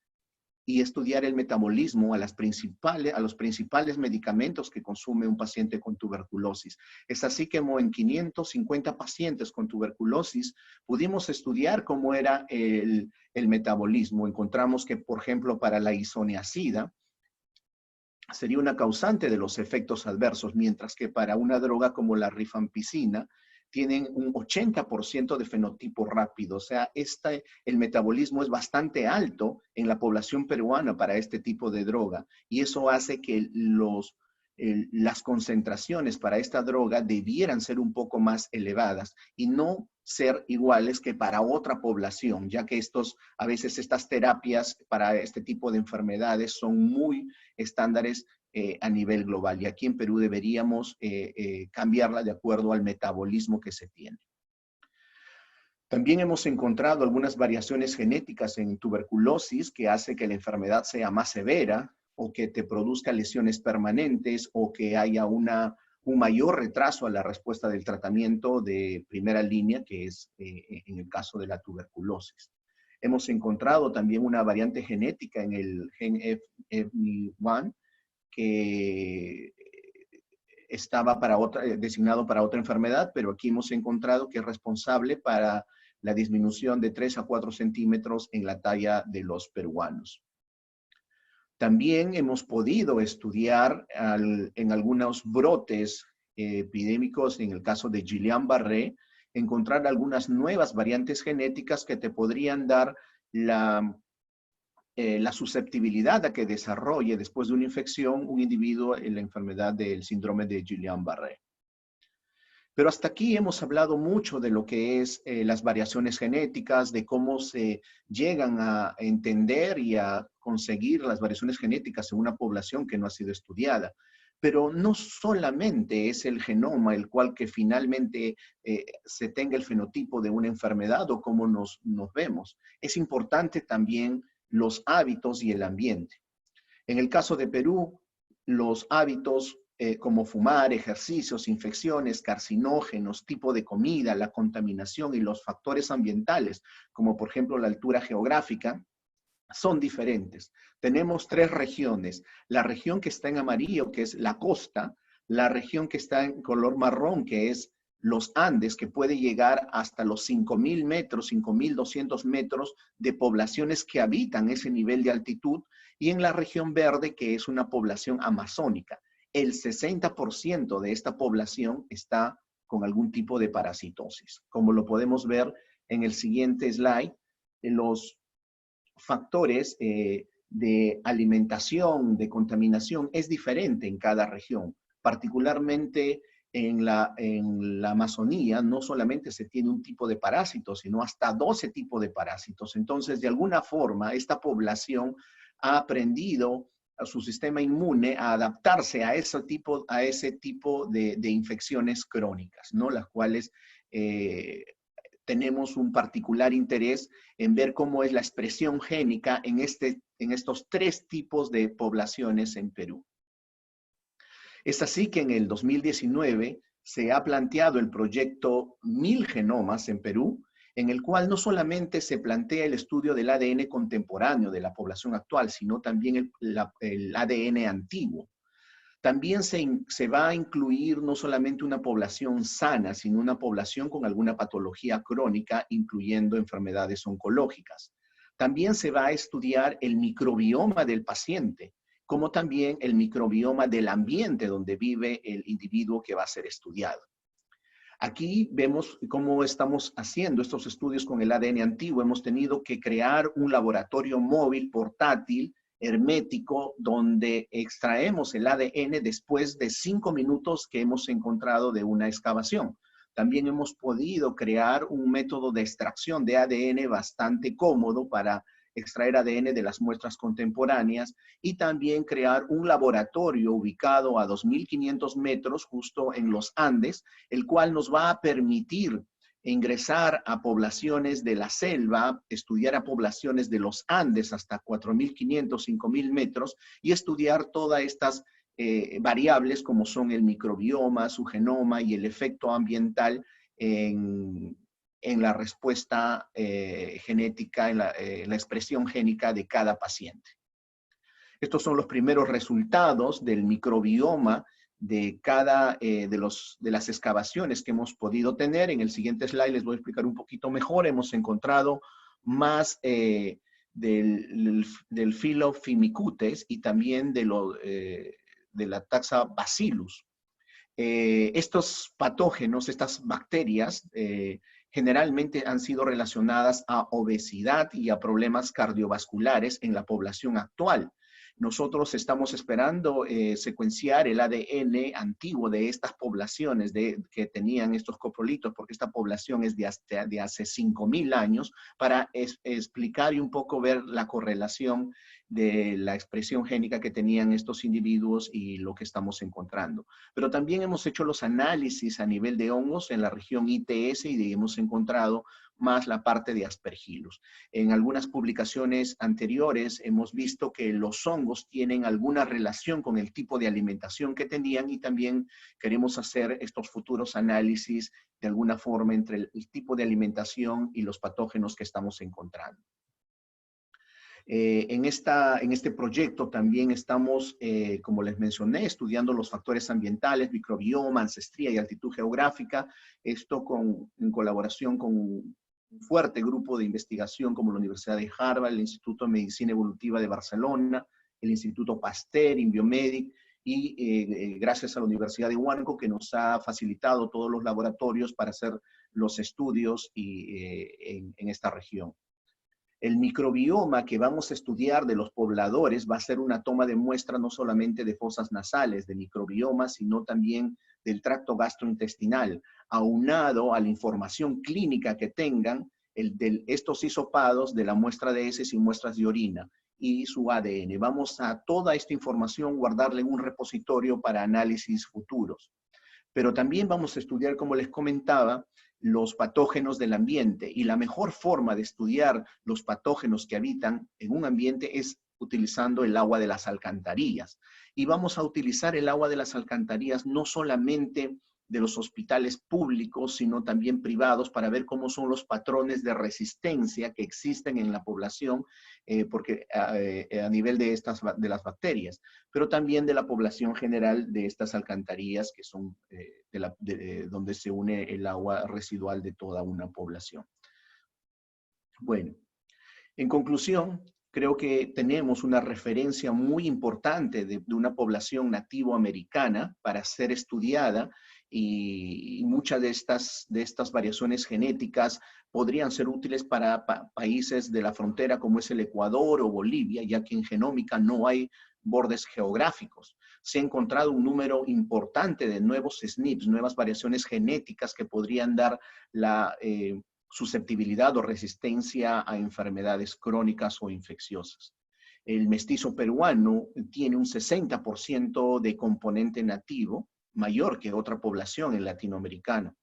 Speaker 6: y estudiar el metabolismo a los principales medicamentos que consume un paciente con tuberculosis. Es así que en 550 pacientes con tuberculosis pudimos estudiar cómo era el metabolismo. Encontramos que, por ejemplo, para la isoniazida, sería una causante de los efectos adversos, mientras que para una droga como la rifampicina tienen un 80% de fenotipo rápido. O sea, el metabolismo es bastante alto en la población peruana para este tipo de droga, y eso hace que las concentraciones para esta droga debieran ser un poco más elevadas y no ser iguales que para otra población, ya que a veces estas terapias para este tipo de enfermedades son muy estándares a nivel global, y aquí en Perú deberíamos cambiarla de acuerdo al metabolismo que se tiene. También hemos encontrado algunas variaciones genéticas en tuberculosis que hace que la enfermedad sea más severa o que te produzca lesiones permanentes o que haya un mayor retraso a la respuesta del tratamiento de primera línea, que es en el caso de la tuberculosis. Hemos encontrado también una variante genética en el gen FNI1 que estaba designado para otra enfermedad, pero aquí hemos encontrado que es responsable para la disminución de 3 a 4 centímetros en la talla de los peruanos. También hemos podido estudiar en algunos brotes epidémicos, en el caso de Guillain-Barré, encontrar algunas nuevas variantes genéticas que te podrían dar la susceptibilidad a que desarrolle después de una infección un individuo en la enfermedad del síndrome de Guillain-Barré. Pero hasta aquí hemos hablado mucho de lo que es las variaciones genéticas, de cómo se llegan a entender y a conseguir las variaciones genéticas en una población que no ha sido estudiada. Pero no solamente es el genoma el cual que finalmente se tenga el fenotipo de una enfermedad o cómo nos vemos. Es importante también los hábitos y el ambiente. En el caso de Perú, los hábitos como fumar, ejercicios, infecciones, carcinógenos, tipo de comida, la contaminación y los factores ambientales, como por ejemplo la altura geográfica, son diferentes. Tenemos 3 regiones. La región que está en amarillo, que es la costa, la región que está en color marrón, que es los Andes, que puede llegar hasta los 5.000 metros, 5.200 metros de poblaciones que habitan ese nivel de altitud, y en la región verde, que es una población amazónica. El 60% de esta población está con algún tipo de parasitosis. Como lo podemos ver en el siguiente slide, los factores de alimentación, de contaminación, es diferente en cada región. Particularmente en la Amazonía, no solamente se tiene un tipo de parásitos, sino hasta 12 tipos de parásitos. Entonces, de alguna forma, esta población ha aprendido a su sistema inmune a adaptarse a ese tipo de infecciones crónicas, ¿no? Las cuales tenemos un particular interés en ver cómo es la expresión génica en estos 3 tipos de poblaciones en Perú. Es así que en el 2019 se ha planteado el proyecto 1000 genomas en Perú, en el cual no solamente se plantea el estudio del ADN contemporáneo de la población actual, sino también el ADN antiguo. También se va a incluir no solamente una población sana, sino una población con alguna patología crónica, incluyendo enfermedades oncológicas. También se va a estudiar el microbioma del paciente, como también el microbioma del ambiente donde vive el individuo que va a ser estudiado. Aquí vemos cómo estamos haciendo estos estudios con el ADN antiguo. Hemos tenido que crear un laboratorio móvil, portátil, hermético, donde extraemos el ADN después de 5 minutos que hemos encontrado de una excavación. También hemos podido crear un método de extracción de ADN bastante cómodo para extraer ADN de las muestras contemporáneas y también crear un laboratorio ubicado a 2.500 metros justo en los Andes, el cual nos va a permitir ingresar a poblaciones de la selva, estudiar a poblaciones de los Andes hasta 4.500, 5.000 metros y estudiar todas estas variables como son el microbioma, su genoma y el efecto ambiental en la respuesta genética, en la expresión génica de cada paciente. Estos son los primeros resultados del microbioma de cada de las excavaciones que hemos podido tener. En el siguiente slide les voy a explicar un poquito mejor. Hemos encontrado más del filo Firmicutes y también de la taxa Bacillus. Estos patógenos, estas bacterias, generalmente han sido relacionadas a obesidad y a problemas cardiovasculares en la población actual. Nosotros estamos esperando secuenciar el ADN antiguo de estas poblaciones que tenían estos coprolitos, porque esta población es de hace 5.000 años, para explicar y un poco ver la correlación de la expresión génica que tenían estos individuos y lo que estamos encontrando. Pero también hemos hecho los análisis a nivel de hongos en la región ITS y hemos encontrado más la parte de aspergillus. En algunas publicaciones anteriores hemos visto que los hongos tienen alguna relación con el tipo de alimentación que tenían y también queremos hacer estos futuros análisis de alguna forma entre el tipo de alimentación y los patógenos que estamos encontrando. En este proyecto también estamos, como les mencioné, estudiando los factores ambientales, microbioma, ancestría y altitud geográfica. Esto en colaboración con un fuerte grupo de investigación como la Universidad de Harvard, el Instituto de Medicina Evolutiva de Barcelona, el Instituto Pasteur, Inbiomedic y gracias a la Universidad de Huánuco que nos ha facilitado todos los laboratorios para hacer los estudios en esta región. El microbioma que vamos a estudiar de los pobladores va a ser una toma de muestra no solamente de fosas nasales, de microbioma, sino también del tracto gastrointestinal, aunado a la información clínica que tengan estos hisopados de la muestra de heces y muestras de orina y su ADN. Vamos a toda esta información guardarle en un repositorio para análisis futuros. Pero también vamos a estudiar, como les comentaba, los patógenos del ambiente. Y la mejor forma de estudiar los patógenos que habitan en un ambiente es utilizando el agua de las alcantarillas. Y vamos a utilizar el agua de las alcantarillas no solamente de los hospitales públicos, sino también privados, para ver cómo son los patrones de resistencia que existen en la población, porque a nivel de las bacterias, pero también de la población general de estas alcantarillas que son donde se une el agua residual de toda una población. Bueno, en conclusión, creo que tenemos una referencia muy importante de una población nativoamericana para ser estudiada y muchas de estas variaciones genéticas podrían ser útiles para países de la frontera como es el Ecuador o Bolivia, ya que en genómica no hay bordes geográficos. Se ha encontrado un número importante de nuevos SNPs, nuevas variaciones genéticas que podrían dar la susceptibilidad o resistencia a enfermedades crónicas o infecciosas. El mestizo peruano tiene un 60% de componente nativo, mayor que otra población en latinoamericana.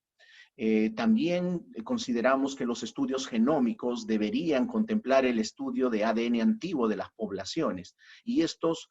Speaker 6: También consideramos que los estudios genómicos deberían contemplar el estudio de ADN antiguo de las poblaciones. Y estos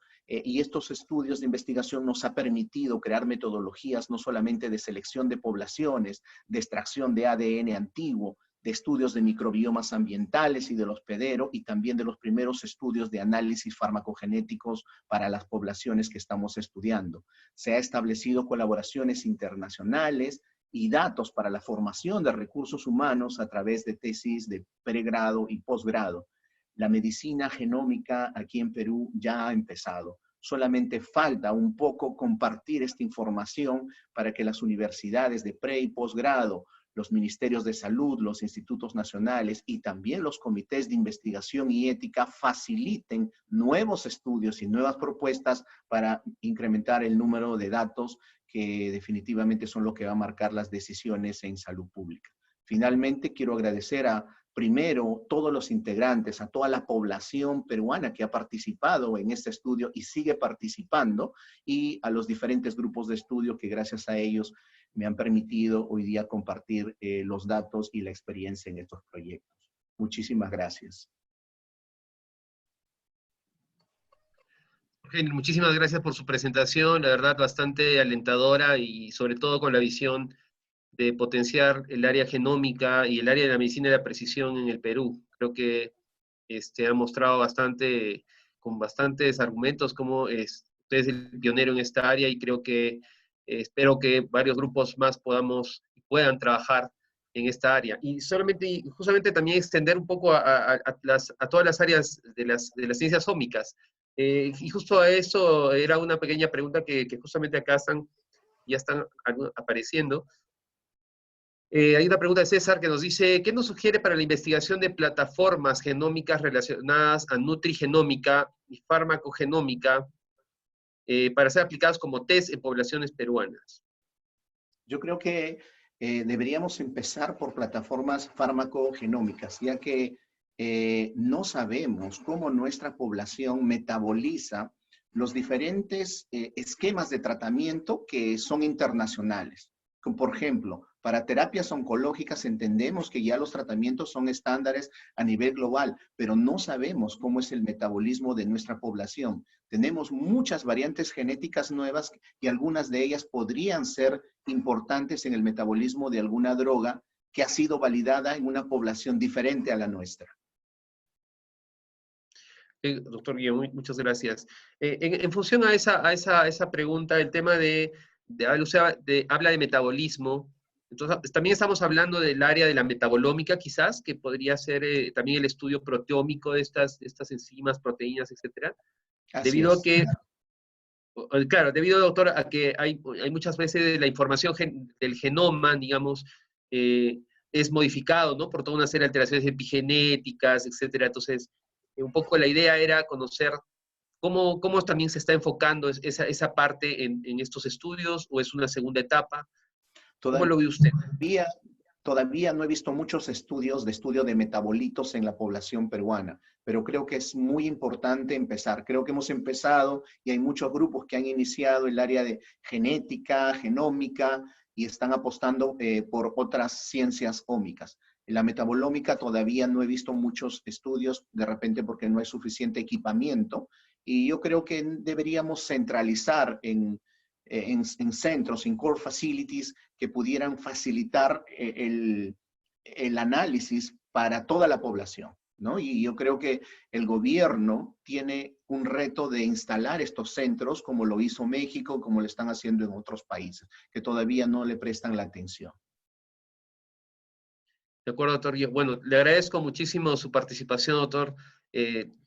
Speaker 6: estudios de investigación nos ha permitido crear metodologías no solamente de selección de poblaciones, de extracción de ADN antiguo, de estudios de microbiomas ambientales y del hospedero, y también de los primeros estudios de análisis farmacogenéticos para las poblaciones que estamos estudiando. Se ha establecido colaboraciones internacionales y datos para la formación de recursos humanos a través de tesis de pregrado y posgrado. La medicina genómica aquí en Perú ya ha empezado. Solamente falta un poco compartir esta información para que las universidades de pre y posgrado, los ministerios de salud, los institutos nacionales y también los comités de investigación y ética faciliten nuevos estudios y nuevas propuestas para incrementar el número de datos que definitivamente son lo que va a marcar las decisiones en salud pública. Finalmente, quiero agradecer primero todos los integrantes, a toda la población peruana que ha participado en este estudio y sigue participando, y a los diferentes grupos de estudio que gracias a ellos me han permitido hoy día compartir los datos y la experiencia en estos proyectos. Muchísimas gracias.
Speaker 1: Muchísimas gracias por su presentación, la verdad bastante alentadora y sobre todo con la visión de potenciar el área genómica y el área de la medicina de la precisión en el Perú. Creo que ha mostrado con bastantes argumentos cómo usted es el pionero en esta área, y creo que espero que varios grupos más puedan trabajar en esta área. Y justamente también extender un poco a todas las áreas de las ciencias ómicas. Y justo a eso era una pequeña pregunta que justamente acá ya están apareciendo. Hay una pregunta de César que nos dice, ¿qué nos sugiere para la investigación de plataformas genómicas relacionadas a nutrigenómica y farmacogenómica para ser aplicadas como test en poblaciones peruanas?
Speaker 6: Yo creo que deberíamos empezar por plataformas farmacogenómicas, ya que no sabemos cómo nuestra población metaboliza los diferentes esquemas de tratamiento que son internacionales. Como por ejemplo, para terapias oncológicas entendemos que ya los tratamientos son estándares a nivel global, pero no sabemos cómo es el metabolismo de nuestra población. Tenemos muchas variantes genéticas nuevas y algunas de ellas podrían ser importantes en el metabolismo de alguna droga que ha sido validada en una población diferente a la nuestra.
Speaker 1: Doctor Guillermo, muchas gracias. En función a esa pregunta, el tema habla de metabolismo. Entonces, también estamos hablando del área de la metabolómica, quizás, que podría ser también el estudio proteómico de estas enzimas, proteínas, etcétera. Debido a que, claro, debido, doctor, a que hay muchas veces la información del genoma, digamos, es modificado, ¿no? Por toda una serie de alteraciones epigenéticas, etcétera. Entonces, un poco la idea era conocer cómo también se está enfocando esa parte en estos estudios, o es una segunda etapa. ¿Cómo lo ve usted?
Speaker 6: Todavía no he visto muchos estudio de metabolitos en la población peruana, pero creo que es muy importante empezar. Creo que hemos empezado y hay muchos grupos que han iniciado el área de genética, genómica, y están apostando por otras ciencias ómicas. En la metabolómica todavía no he visto muchos estudios, de repente porque no hay suficiente equipamiento, y yo creo que deberíamos centralizar en centros, en core facilities, que pudieran facilitar el análisis para toda la población, ¿no? Y yo creo que el gobierno tiene un reto de instalar estos centros, como lo hizo México, como lo están haciendo en otros países, que todavía no le prestan la atención.
Speaker 1: De acuerdo, doctor. Bueno, le agradezco muchísimo su participación, doctor.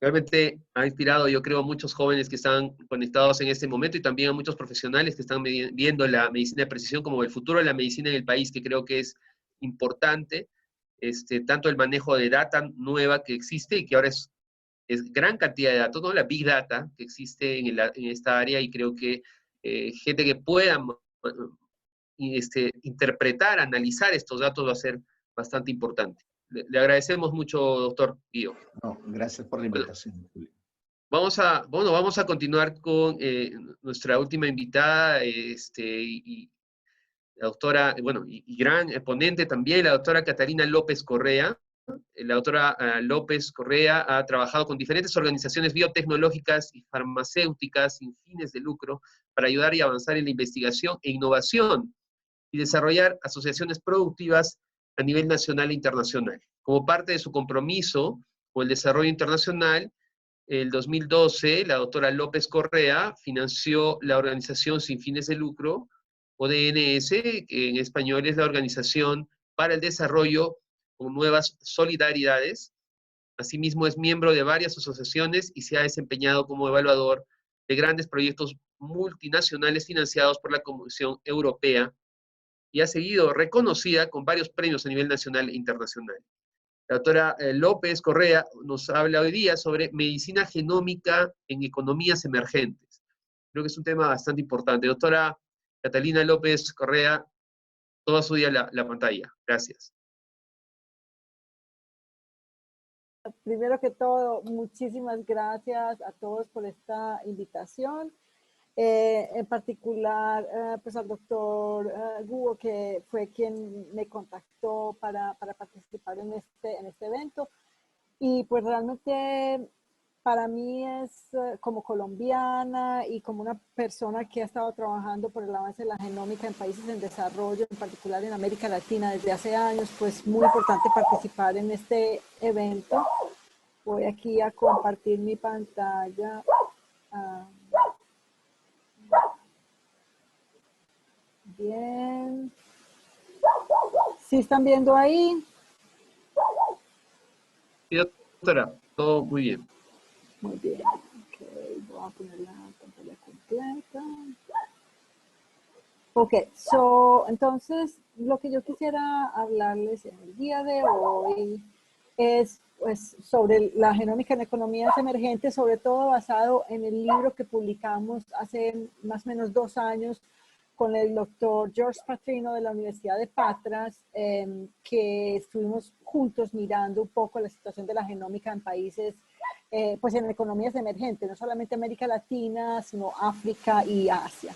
Speaker 1: Realmente ha inspirado, yo creo, a muchos jóvenes que están conectados en este momento y también a muchos profesionales que están viendo la medicina de precisión como el futuro de la medicina en el país, que creo que es importante, tanto el manejo de data nueva que existe y que ahora es gran cantidad de datos, ¿no? La big data que existe en esta área, y creo que gente que pueda interpretar, analizar estos datos va a ser bastante importante. Le agradecemos mucho, doctor Guido.
Speaker 6: No, gracias por la invitación.
Speaker 1: Bueno, vamos a continuar con nuestra última invitada, y la doctora, y gran ponente también, la doctora Catalina López Correa. La doctora López Correa ha trabajado con diferentes organizaciones biotecnológicas y farmacéuticas sin fines de lucro para ayudar y avanzar en la investigación e innovación y desarrollar asociaciones productivas a nivel nacional e internacional. Como parte de su compromiso con el desarrollo internacional, el 2012, la doctora López Correa financió la organización sin fines de lucro, ODNS, que en español es la Organización para el Desarrollo con Nuevas Solidaridades. Asimismo, es miembro de varias asociaciones y se ha desempeñado como evaluador de grandes proyectos multinacionales financiados por la Comisión Europea, y ha sido reconocida con varios premios a nivel nacional e internacional. La doctora López Correa nos habla hoy día sobre medicina genómica en economías emergentes. Creo que es un tema bastante importante. Doctora Catalina López Correa, toda suya la pantalla. Gracias.
Speaker 7: Primero que todo, muchísimas gracias a todos por esta invitación. En particular, pues al doctor Guo, que fue quien me contactó para participar en este evento. Y pues realmente para mí es como colombiana y como una persona que ha estado trabajando por el avance de la genómica en países en desarrollo, en particular en América Latina desde hace años, pues muy importante participar en este evento. Voy aquí a compartir mi pantalla. Bien. ¿Sí están viendo ahí?
Speaker 1: Sí, doctora, todo muy bien.
Speaker 7: Muy bien. Ok, voy a poner la pantalla completa. Ok, entonces lo que yo quisiera hablarles en el día de hoy es pues, sobre la genómica en economías emergentes, sobre todo basado en el libro que publicamos hace más o menos 2 años con el doctor George Patrino de la Universidad de Patras, que estuvimos juntos mirando un poco la situación de la genómica en países, pues en economías emergentes, no solamente América Latina, sino África y Asia.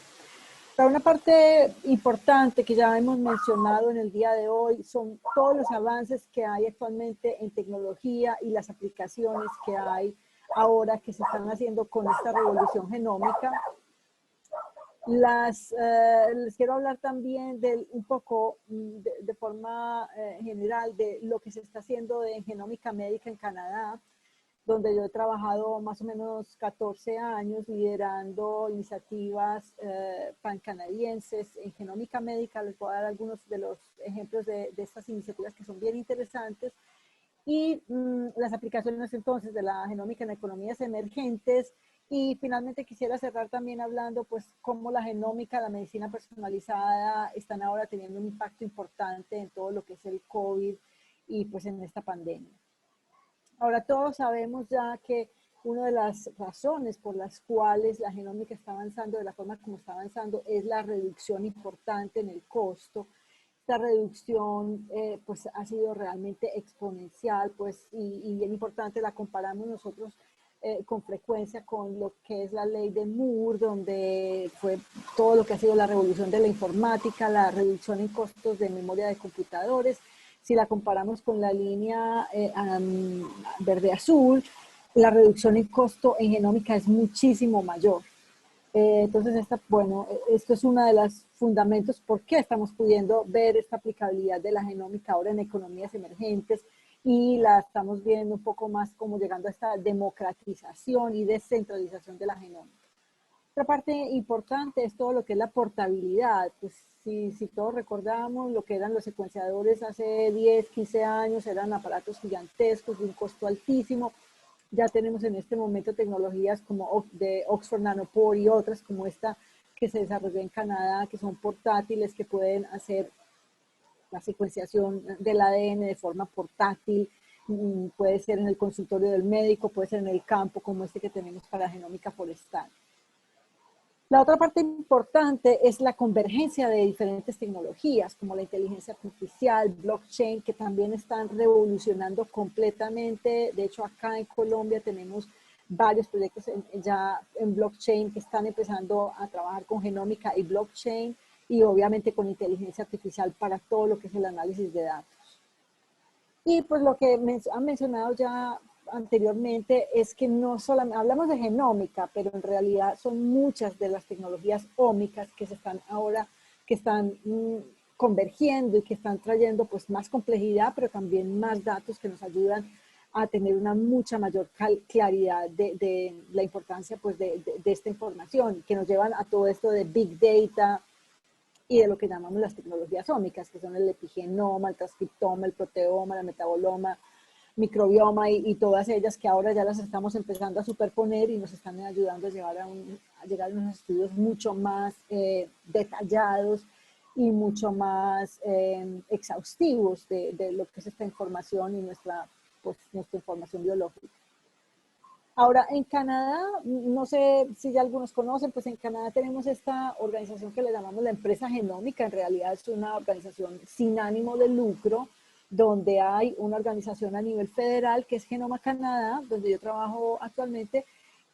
Speaker 7: Pero una parte importante que ya hemos mencionado en el día de hoy son todos los avances que hay actualmente en tecnología y las aplicaciones que hay ahora que se están haciendo con esta revolución genómica. Les quiero hablar también un poco de forma general de lo que se está haciendo en genómica médica en Canadá, donde yo he trabajado más o menos 14 años liderando iniciativas pancanadienses en genómica médica. Les voy a dar algunos de los ejemplos de estas iniciativas que son bien interesantes. Y las aplicaciones entonces de la genómica en economías emergentes. Y finalmente quisiera cerrar también hablando pues cómo la genómica, la medicina personalizada están ahora teniendo un impacto importante en todo lo que es el COVID y pues en esta pandemia. Ahora todos sabemos ya que una de las razones por las cuales la genómica está avanzando de la forma como está avanzando es la reducción importante en el costo. Esta reducción pues ha sido realmente exponencial pues, y bien importante, la comparamos nosotros con frecuencia con lo que es la ley de Moore, donde fue todo lo que ha sido la revolución de la informática, la reducción en costos de memoria de computadores. Si la comparamos con la línea verde-azul, la reducción en costo en genómica es muchísimo mayor. Entonces, esto es uno de los fundamentos por qué estamos pudiendo ver esta aplicabilidad de la genómica ahora en economías emergentes y la estamos viendo un poco más como llegando a esta democratización y descentralización de la genómica. Otra parte importante es todo lo que es la portabilidad. Pues si todos recordamos lo que eran los secuenciadores hace 10, 15 años, eran aparatos gigantescos de un costo altísimo. Ya tenemos en este momento tecnologías como de Oxford Nanopore y otras como esta que se desarrolló en Canadá, que son portátiles, que pueden hacer la secuenciación del ADN de forma portátil. Puede ser en el consultorio del médico, puede ser en el campo, como este que tenemos para genómica forestal. La otra parte importante es la convergencia de diferentes tecnologías, como la inteligencia artificial, blockchain, que también están revolucionando completamente. De hecho, acá en Colombia tenemos varios proyectos ya en blockchain que están empezando a trabajar con genómica y blockchain, y obviamente con inteligencia artificial para todo lo que es el análisis de datos. Y pues lo que han mencionado ya anteriormente es que no solamente hablamos de genómica, pero en realidad son muchas de las tecnologías ómicas que se están ahora, que están convergiendo y que están trayendo pues más complejidad, pero también más datos que nos ayudan a tener una mucha mayor claridad de la importancia pues de esta información, que nos llevan a todo esto de Big Data y de lo que llamamos las tecnologías ómicas, que son el epigenoma, el transcriptoma, el proteoma, el metaboloma, microbioma y todas ellas que ahora ya las estamos empezando a superponer y nos están ayudando a llegar a unos estudios mucho más detallados y mucho más exhaustivos de lo que es esta información y nuestra información biológica. Ahora, en Canadá, no sé si ya algunos conocen, pues en Canadá tenemos esta organización que le llamamos la empresa genómica. En realidad es una organización sin ánimo de lucro, donde hay una organización a nivel federal que es Genoma Canadá, donde yo trabajo actualmente,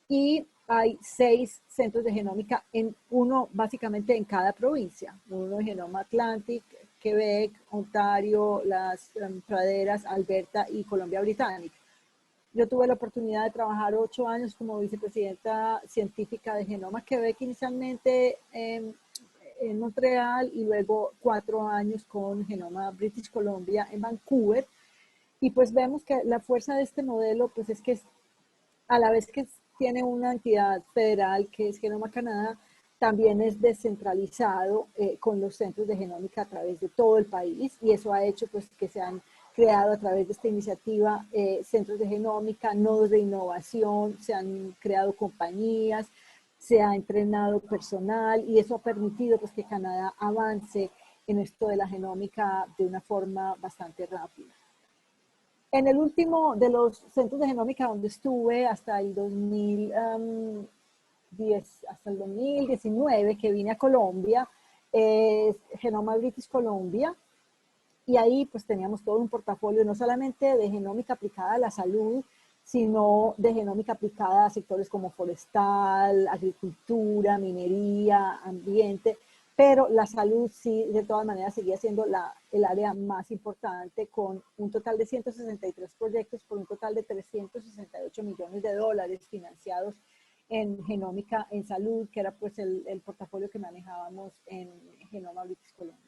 Speaker 7: y hay 6 centros de genómica, uno básicamente en cada provincia, uno en Genoma Atlantic, Quebec, Ontario, las praderas, Alberta y Columbia Británica. Yo tuve la oportunidad de trabajar 8 años como vicepresidenta científica de Genoma Quebec, inicialmente en Montreal, y luego 4 años con Genoma British Columbia en Vancouver. Y pues vemos que la fuerza de este modelo pues es que a la vez que tiene una entidad federal que es Genoma Canadá, también es descentralizado con los centros de genómica a través de todo el país, y eso ha hecho pues que se han creado a través de esta iniciativa centros de genómica, nodos de innovación, se han creado compañías, se ha entrenado personal, y eso ha permitido pues que Canadá avance en esto de la genómica de una forma bastante rápida. En el último de los centros de genómica donde estuve hasta el 2019 que vine a Colombia, es Genoma British Columbia, y ahí pues teníamos todo un portafolio no solamente de genómica aplicada a la salud, sino de genómica aplicada a sectores como forestal, agricultura, minería, ambiente, pero la salud sí, de todas maneras, seguía siendo el área más importante, con un total de 163 proyectos por un total de 368 millones de dólares financiados en genómica en salud, que era pues el portafolio que manejábamos en Genoma British Columbia.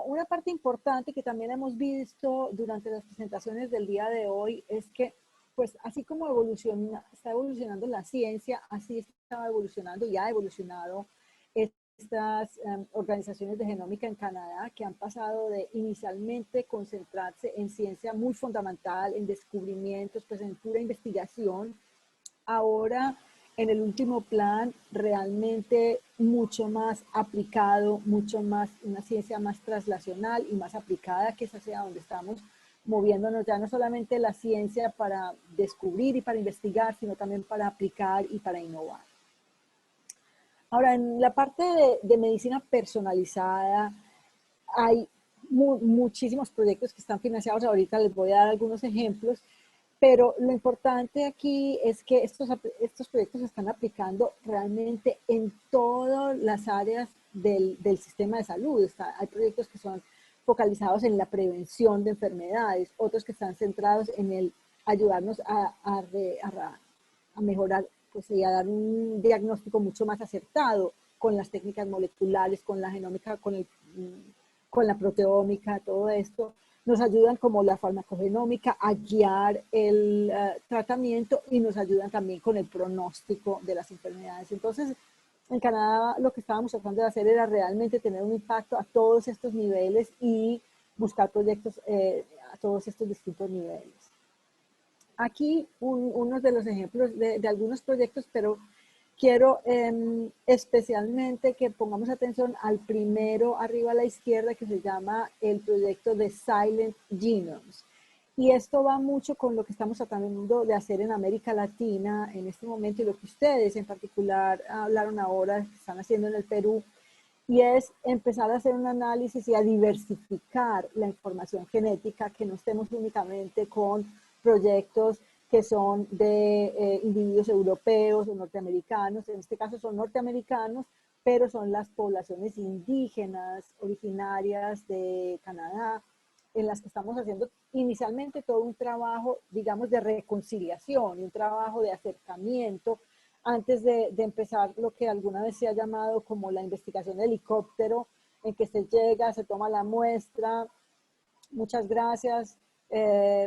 Speaker 7: Una parte importante que también hemos visto durante las presentaciones del día de hoy es que, pues así como está evolucionando la ciencia, así está evolucionando y ha evolucionado estas organizaciones de genómica en Canadá, que han pasado de inicialmente concentrarse en ciencia muy fundamental, en descubrimientos, pues en pura investigación, ahora en el último plan realmente mucho más aplicado, mucho más, una ciencia más translacional y más aplicada, que es hacia donde estamos moviéndonos, ya no solamente la ciencia para descubrir y para investigar, sino también para aplicar y para innovar. Ahora, en la parte de medicina personalizada, hay muchísimos proyectos que están financiados. Ahorita les voy a dar algunos ejemplos, pero lo importante aquí es que estos proyectos se están aplicando realmente en todas las áreas del sistema de salud. Hay proyectos que son focalizados en la prevención de enfermedades, otros que están centrados en el ayudarnos a mejorar, pues, y a dar un diagnóstico mucho más acertado con las técnicas moleculares, con la genómica, con la proteómica, todo esto. Nos ayudan como la farmacogenómica a guiar el tratamiento, y nos ayudan también con el pronóstico de las enfermedades. Entonces, en Canadá lo que estábamos tratando de hacer era realmente tener un impacto a todos estos niveles y buscar proyectos a todos estos distintos niveles. Aquí unos de los ejemplos de algunos proyectos, pero quiero especialmente que pongamos atención al primero arriba a la izquierda, que se llama el proyecto de Silent Genomes. Y esto va mucho con lo que estamos tratando de hacer en América Latina en este momento, y lo que ustedes en particular hablaron ahora, que están haciendo en el Perú, y es empezar a hacer un análisis y a diversificar la información genética, que no estemos únicamente con proyectos que son de individuos europeos o norteamericanos. En este caso son norteamericanos, pero son las poblaciones indígenas originarias de Canadá, en las que estamos haciendo inicialmente todo un trabajo, digamos, de reconciliación y un trabajo de acercamiento antes de empezar lo que alguna vez se ha llamado como la investigación de helicóptero, en que se llega, se toma la muestra, muchas gracias,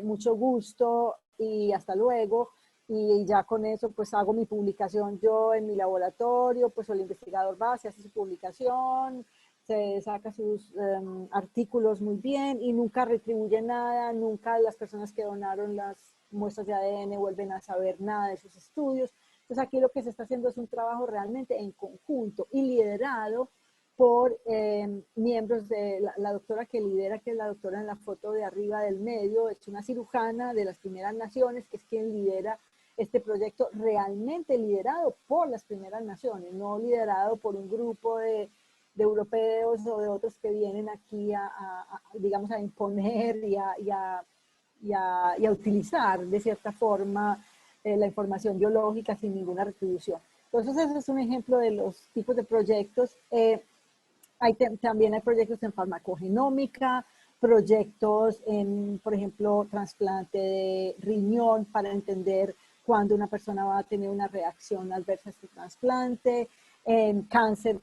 Speaker 7: mucho gusto y hasta luego, y ya con eso pues hago mi publicación yo en mi laboratorio, pues el investigador va, se hace su publicación, se saca sus artículos muy bien y nunca retribuye nada, nunca las personas que donaron las muestras de ADN vuelven a saber nada de sus estudios. Entonces aquí lo que se está haciendo es un trabajo realmente en conjunto y liderado por miembros de la doctora que lidera, que es la doctora en la foto de arriba del medio, es una cirujana de las primeras naciones, que es quien lidera este proyecto, realmente liderado por las primeras naciones, no liderado por un grupo de europeos o de otros que vienen aquí digamos, a imponer y a utilizar de cierta forma la información biológica sin ninguna retribución. Entonces ese es un ejemplo de los tipos de proyectos. También hay proyectos en farmacogenómica, proyectos en, por ejemplo, trasplante de riñón para entender cuándo una persona va a tener una reacción adversa a este trasplante, en cáncer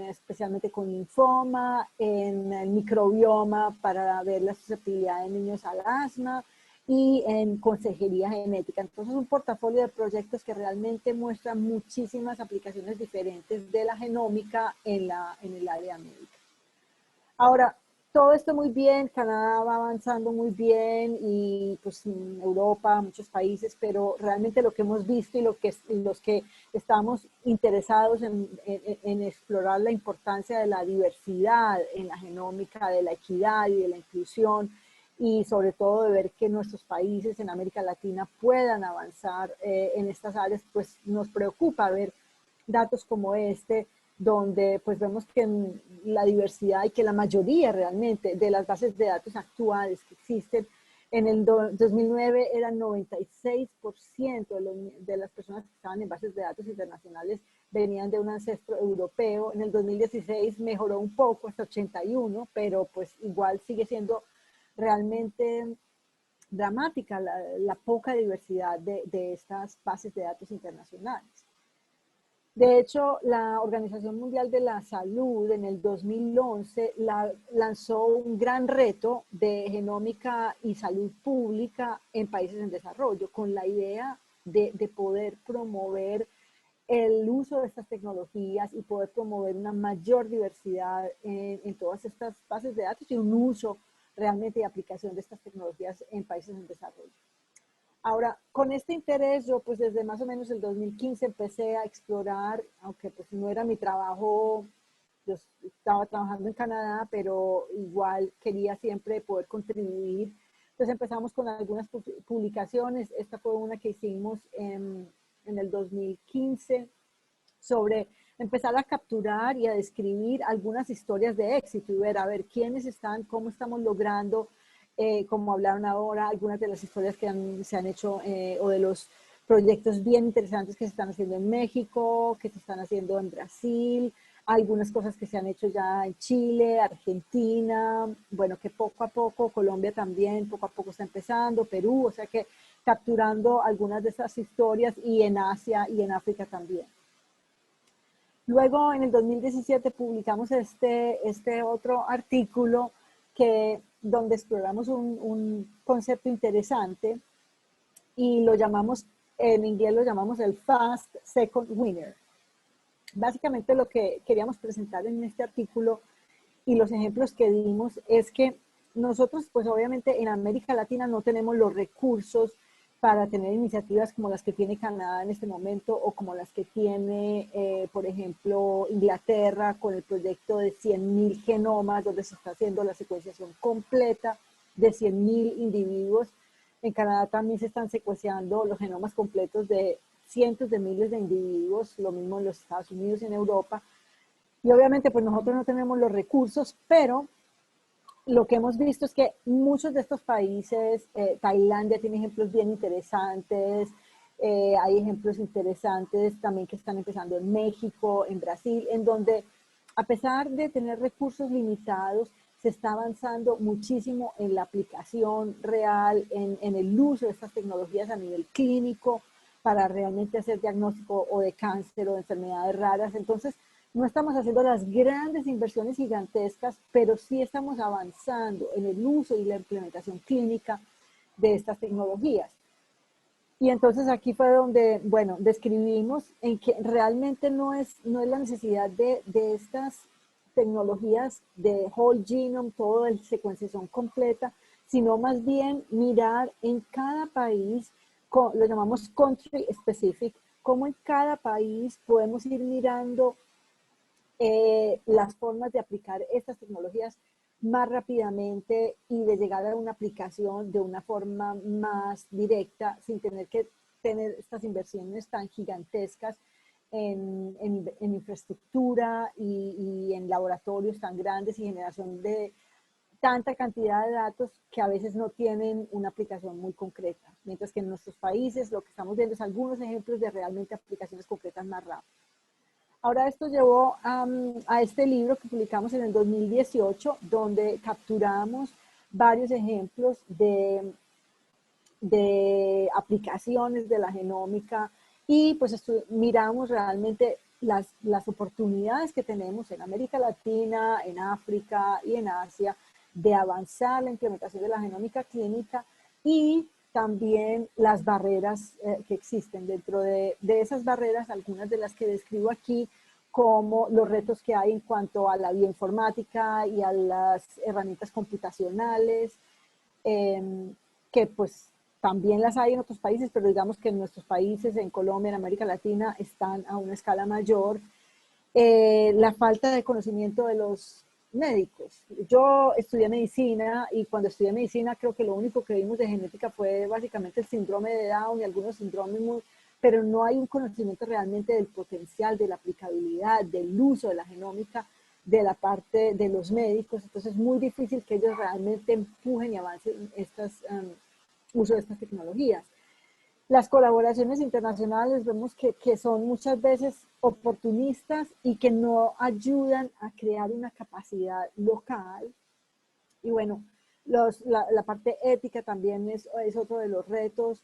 Speaker 7: especialmente con linfoma, en el microbioma para ver la susceptibilidad de niños al asma, y en consejería genética. Entonces, un portafolio de proyectos que realmente muestra muchísimas aplicaciones diferentes de la genómica en el área médica. Ahora, todo esto muy bien, Canadá va avanzando muy bien, y pues en Europa, muchos países, pero realmente lo que hemos visto y los que estamos interesados en explorar la importancia de la diversidad en la genómica, de la equidad y de la inclusión, y sobre todo de ver que nuestros países en América Latina puedan avanzar en estas áreas, pues nos preocupa ver datos como este, donde pues vemos que la diversidad y que la mayoría realmente de las bases de datos actuales que existen, en el 2009 eran 96% de las personas que estaban en bases de datos internacionales venían de un ancestro europeo. En el 2016 mejoró un poco hasta 81, pero pues igual sigue siendo realmente dramática la poca diversidad de estas bases de datos internacionales. De hecho, la Organización Mundial de la Salud en el 2011 lanzó un gran reto de genómica y salud pública en países en desarrollo, con la idea de poder promover el uso de estas tecnologías y poder promover una mayor diversidad en todas estas bases de datos y un uso realmente de aplicación de estas tecnologías en países en desarrollo. Ahora, con este interés, yo pues desde más o menos el 2015 empecé a explorar, aunque pues no era mi trabajo, yo estaba trabajando en Canadá, pero igual quería siempre poder contribuir. Entonces empezamos con algunas publicaciones. Esta fue una que hicimos en el 2015 sobre empezar a capturar y a describir algunas historias de éxito y ver a ver quiénes están, cómo estamos logrando, como hablaron ahora, algunas de las historias que se han hecho o de los proyectos bien interesantes que se están haciendo en México, que se están haciendo en Brasil, algunas cosas que se han hecho ya en Chile, Argentina, bueno, que poco a poco, Colombia también poco a poco está empezando, Perú, o sea que capturando algunas de esas historias y en Asia y en África también. Luego, en el 2017 publicamos este otro artículo donde exploramos un concepto interesante y lo llamamos, en inglés lo llamamos el Fast Second Winner. Básicamente lo que queríamos presentar en este artículo y los ejemplos que dimos es que nosotros, pues obviamente en América Latina no tenemos los recursos para tener iniciativas como las que tiene Canadá en este momento o como las que tiene, por ejemplo, Inglaterra con el proyecto de 100.000 genomas, donde se está haciendo la secuenciación completa de 100.000 individuos. En Canadá también se están secuenciando los genomas completos de cientos de miles de individuos, lo mismo en los Estados Unidos y en Europa. Y obviamente pues nosotros no tenemos los recursos, pero lo que hemos visto es que muchos de estos países, Tailandia tiene ejemplos bien interesantes, hay ejemplos interesantes también que están empezando en México, en Brasil, en donde a pesar de tener recursos limitados, se está avanzando muchísimo en la aplicación real, en el uso de estas tecnologías a nivel clínico para realmente hacer diagnóstico o de cáncer o de enfermedades raras. Entonces, no estamos haciendo las grandes inversiones gigantescas, pero sí estamos avanzando en el uso y la implementación clínica de estas tecnologías. Y entonces aquí fue donde, bueno, describimos en que realmente no es la necesidad de estas tecnologías de whole genome, todo el secuenciación completa, sino más bien mirar en cada país, lo llamamos country specific, cómo en cada país podemos ir mirando las formas de aplicar estas tecnologías más rápidamente y de llegar a una aplicación de una forma más directa sin tener que tener estas inversiones tan gigantescas en infraestructura y en laboratorios tan grandes y generación de tanta cantidad de datos que a veces no tienen una aplicación muy concreta. Mientras que en nuestros países lo que estamos viendo es algunos ejemplos de realmente aplicaciones concretas más rápidas. Ahora esto llevó a este libro que publicamos en el 2018, donde capturamos varios ejemplos de aplicaciones de la genómica y pues miramos realmente las oportunidades que tenemos en América Latina, en África y en Asia de avanzar la implementación de la genómica clínica y también las barreras que existen. Dentro de esas barreras, algunas de las que describo aquí, como los retos que hay en cuanto a la bioinformática y a las herramientas computacionales, que pues también las hay en otros países, pero digamos que en nuestros países, en Colombia, en América Latina, están a una escala mayor. La falta de conocimiento de los médicos. Yo estudié medicina y cuando estudié medicina creo que lo único que vimos de genética fue básicamente el síndrome de Down y algunos síndromes muy pero no hay un conocimiento realmente del potencial, de la aplicabilidad, del uso de la genómica de la parte de los médicos. Entonces es muy difícil que ellos realmente empujen y avancen uso de estas tecnologías. Las colaboraciones internacionales vemos que son muchas veces oportunistas y que no ayudan a crear una capacidad local. Y bueno, la parte ética también es otro de los retos.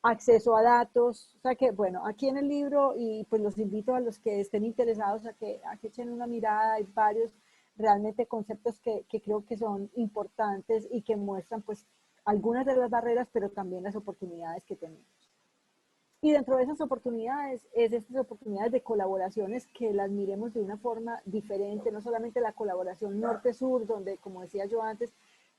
Speaker 7: Acceso a datos, o sea que, bueno, aquí en el libro, y pues los invito a los que estén interesados a que echen una mirada, hay varios realmente conceptos que creo que son importantes y que muestran pues algunas de las barreras, pero también las oportunidades que tenemos. Y dentro de esas oportunidades, es estas oportunidades de colaboraciones que las miremos de una forma diferente, no solamente la colaboración norte-sur, donde, como decía yo antes,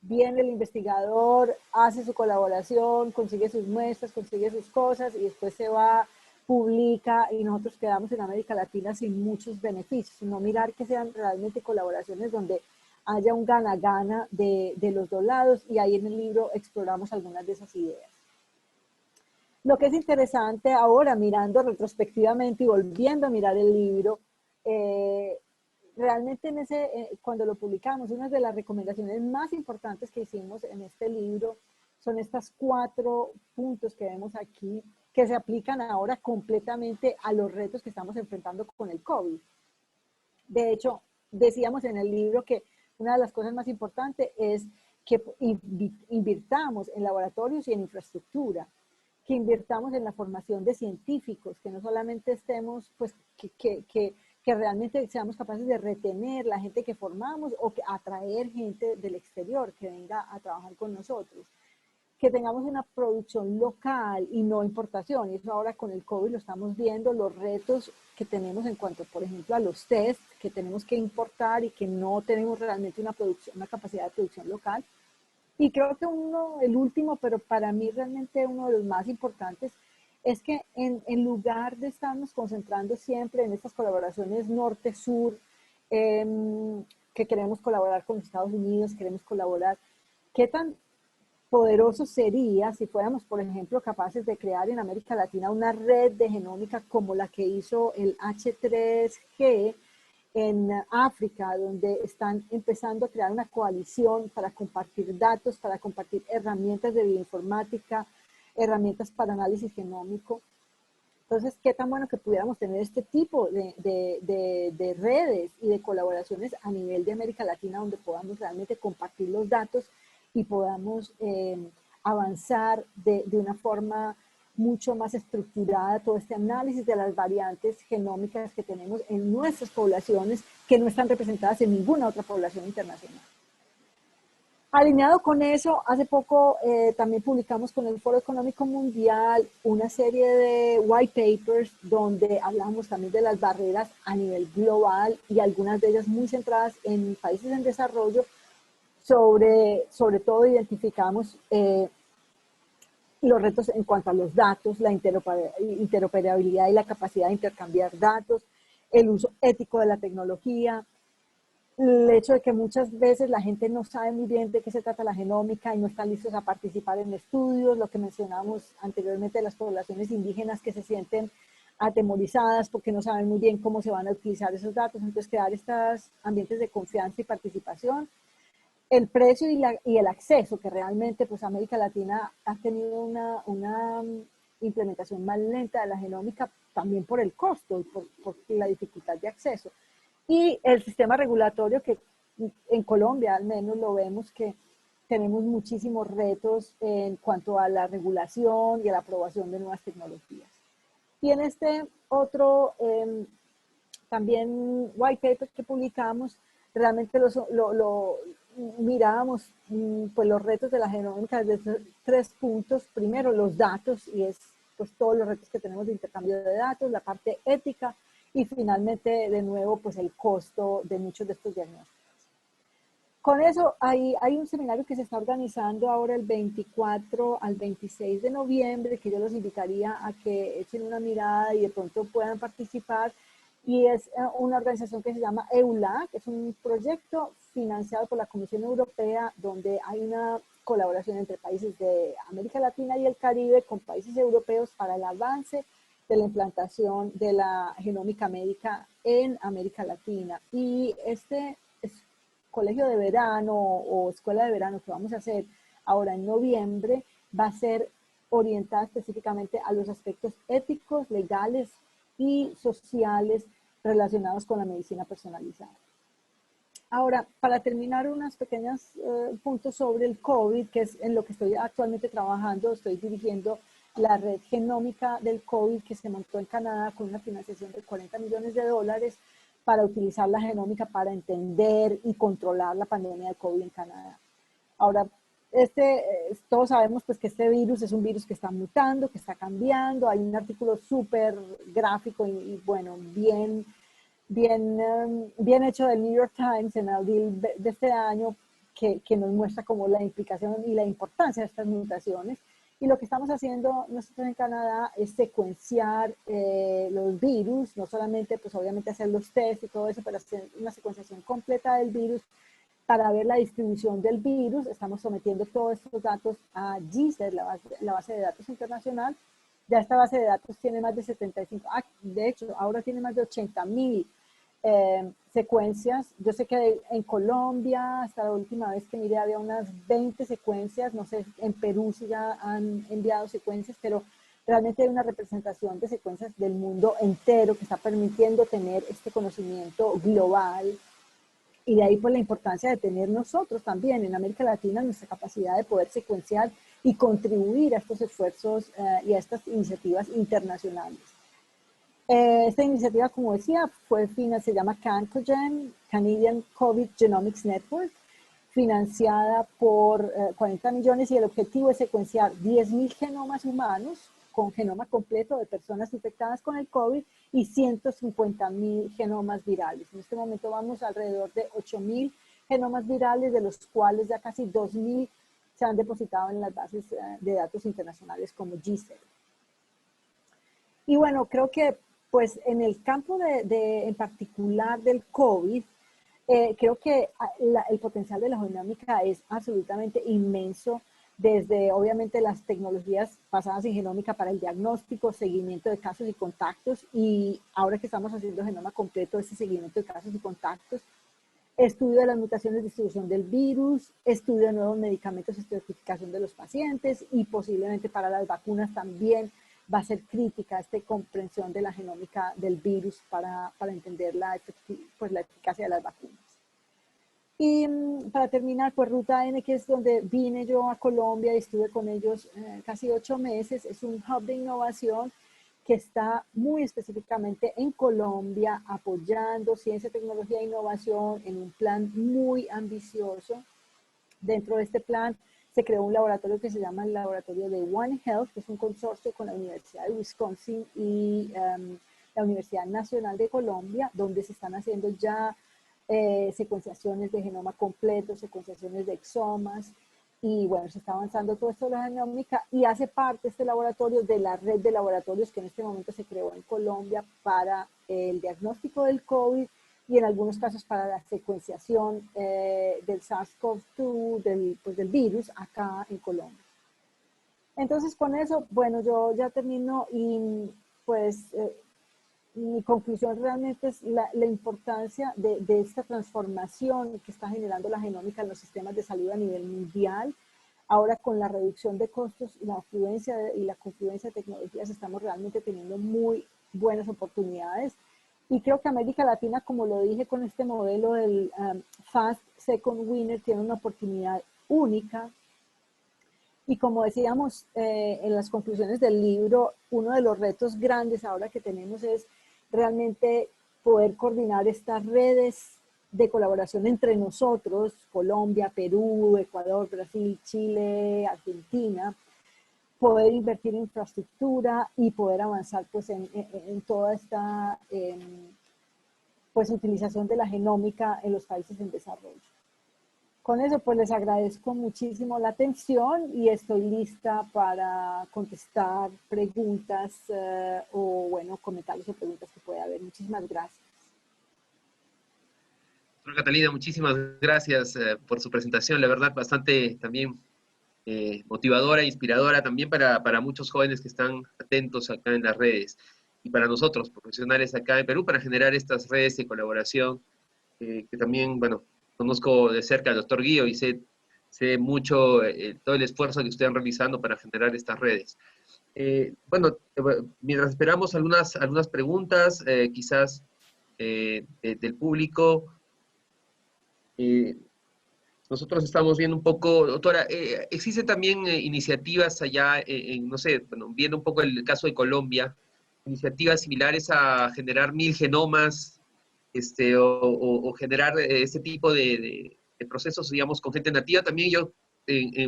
Speaker 7: viene el investigador, hace su colaboración, consigue sus muestras, consigue sus cosas y después se va, publica y nosotros quedamos en América Latina sin muchos beneficios, sino mirar que sean realmente colaboraciones donde haya un gana-gana de los dos lados, y ahí en el libro exploramos algunas de esas ideas. Lo que es interesante ahora, mirando retrospectivamente y volviendo a mirar el libro, realmente cuando lo publicamos, una de las recomendaciones más importantes que hicimos en este libro son estas 4 puntos que vemos aquí, que se aplican ahora completamente a los retos que estamos enfrentando con el COVID. De hecho, decíamos en el libro que una de las cosas más importantes es que invirtamos en laboratorios y en infraestructura, que invirtamos en la formación de científicos, que no solamente estemos, pues, que realmente seamos capaces de retener la gente que formamos o que atraer gente del exterior que venga a trabajar con nosotros. Que tengamos una producción local y no importación. Y eso ahora con el COVID lo estamos viendo, los retos que tenemos en cuanto, por ejemplo, a los test que tenemos que importar y que no tenemos realmente una capacidad de producción local. Y creo que el último, pero para mí realmente uno de los más importantes, es que en lugar de estarnos concentrando siempre en estas colaboraciones norte-sur, que queremos colaborar con Estados Unidos, queremos colaborar, ¿qué tan poderoso sería si fuéramos, por ejemplo, capaces de crear en América Latina una red de genómica como la que hizo el H3G en África, donde están empezando a crear una coalición para compartir datos, para compartir herramientas de bioinformática, herramientas para análisis genómico? Entonces, qué tan bueno que pudiéramos tener este tipo de redes y de colaboraciones a nivel de América Latina, donde podamos realmente compartir los datos y podamos avanzar de una forma mucho más estructurada todo este análisis de las variantes genómicas que tenemos en nuestras poblaciones, que no están representadas en ninguna otra población internacional. Alineado con eso, hace poco también publicamos con el Foro Económico Mundial una serie de white papers donde hablamos también de las barreras a nivel global y algunas de ellas muy centradas en países en desarrollo. Sobre todo identificamos los retos en cuanto a los datos, la interoperabilidad y la capacidad de intercambiar datos, el uso ético de la tecnología, el hecho de que muchas veces la gente no sabe muy bien de qué se trata la genómica y no están listos a participar en estudios, lo que mencionamos anteriormente de las poblaciones indígenas que se sienten atemorizadas porque no saben muy bien cómo se van a utilizar esos datos. Entonces, crear estos ambientes de confianza y participación. El precio y el acceso, que realmente pues América Latina ha tenido una implementación más lenta de la genómica, también por el costo y por la dificultad de acceso. Y el sistema regulatorio, que en Colombia al menos lo vemos que tenemos muchísimos retos en cuanto a la regulación y a la aprobación de nuevas tecnologías. Y en este otro también white paper que publicamos, realmente mirábamos pues los retos de la genómica desde 3 puntos. Primero, los datos, y es pues todos los retos que tenemos de intercambio de datos, la parte ética, y finalmente, de nuevo, pues el costo de muchos de estos diagnósticos. Con eso, hay un seminario que se está organizando ahora el 24 al 26 de noviembre, que yo los invitaría a que echen una mirada y de pronto puedan participar. Y es una organización que se llama EULAC, es un proyecto financiado por la Comisión Europea, donde hay una colaboración entre países de América Latina y el Caribe con países europeos para el avance de la implantación de la genómica médica en América Latina. Y este colegio de verano o escuela de verano que vamos a hacer ahora en noviembre va a ser orientada específicamente a los aspectos éticos, legales y sociales relacionados con la medicina personalizada. Ahora, para terminar, unos pequeños puntos sobre el COVID, que es en lo que estoy actualmente trabajando. Estoy dirigiendo la red genómica del COVID que se montó en Canadá con una financiación de $40 millones para utilizar la genómica para entender y controlar la pandemia de COVID en Canadá. Ahora, todos sabemos pues, que este virus es un virus que está mutando, que está cambiando. Hay un artículo súper gráfico y bueno, bien hecho del New York Times en abril de este año que nos muestra como la implicación y la importancia de estas mutaciones. Y lo que estamos haciendo nosotros en Canadá es secuenciar los virus, no solamente, pues obviamente hacer los test y todo eso, pero hacer una secuenciación completa del virus para ver la distribución del virus. Estamos sometiendo todos estos datos a GISER, la base de datos internacional. Ya esta base de datos tiene más de 75, de hecho, ahora tiene más de 80,000 secuencias. Yo sé que en Colombia, hasta la última vez que miré, había unas 20 secuencias. No sé, en Perú si ya han enviado secuencias, pero realmente hay una representación de secuencias del mundo entero que está permitiendo tener este conocimiento global. Y de ahí pues la importancia de tener nosotros también en América Latina nuestra capacidad de poder secuenciar y contribuir a estos esfuerzos y a estas iniciativas internacionales. Esta iniciativa, como decía, se llama CanCoGen, Canadian COVID Genomics Network, financiada por 40 millones, y el objetivo es secuenciar 10,000 genomas humanos con genoma completo de personas infectadas con el COVID y 150,000 genomas virales. En este momento vamos alrededor de 8,000 genomas virales, de los cuales ya casi 2,000 se han depositado en las bases de datos internacionales como GISER. Y bueno, creo que pues en el campo en particular del COVID, creo que el potencial de la genómica es absolutamente inmenso, desde obviamente las tecnologías basadas en genómica para el diagnóstico, seguimiento de casos y contactos, y ahora que estamos haciendo genoma completo, ese seguimiento de casos y contactos, estudio de las mutaciones, distribución del virus, estudio de nuevos medicamentos, estratificación de los pacientes, y posiblemente para las vacunas también va a ser crítica esta comprensión de la genómica del virus para entender la eficacia de las vacunas. Y para terminar, pues Ruta N, que es donde vine yo a Colombia y estuve con ellos casi 8 meses, es un hub de innovación que está muy específicamente en Colombia apoyando ciencia, tecnología e innovación en un plan muy ambicioso. Dentro de este plan se creó un laboratorio que se llama el laboratorio de One Health, que es un consorcio con la Universidad de Wisconsin y la Universidad Nacional de Colombia, donde se están haciendo ya secuenciaciones de genoma completo, secuenciaciones de exomas, y bueno, se está avanzando todo esto de la genómica, y hace parte este laboratorio de la red de laboratorios que en este momento se creó en Colombia para el diagnóstico del COVID y en algunos casos para la secuenciación del SARS-CoV-2, del virus, acá en Colombia. Entonces, con eso, bueno, yo ya termino, y pues mi conclusión realmente es la importancia de esta transformación que está generando la genómica en los sistemas de salud a nivel mundial. Ahora, con la reducción de costos y la afluencia y la confluencia de tecnologías, estamos realmente teniendo muy buenas oportunidades. Y creo que América Latina, como lo dije con este modelo del Fast Second Winner, tiene una oportunidad única. Y como decíamos en las conclusiones del libro, uno de los retos grandes ahora que tenemos es realmente poder coordinar estas redes de colaboración entre nosotros, Colombia, Perú, Ecuador, Brasil, Chile, Argentina, poder invertir en infraestructura y poder avanzar pues en toda esta pues utilización de la genómica en los países en desarrollo. Con eso pues les agradezco muchísimo la atención y estoy lista para contestar preguntas o bueno, comentarios o preguntas que pueda haber. Muchísimas gracias.
Speaker 1: Doctora Catalina, muchísimas gracias por su presentación, la verdad bastante también motivadora e inspiradora también para muchos jóvenes que están atentos acá en las redes. para nosotros, profesionales acá en Perú, para generar estas redes de colaboración, que también, bueno, conozco de cerca al doctor Guío y sé mucho todo el esfuerzo que ustedes están realizando para generar estas redes. Bueno, mientras esperamos algunas preguntas, quizás del público, nosotros estamos viendo un poco, doctora, existen también iniciativas allá, no sé, bueno, viendo un poco el caso de Colombia, iniciativas similares a generar 1000 genomas, o generar este tipo de procesos, digamos, con gente nativa. También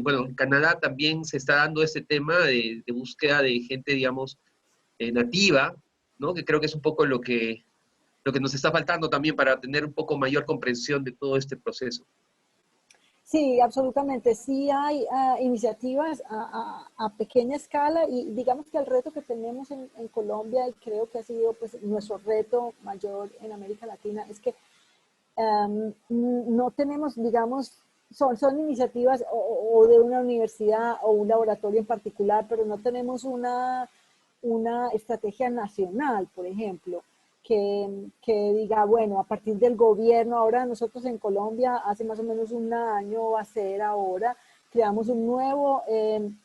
Speaker 1: bueno, en Canadá también se está dando este tema de búsqueda de gente, digamos, nativa, ¿no? Que creo que es un poco lo que nos está faltando también para tener un poco mayor comprensión de todo este proceso.
Speaker 7: Sí, absolutamente. Sí hay iniciativas a pequeña escala y digamos que el reto que tenemos en Colombia, y creo que ha sido pues, nuestro reto mayor en América Latina, es que no tenemos, digamos, son iniciativas o de una universidad o un laboratorio en particular, pero no tenemos una estrategia nacional, por ejemplo, que diga, bueno, a partir del gobierno, ahora nosotros en Colombia, hace más o menos un año va a ser ahora, creamos un nuevo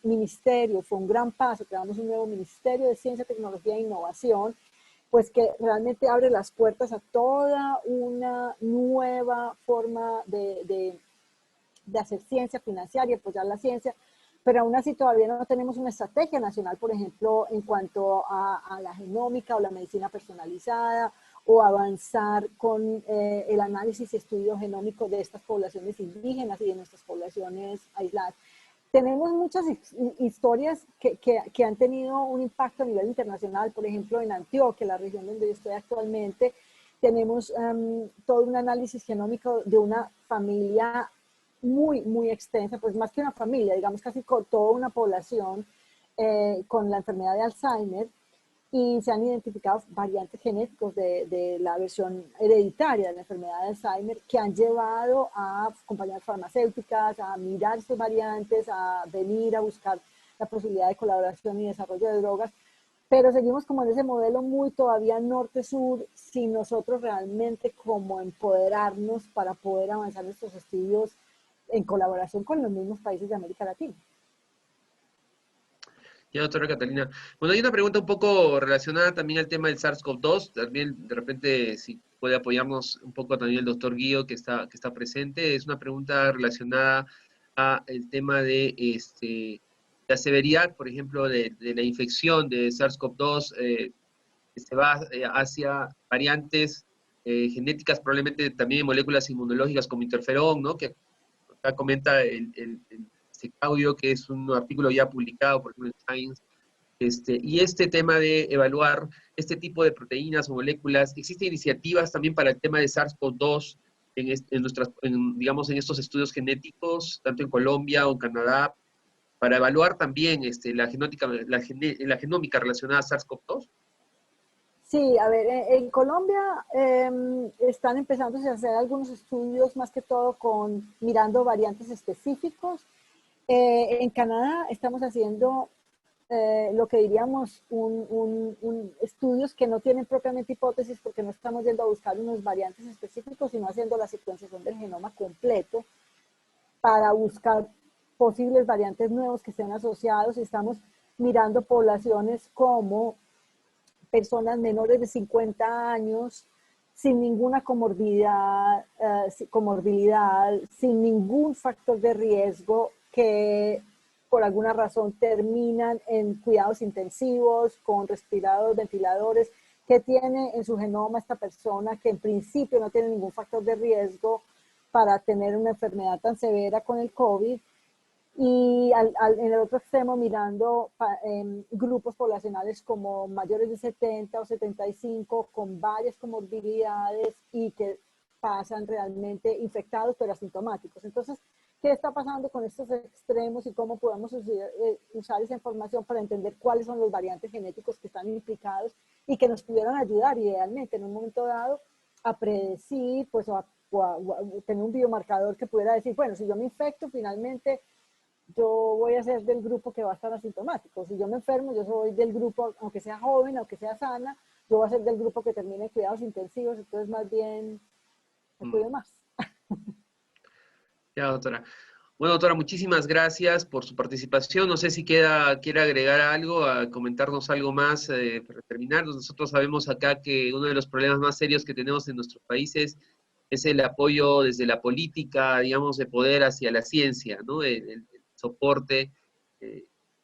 Speaker 7: ministerio, fue un gran paso, creamos un nuevo ministerio de Ciencia, Tecnología e Innovación, pues que realmente abre las puertas a toda una nueva forma de hacer ciencia, financiar y apoyar la ciencia, pero aún así todavía no tenemos una estrategia nacional, por ejemplo, en cuanto a la genómica o la medicina personalizada, o avanzar con el análisis y estudio genómico de estas poblaciones indígenas y de nuestras poblaciones aisladas. Tenemos muchas historias que han tenido un impacto a nivel internacional, por ejemplo, en Antioquia, la región donde yo estoy actualmente, tenemos todo un análisis genómico de una familia muy extensa, pues más que una familia, digamos casi con toda una población con la enfermedad de Alzheimer, y se han identificado variantes genéticos de la versión hereditaria de la enfermedad de Alzheimer que han llevado a compañías farmacéuticas a mirar sus variantes, a venir a buscar la posibilidad de colaboración y desarrollo de drogas, pero seguimos como en ese modelo muy todavía norte-sur, sin nosotros realmente como empoderarnos para poder avanzar nuestros estudios en colaboración con los mismos países de América Latina.
Speaker 1: Ya, doctora Catalina. Bueno, hay una pregunta un poco relacionada también al tema del SARS-CoV-2. También, de repente, si puede apoyarnos un poco también el doctor Guío, que está presente. Es una pregunta relacionada a el tema de la severidad, por ejemplo, de la infección de SARS-CoV-2, que se va hacia variantes genéticas, probablemente también en moléculas inmunológicas como interferón, ¿no? Que acá comenta el audio, que es un artículo ya publicado, por ejemplo, en Science, y este tema de evaluar este tipo de proteínas o moléculas. ¿Existen iniciativas también para el tema de SARS-CoV-2 digamos, en estos estudios genéticos, tanto en Colombia o en Canadá, para evaluar también la genómica relacionada a SARS-CoV-2?
Speaker 7: Sí, a ver, en Colombia están empezando a hacer algunos estudios, más que todo mirando variantes específicos. En Canadá estamos haciendo lo que diríamos estudios que no tienen propiamente hipótesis, porque no estamos yendo a buscar unos variantes específicos, sino haciendo la secuenciación del genoma completo para buscar posibles variantes nuevos que estén asociados. Estamos mirando poblaciones como personas menores de 50 años, sin ninguna comorbilidad, sin ningún factor de riesgo, que por alguna razón terminan en cuidados intensivos, con respirados, ventiladores, que tiene en su genoma esta persona que en principio no tiene ningún factor de riesgo para tener una enfermedad tan severa con el COVID. Y en el otro extremo mirando grupos poblacionales como mayores de 70 o 75 con varias comorbilidades y que pasan realmente infectados pero asintomáticos. Entonces, ¿qué está pasando con estos extremos y cómo podemos usar esa información para entender cuáles son los variantes genéticos que están implicados y que nos pudieran ayudar idealmente en un momento dado a predecir, pues, o a tener un biomarcador que pudiera decir, bueno, si yo me infecto, finalmente yo voy a ser del grupo que va a estar asintomático. Si yo me enfermo, yo soy del grupo, aunque sea joven, aunque sea sana, yo voy a ser del grupo que termine cuidados intensivos, entonces más bien me cuido más.
Speaker 1: Ya, doctora. Bueno, doctora, muchísimas gracias por su participación. No sé si quiere agregar algo, a comentarnos algo más para terminar. Nosotros sabemos acá que uno de los problemas más serios que tenemos en nuestros países es el apoyo desde la política, digamos, de poder hacia la ciencia, ¿no? El soporte.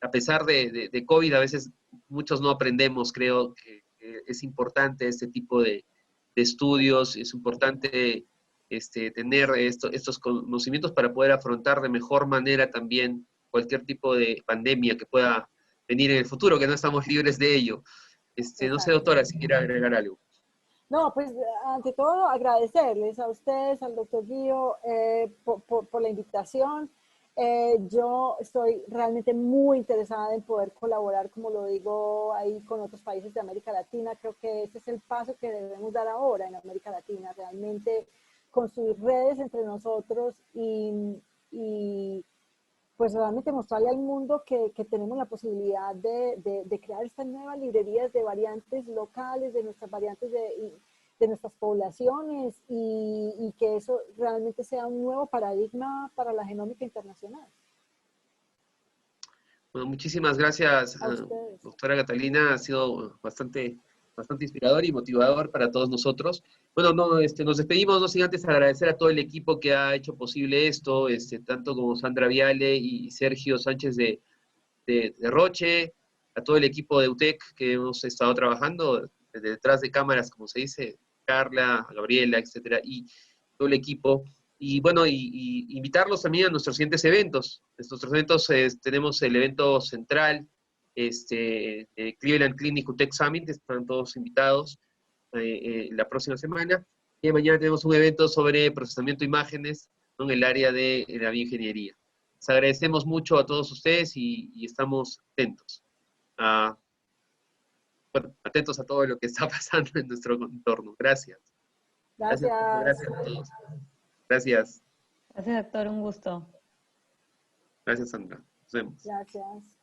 Speaker 1: A pesar de COVID, a veces muchos no aprendemos, creo que es importante este tipo de estudios, es importante tener estos conocimientos para poder afrontar de mejor manera también cualquier tipo de pandemia que pueda venir en el futuro, que no estamos libres de ello. No sé, doctora, si quiere agregar algo.
Speaker 7: No, pues ante todo agradecerles a ustedes, al doctor Guido, por la invitación. Yo estoy realmente muy interesada en poder colaborar, como lo digo ahí, con otros países de América Latina. Creo que ese es el paso que debemos dar ahora en América Latina, realmente construir redes entre nosotros y pues realmente mostrarle al mundo que tenemos la posibilidad de crear estas nuevas librerías de variantes locales, de nuestras variantes de nuestras poblaciones y que eso realmente sea un nuevo paradigma para la genómica internacional.
Speaker 1: Bueno, muchísimas gracias, doctora Catalina. Ha sido bastante inspirador y motivador para todos nosotros. Bueno, nos despedimos, no sin antes agradecer a todo el equipo que ha hecho posible esto, tanto como Sandra Viale y Sergio Sánchez de Roche, a todo el equipo de UTEC que hemos estado trabajando detrás de cámaras, como se dice, Carla, Gabriela, etcétera, y todo el equipo. Y bueno, y invitarlos también a nuestros siguientes eventos. Nuestros eventos, tenemos el evento central, Cleveland Clinic UTEC Summit, están todos invitados la próxima semana. Y mañana tenemos un evento sobre procesamiento de imágenes, ¿no?, en el área de la bioingeniería. Les agradecemos mucho a todos ustedes y estamos atentos. Bueno, atentos a todo lo que está pasando en nuestro entorno. Gracias.
Speaker 7: Gracias.
Speaker 1: Gracias a todos. Gracias.
Speaker 3: Gracias, doctor, un gusto.
Speaker 1: Gracias, Sandra. Nos vemos.
Speaker 7: Gracias.